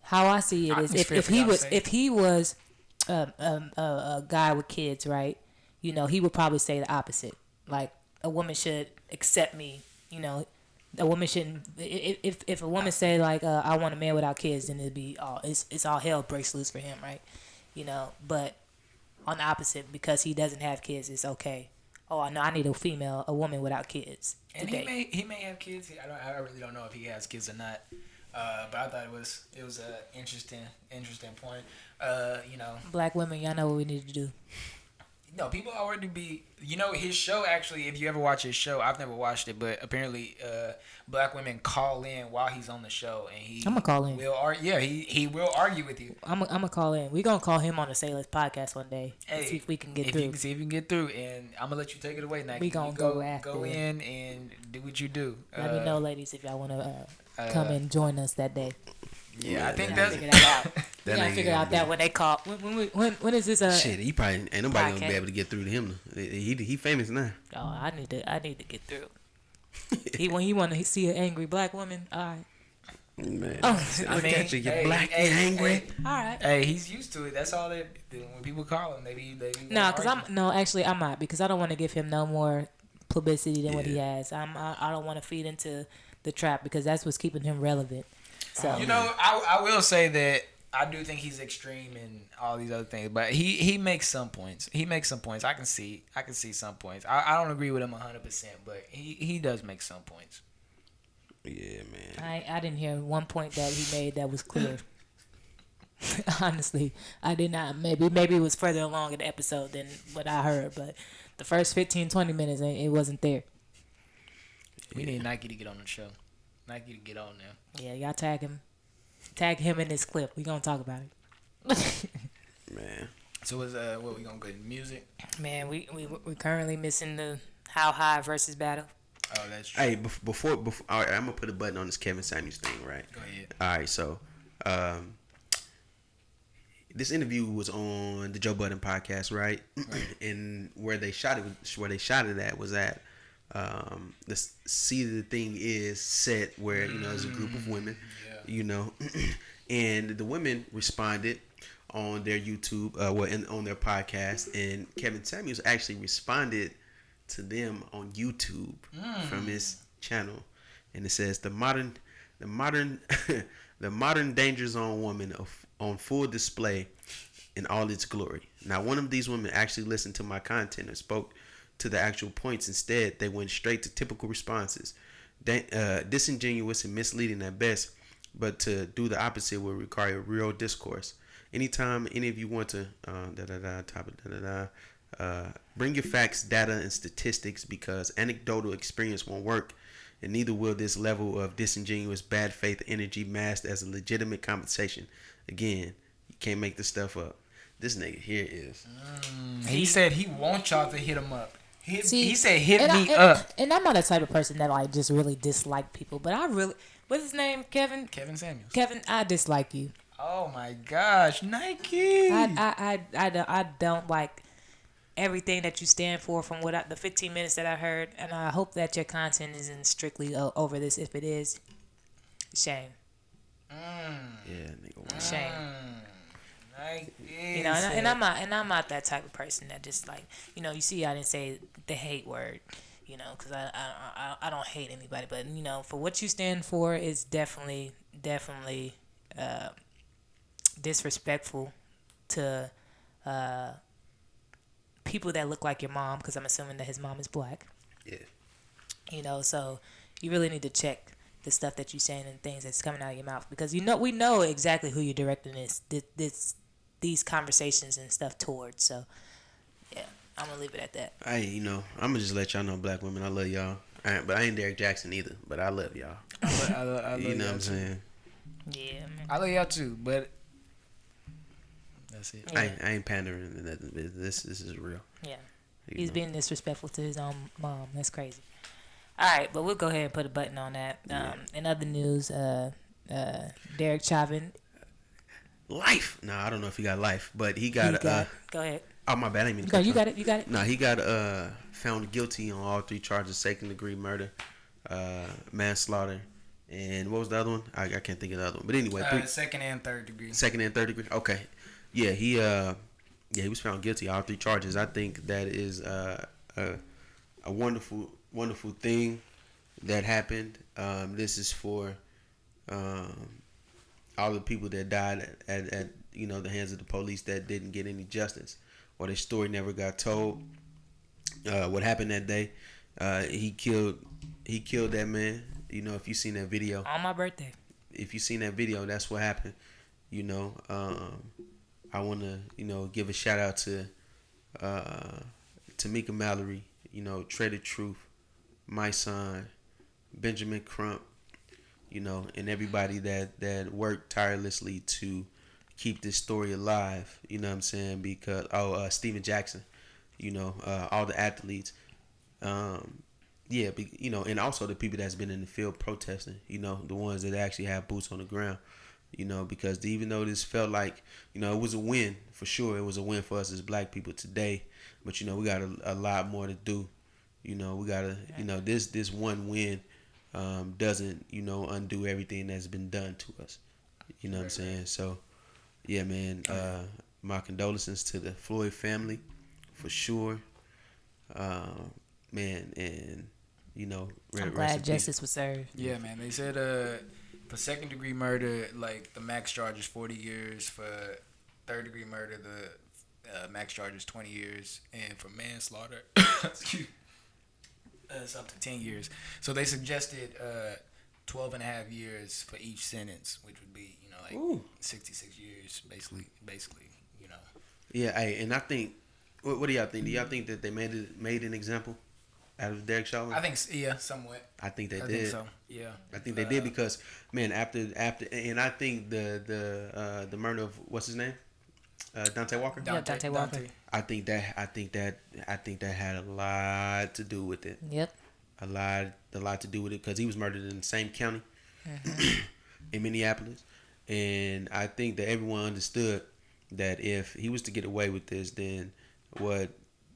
how I see it is, if he was a guy with kids, right? He would probably say the opposite. Like, a woman should accept me. A woman shouldn't. If a woman say like, I want a man without kids, then it'd be it's all hell breaks loose for him, right? But on the opposite, because he doesn't have kids, it's okay. Oh, no, I need a woman without kids. And he may have kids. I really don't know if he has kids or not. But I thought it was an interesting point. Black women, y'all know what we need to do. No, people already be. His show, actually, if you ever watch his show, I've never watched it, but apparently black women call in while he's on the show, and I'm going to call in. He will argue with you. I'm going to call in. We're going to call him on the Sayless podcast one day and see if we can get through. See if you can get through, and I'm going to let you take it away, Nike. We going to go after. Go in and do what you do. Let me know, ladies, if y'all want to come and join us that day. Yeah, I think that's... Figure that out. We gotta figure out that when they call. When is this? Shit, he probably ain't nobody gonna be able to get through to him. He famous now. Oh, I need to get through. When he want to see an angry black woman, all right. Man, you get black and angry. All right. Hey, he's used to it. That's all they do. When people call him, they no, because I'm not, because I don't want to give him no more publicity than what he has. I don't want to feed into the trap, because that's what's keeping him relevant. So I will say that I do think he's extreme in all these other things, but he makes some points. I can see some points. I don't agree with him 100%, but he does make some points. Yeah, man. I didn't hear one point that he made that was clear. Honestly, I did not. Maybe it was further along in the episode than what I heard, but the first 15-20 minutes, it wasn't there. We need Nike to get on the show. Nike to get on there. Yeah, y'all tag him in this clip. We gonna talk about it. Man. So what we gonna go music? Man, we currently missing the How High versus battle. Oh, that's true. Hey, before all right, I'm gonna put a button on this Kevin Samuels thing, right? Go ahead. All right, so this interview was on the Joe Budden podcast, right? And where they shot it at was at the seat of the thing is set where there's a group of women, and the women responded on their YouTube, on their podcast, and Kevin Samuels actually responded to them on YouTube from his channel, and it says the modern danger zone woman on full display in all its glory. Now, one of these women actually listened to my content and spoke to the actual points. Instead, they went straight to typical responses, disingenuous and misleading at best. But to do the opposite would require real discourse. Anytime any of you want to bring your facts, data, and statistics, because anecdotal experience won't work and neither will this level of disingenuous bad faith energy masked as a legitimate compensation. Again, you can't make this stuff up. This nigga here is. He said he wants y'all to hit him up. He said and me up. And I'm not the type of person that like just really dislike people, but I really, what's his name, Kevin? Kevin Samuels. Kevin, I dislike you. Oh my gosh, Nike. I don't like everything that you stand for from the 15 minutes that I heard, and I hope that your content isn't strictly over this. If it is, shame. Yeah, nigga. Wow. Shame. Nike. You know, and I'm not that type of person that just like, you know, you see, I didn't say the hate word, you know, because I don't hate anybody, but you know, for what you stand for is definitely disrespectful to people that look like your mom, because I'm assuming that his mom is black. Yeah. You know, so you really need to check the stuff that you're saying and things that's coming out of your mouth, because we know exactly who you're directing these conversations and stuff towards. So yeah, I'm gonna leave it at that. I'm gonna just let y'all know, black women, I love y'all. But I ain't Derek Jackson either, but I love y'all. I love you know what I'm saying? Yeah, man. I love y'all too, but that's it. Yeah. I ain't pandering. This is real. Yeah, he's being disrespectful to his own mom. That's crazy. All right, but we'll go ahead and put a button on that. In other news, Derek Chauvin. Life. No, I don't know if he got life, but he got. Go ahead. Oh my bad. I didn't mean to you got it. No, he got found guilty on all 3 charges: second-degree murder, manslaughter, and what was the other one? I can't think of the other one. But anyway, second and third degree. Second and third degree. Okay. Yeah, he was found guilty all 3 charges. I think that is a wonderful thing that happened. This is for all the people that died at the hands of the police that didn't get any justice, or their story never got told. What happened that day? He killed that man. You know, if you seen that video on my birthday. If you seen that video, that's what happened. You know, I want to give a shout out to Tamika Mallory. You know, Treaded Truth, my son, Benjamin Crump. You know, and everybody that worked tirelessly to keep this story alive. You know what I'm saying? Because Steven Jackson. You know, all the athletes. And also the people that's been in the field protesting, you know, the ones that actually have boots on the ground, you know, because even though this felt like, you know, it was a win for sure. It was a win for us as black people today, but, you know, we got a lot more to do. You know, we got to, you know, this one win doesn't, you know, undo everything that's been done to us. You know what I'm saying? So, yeah, man, my condolences to the Floyd family for sure. Man, and you know, I'm glad justice was served. Yeah, man. They said for second degree murder, like the max charge is 40 years. For third degree murder, the max charge is 20 years, and for manslaughter, it's up to 10 years. So they suggested 12 and a half years for each sentence, which would be, you know, like 66 years, basically, you know. Yeah, and I think, what do y'all think? Do y'all think that they made an example out of Derek Chauvin? I think, yeah, somewhat. I think they did. I think so. Yeah. I think they did because, man, after, and I think the murder of what's his name, Dante Walker. Dante Walker. I think that had a lot to do with it. Yep. A lot to do with it because he was murdered in the same county, in Minneapolis, and I think that everyone understood that if he was to get away with this, then what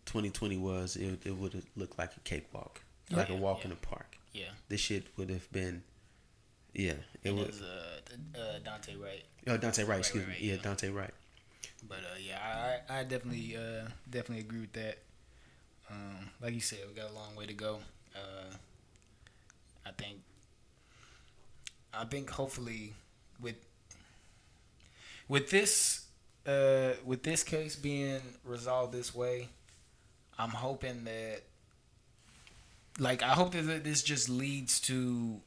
2020 was, it would have looked like a cakewalk, like a walk in the park. Yeah. This shit would have been, it was Dante Wright. Oh, Dante Wright, excuse me. Yeah. Dante Wright. But I definitely agree with that. Like you said, we got a long way to go. I think hopefully with this case being resolved this way, I'm hoping that, like, I hope that this just leads to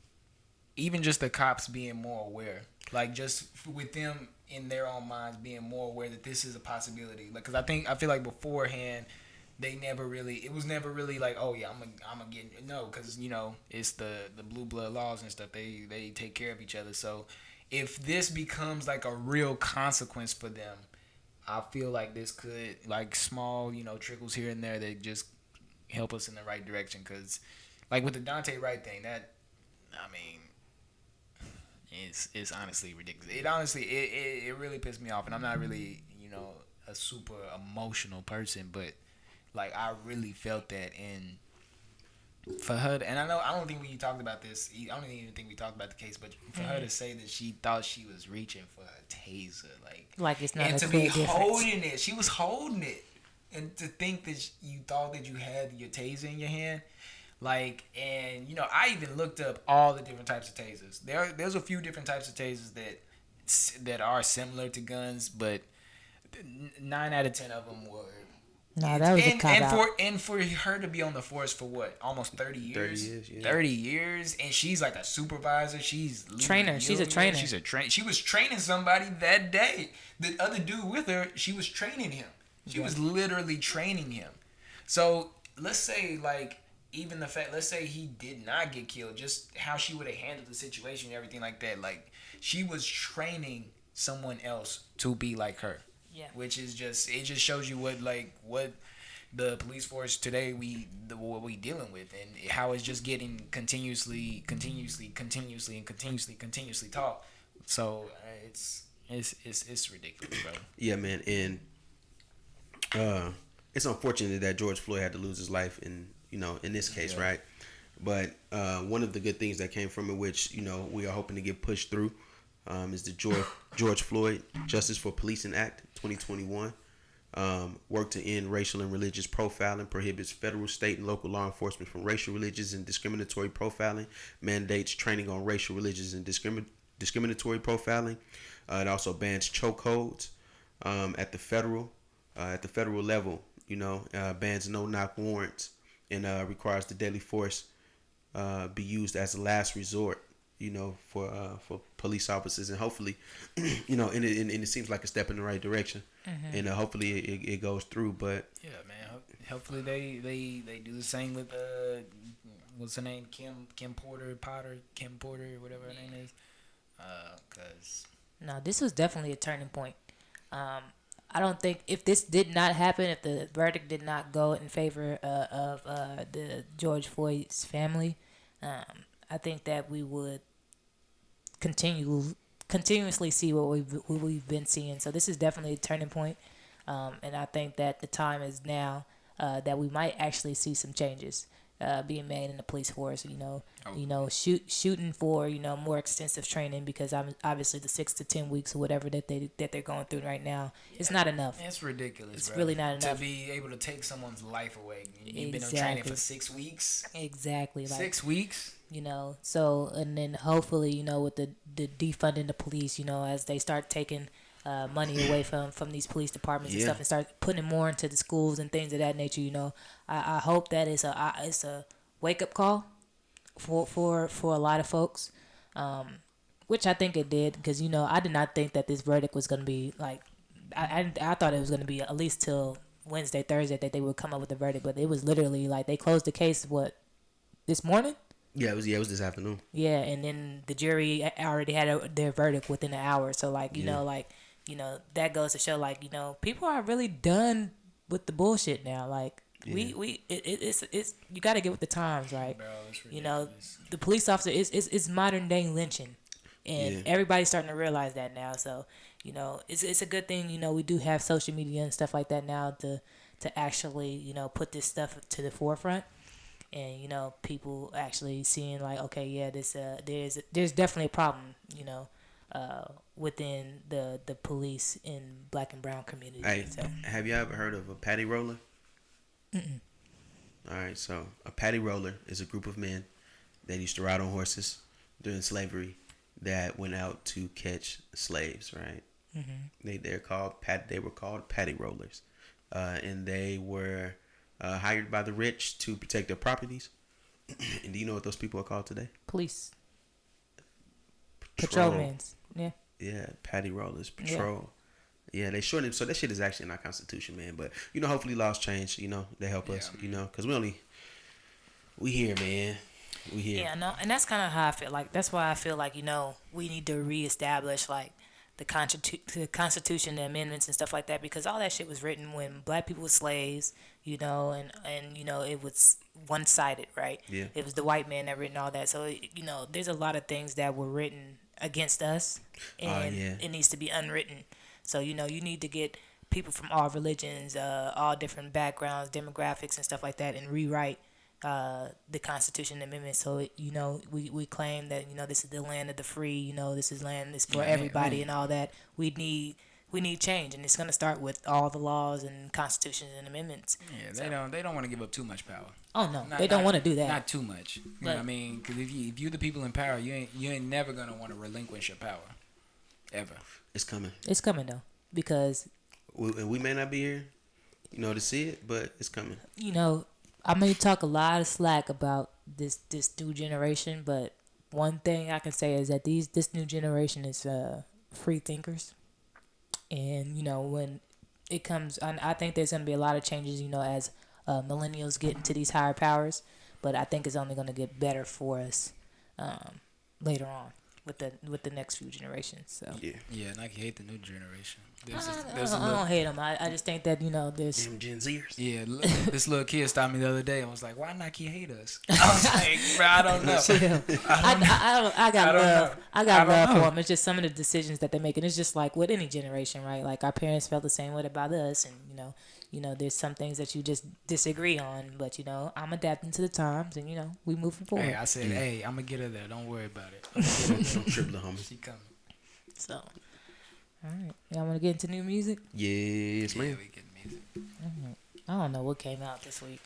even just the cops being more aware, like just with them in their own minds being more aware that this is a possibility. Like, because I feel like beforehand they never really. It was never really like, oh yeah, I'm gonna get no, because it's the blue blood laws and stuff. They take care of each other. So if this becomes like a real consequence for them, I feel like this could like small trickles here and there that just help us in the right direction. Because like with the Dante Wright thing, that I mean. It's honestly ridiculous. It really pissed me off, and I'm not really a super emotional person, but like I really felt that in for her, and I don't think we talked about this. I don't even think we talked about the case, but for her to say that she thought she was reaching for a taser, like it's not and a to clear be difference. holding it, she was holding it, and to think that you thought that you had your taser in your hand. Like, and I even looked up all the different types of tasers. There's a few different types of tasers that are similar to guns, but 9 out of 10 of them were. No, that was a cop out. And for her to be on the force for what, almost 30 years? 30 years, yeah. 30 years, and she's like a supervisor. She's trainer. She's a trainer. She was training somebody that day. The other dude with her, she was training him. She was literally training him. So let's say like. Even the fact, let's say he did not get killed, just how she would have handled the situation and everything like that. Like, she was training someone else to be like her. Yeah. Which is it just shows you what the police force today, what we dealing with, and how it's just getting continuously taught. So, it's ridiculous, bro. Yeah, man. And it's unfortunate that George Floyd had to lose his life in this case, right? But one of the good things that came from it, which we are hoping to get pushed through, is the George Floyd Justice for Policing Act 2021. Work to end racial and religious profiling, prohibits federal, state, and local law enforcement from racial, religious, and discriminatory profiling, mandates training on racial, religious, and discriminatory profiling. It also bans chokeholds at the federal level. Bans no-knock warrants. And requires the deadly force be used as a last resort, for police officers, and hopefully, and it seems like a step in the right direction, and hopefully it goes through. But yeah, man, hopefully they do the same with what's her name, Kim Porter, whatever her name is, cause no, this was definitely a turning point. I don't think if this did not happen, if the verdict did not go in favor of the George Floyd's family, I think that we would continuously see what we've been seeing. So this is definitely a turning point, and I think that the time is now that we might actually see some changes being made in the police force. Shooting for more extensive training, because obviously the 6 to 10 weeks or whatever that they're going through right now, it's not enough. It's ridiculous. It's bro. really not enough to be able to take someone's life away. You've been on training for 6 weeks. Exactly. 6 weeks. So and then hopefully with the defunding the police, as they start taking money away from these police departments and stuff, and start putting more into the schools and things of that nature. I hope that it's a wake up call for a lot of folks, which I think it did, because I did not think that this verdict was gonna be like I thought it was gonna be at least till Wednesday, Thursday that they would come up with a verdict, but it was literally like they closed the case this morning. Yeah, it was this afternoon. Yeah, and then the jury already had their verdict within an hour. So that goes to show people are really done with the bullshit now. It's you got to get with the times, right? Bro, the police officer is modern day lynching, and everybody's starting to realize that now. So it's a good thing. We do have social media and stuff like that now to actually put this stuff to the forefront. And people actually seeing this there's definitely a problem within the police in Black and brown community. Hey, have you ever heard of a paddy roller? Mm-mm. All right, so a paddy roller is a group of men that used to ride on horses during slavery that went out to catch slaves. Right? Mm-hmm. They were called paddy rollers, and they were hired by the rich to protect their properties. And do you know what those people are called today? Police. Patrolmen. Yeah. Yeah, paddy rollers, patrol. Yeah, they shortened it, so that shit is actually in our constitution, man. But hopefully laws change. They help us. Because we here, man. We here. Yeah, no, and that's kind of how I feel. Like that's why I feel like we need to reestablish like the Constitution, the amendments and stuff like that, because all that shit was written when black people were slaves, and it was one sided, right? Yeah. It was the white man that written all that. So there's a lot of things that were written against us, and it needs to be unwritten. So you need to get people from all religions, all different backgrounds, demographics, and stuff like that, and rewrite the Constitution Amendment. So we claim that this is the land of the free. This is land is for everybody and all that. We need change, and it's gonna start with all the laws and constitutions and amendments. Yeah, they don't want to give up too much power. Oh no, they don't want to do that. Not too much. You know what I mean? Because if you're the people in power, you ain't never gonna want to relinquish your power, ever. It's coming. It's coming though, because we may not be here, to see it, but it's coming. I may talk a lot of slack about this new generation, but one thing I can say is that this new generation is free thinkers, and when it comes, I think there's gonna be a lot of changes, as millennials get into these higher powers, but I think it's only gonna get better for us later on with the next few generations. So yeah, and I hate the new generation. I don't hate them. I just think that there's Them Gen Zers. Yeah, this little kid stopped me the other day and was like, "Why Nike hate us?" I was like, "Bro, I don't know." I got love. I got don't love know. for them. It's just some of the decisions that they make, and it's just like with any generation, right? Like our parents felt the same way about us, and there's some things that you just disagree on, but I'm adapting to the times, and we moving forward. Hey, I said, "Hey, I'm gonna get her there. Don't worry about it." Don't trip the homie. She coming. So, all right, y'all want to get into new music? Yes, man. Yeah, we get music. I don't know what came out this week.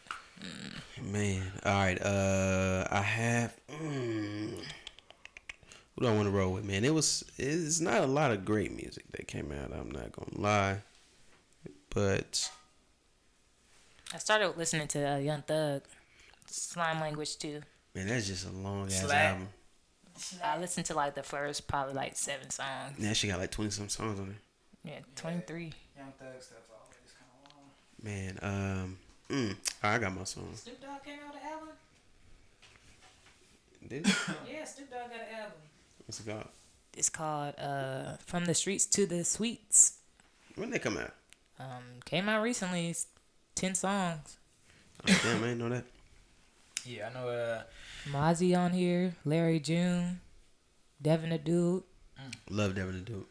Man, all right. I have. What do I want to roll with, man? It's not a lot of great music that came out. I'm not gonna lie, but I started listening to Young Thug, Slime Language too. man, that's just a long ass Slap. album. I listened to like the first probably like 7 songs. Yeah, she got like 20 some songs on there. Yeah, 23. Young Thug stuff always kind of long. Man, I got my song. Snoop Dogg came out with an album? Did it? Yeah, Snoop Dogg got an album. What's it called? It's called From the Streets to the Sweets. When they come out? Came out recently. It's 10 songs. Oh, damn, I didn't know that. Yeah, I know. Mozzie on here, Larry June, Devin the Dude. Love Devin the Dude.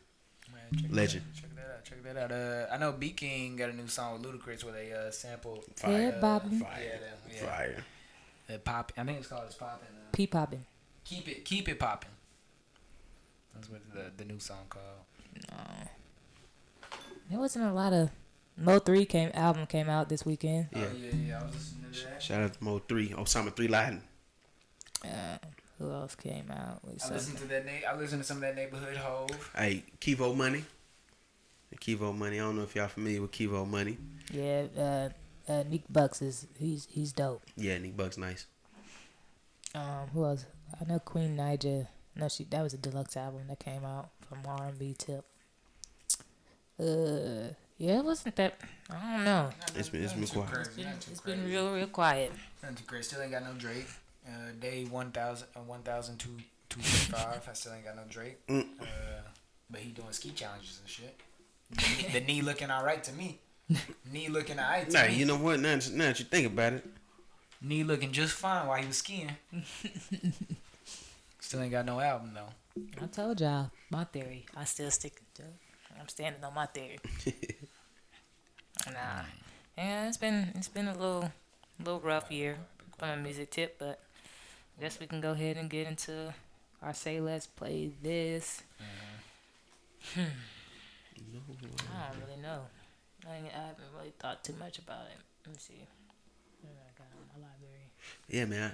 Man, Legend. Check that out. I know B King got a new song with Ludacris where they sampled Fire. Bobbin'. Fire. Pop. I think it's called It's Poppin'. P Poppin'. Keep it poppin'. That's what the new song called. No. There wasn't a lot of Mo 3 album came out this weekend. Yeah. Oh, yeah. I was listening to that. Shout out to Mo 3. Osama 3 Latin. Who else came out? I listened to some of that Neighborhood Hove. Hey, Kivo Money. Kivo Money. I don't know if y'all familiar with Kivo Money. Yeah, Nick Bucks he's dope. Yeah, Nick Buck's nice. Who else? I know Queen Naija. No, that was a deluxe album that came out from R&B Tip. Yeah, it wasn't that. I don't know. It's been quiet. It's been real quiet. Nothing too crazy. Still ain't got no Drake. Day 1,225. I still ain't got no Drake. But he doing ski challenges and shit. The knee looking alright to me. Knee looking alright to Nah, me. you know what? Now that you think about it. Knee looking just fine while he was skiing. Still ain't got no album though. I told y'all my theory. I still stick to it. I'm standing on my theory. Nah. Yeah, it's been a little rough year from a music tip, but I guess we can go ahead and get into our Sayless play this. I don't really know. I haven't really thought too much about it. Let me see. What I got in my library? Yeah, man.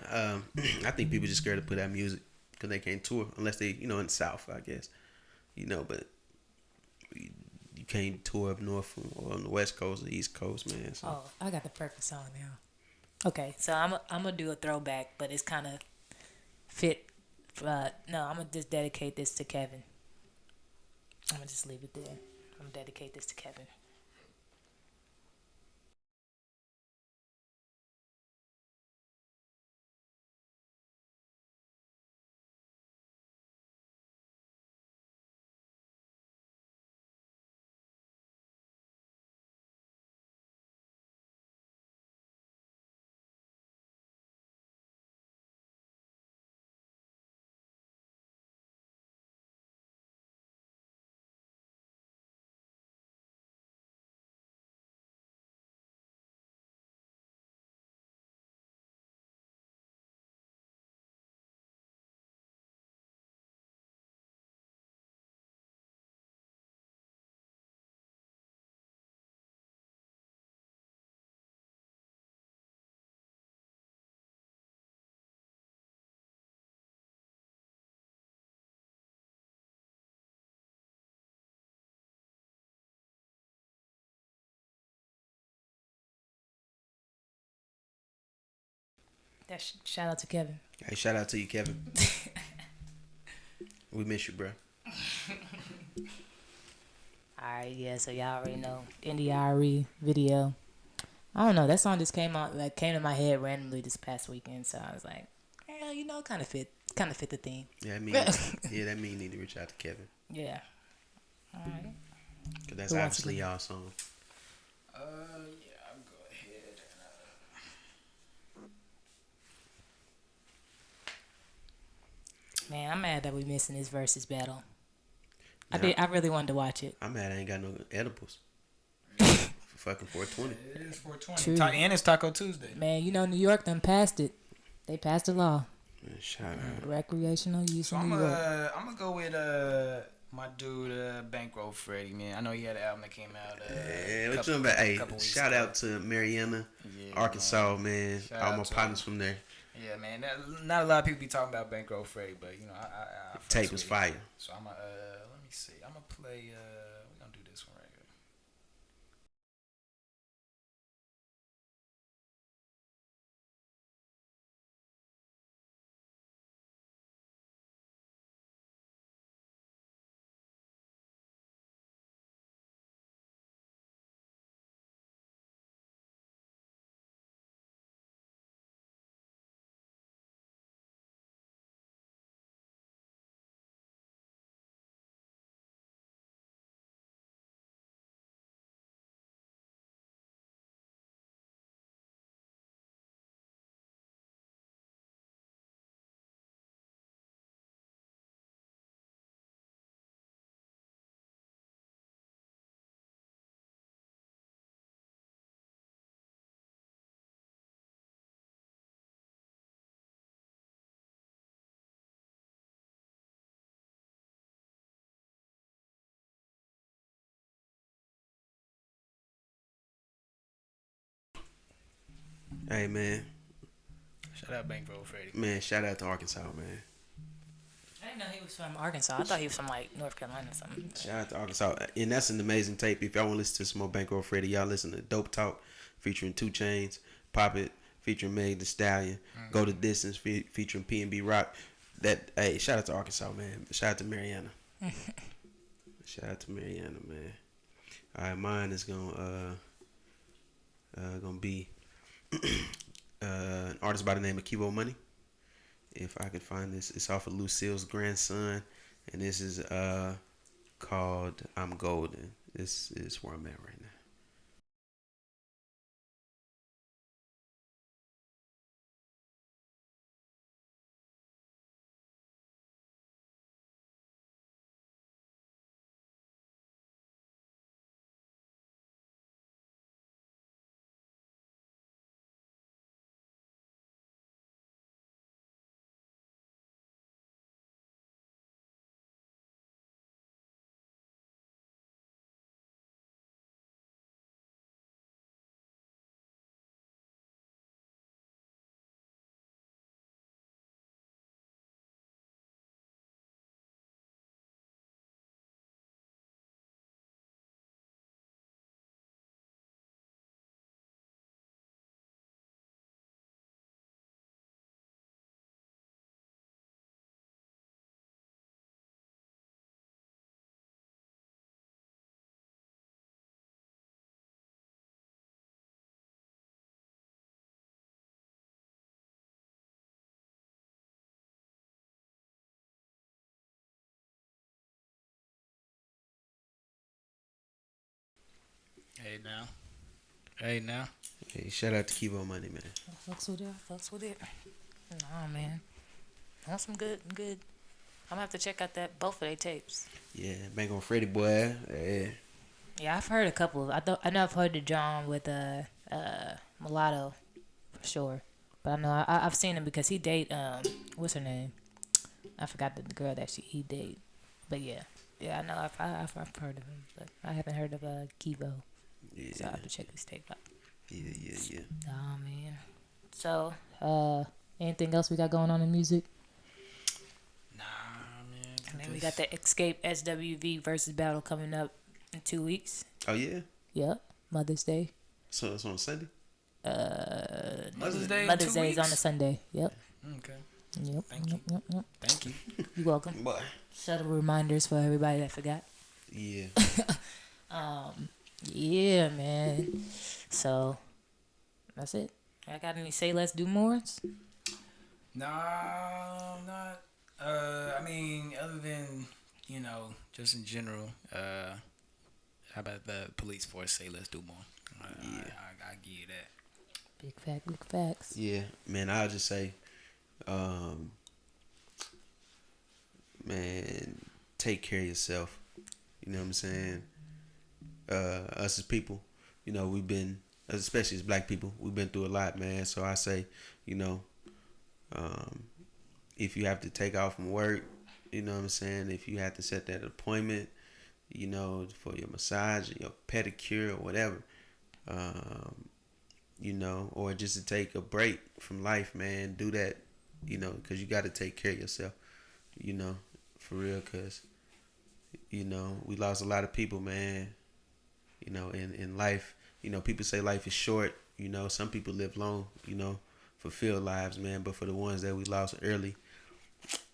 I think people just scared to put out music because they can't tour unless they, in the South, I guess. But you can't tour up north or on the West Coast or the East Coast, man. So. Oh, I got the perfect song now. Okay, so I'm gonna do a throwback, but it's kind of fit. No, I'm gonna just dedicate this to Kevin. I'm gonna just leave it there. I'm gonna dedicate this to Kevin. Shout out to Kevin. Hey, shout out to you, Kevin. We miss you, bro. Alright, yeah, so y'all already know. NDRE video. I don't know, that song just came to my head randomly this past weekend, so I was like, hell, kind of fit the theme. Yeah, that mean you need to reach out to Kevin. Yeah. Alright. Cause that's obviously y'all song. Yeah, I'll go ahead and Man, I'm mad that we missing this versus battle. Nah, I really wanted to watch it. I'm mad I ain't got no edibles. For fucking 420. it is 420. True. And it's Taco Tuesday. Man, you know New York done passed it. They passed the law. Man, shout out. Recreational use So in I'm New York. gonna go with my dude Bankroll Freddy, man. I know he had an album that came out. Yeah, what you talking about? Hey, shout out to Mariana, Arkansas, man. All my partners from there. Yeah, man. Not a lot of people be talking about Bankroll Freddy, but you know, I Tape was fire. So I'm gonna let me see. I'm gonna play. We're gonna do this one right here. Hey, man. Shout out Bankroll Freddy. Man, shout out to Arkansas, man. I didn't know he was from Arkansas. I thought he was from like North Carolina or something. Shout out to Arkansas. And that's an amazing tape. If y'all want to listen to some more Bankroll Freddy, y'all listen to Dope Talk featuring 2 Chainz, Pop It featuring Meg Thee Stallion, Go the Distance featuring P&B Rock. Hey, shout out to Arkansas, man. Shout out to Mariana. Shout out to Mariana, man. All right, mine is gonna be an artist by the name of Kivo Money. If I could find this, it's off of Lucille's grandson, and this is called "I'm Golden." This is where I'm at right now. Hey now. Hey, shout out to Kivo Money, man. Fucks with it. Nah, man. That's some good. I'm gonna have to check out both of their tapes. Yeah, Bang on Freddy, boy. Yeah. Yeah, I've heard a couple. I know I've heard the John with Mulatto for sure. But I know I've seen him because he date what's her name? I forgot the girl that he date. But yeah, I know I've heard of him, but I haven't heard of Kivo. Yeah. So I have to check his tape out. Yeah. Oh man. So anything else we got going on in music? Nah, man. And then we got the Escape SWV versus battle coming up in 2 weeks. Oh yeah. Yep. Mother's Day. So it's on Sunday. Mother's Day. Mother's Day is on a Sunday. Yep. Okay. Yep. Thank you. Yep. Thank you. You're welcome. Boy. Subtle reminders for everybody that forgot. Yeah. Yeah, man. So that's it. I got any say less do mores? Nah, not. I mean, other than just in general. How about the police force say let's do more? I give you that. Big facts. Yeah, man. I'll just say, man, take care of yourself. You know what I'm saying? Us as people, we've been, especially as black people, we've been through a lot, man. So I say, if you have to take off from work, you know what I'm saying? If you have to set that appointment, for your massage, your pedicure, or whatever, or just to take a break from life, man, do that, because you got to take care of yourself, for real, because, we lost a lot of people, man, in life. People say life is short, some people live long, fulfilled lives, man, but for the ones that we lost early,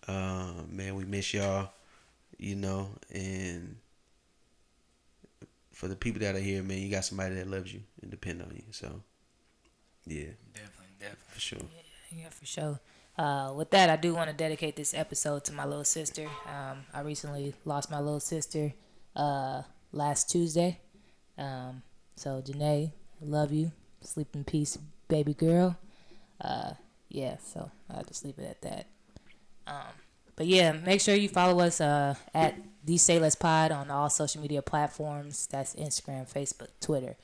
man, we miss y'all, and for the people that are here, man, you got somebody that loves you and depend on you. So, yeah. Definitely. For sure. Yeah, for sure. With that, I do want to dedicate this episode to my little sister. I recently lost my little sister last Tuesday. So, Janae, I love you. Sleep in peace, baby girl. Yeah, so I'll just leave it at that. But yeah, make sure you follow us at The Sayless Pod on all social media platforms. That's Instagram, Facebook, Twitter.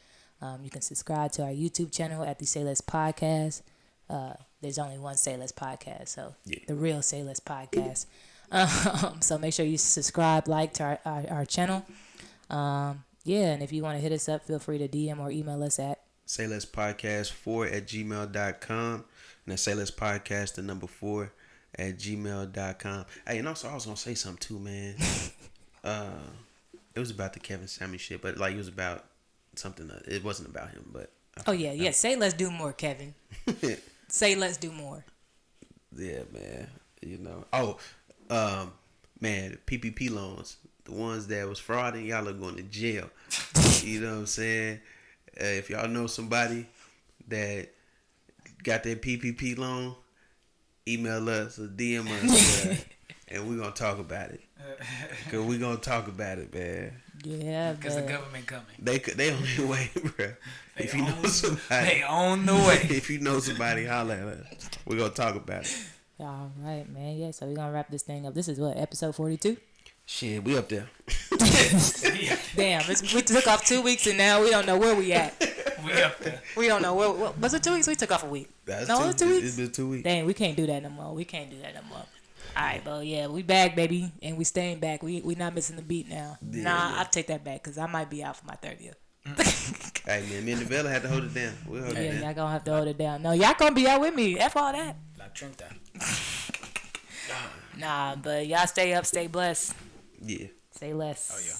You can subscribe to our YouTube channel at The Sayless Podcast. There's only one Sayless Podcast, so the real Sayless Podcast. So make sure you subscribe, like to our channel. And if you want to hit us up, feel free to DM or email us at saylesspodcast4@gmail.com. And that's Sayless Podcast, the number 4@gmail.com. Hey, and also I was gonna say something too, man. It was about the Kevin Samuels shit, but it was about something. It wasn't about him, but. Say let's do more, Kevin. Say let's do more. Yeah, man. Man, PPP loans, the ones that was frauding, y'all are going to jail. You know what I'm saying? If y'all know somebody that got that PPP loan, email us or DM us, and we're going to talk about it. Because we're going to talk about it, man. Yeah, because the government coming. They on their way, bro. If you know somebody. They on the way. If you know somebody, holler at us. We're going to talk about it. All right, man. Yeah, so we're going to wrap this thing up. This is what, episode 42? Shit, we up there. Damn, we took off 2 weeks and now we don't know where we at. We up there. We don't know where. Was it 2 weeks? We took off a week. It was 2 weeks? It's been 2 weeks. Dang, we can't do that no more. All right, bro. Yeah, we back, baby, and we staying back. We not missing the beat now. I'll take that back because I might be out for my 30th. Hey, man, me and Davell had to hold it down. We'll hold it down. Y'all gonna have to hold it down. No, y'all gonna be out with me. F all that. La Trenta. Nah, but y'all stay up, stay blessed. Yeah. Say less. Oh, yeah.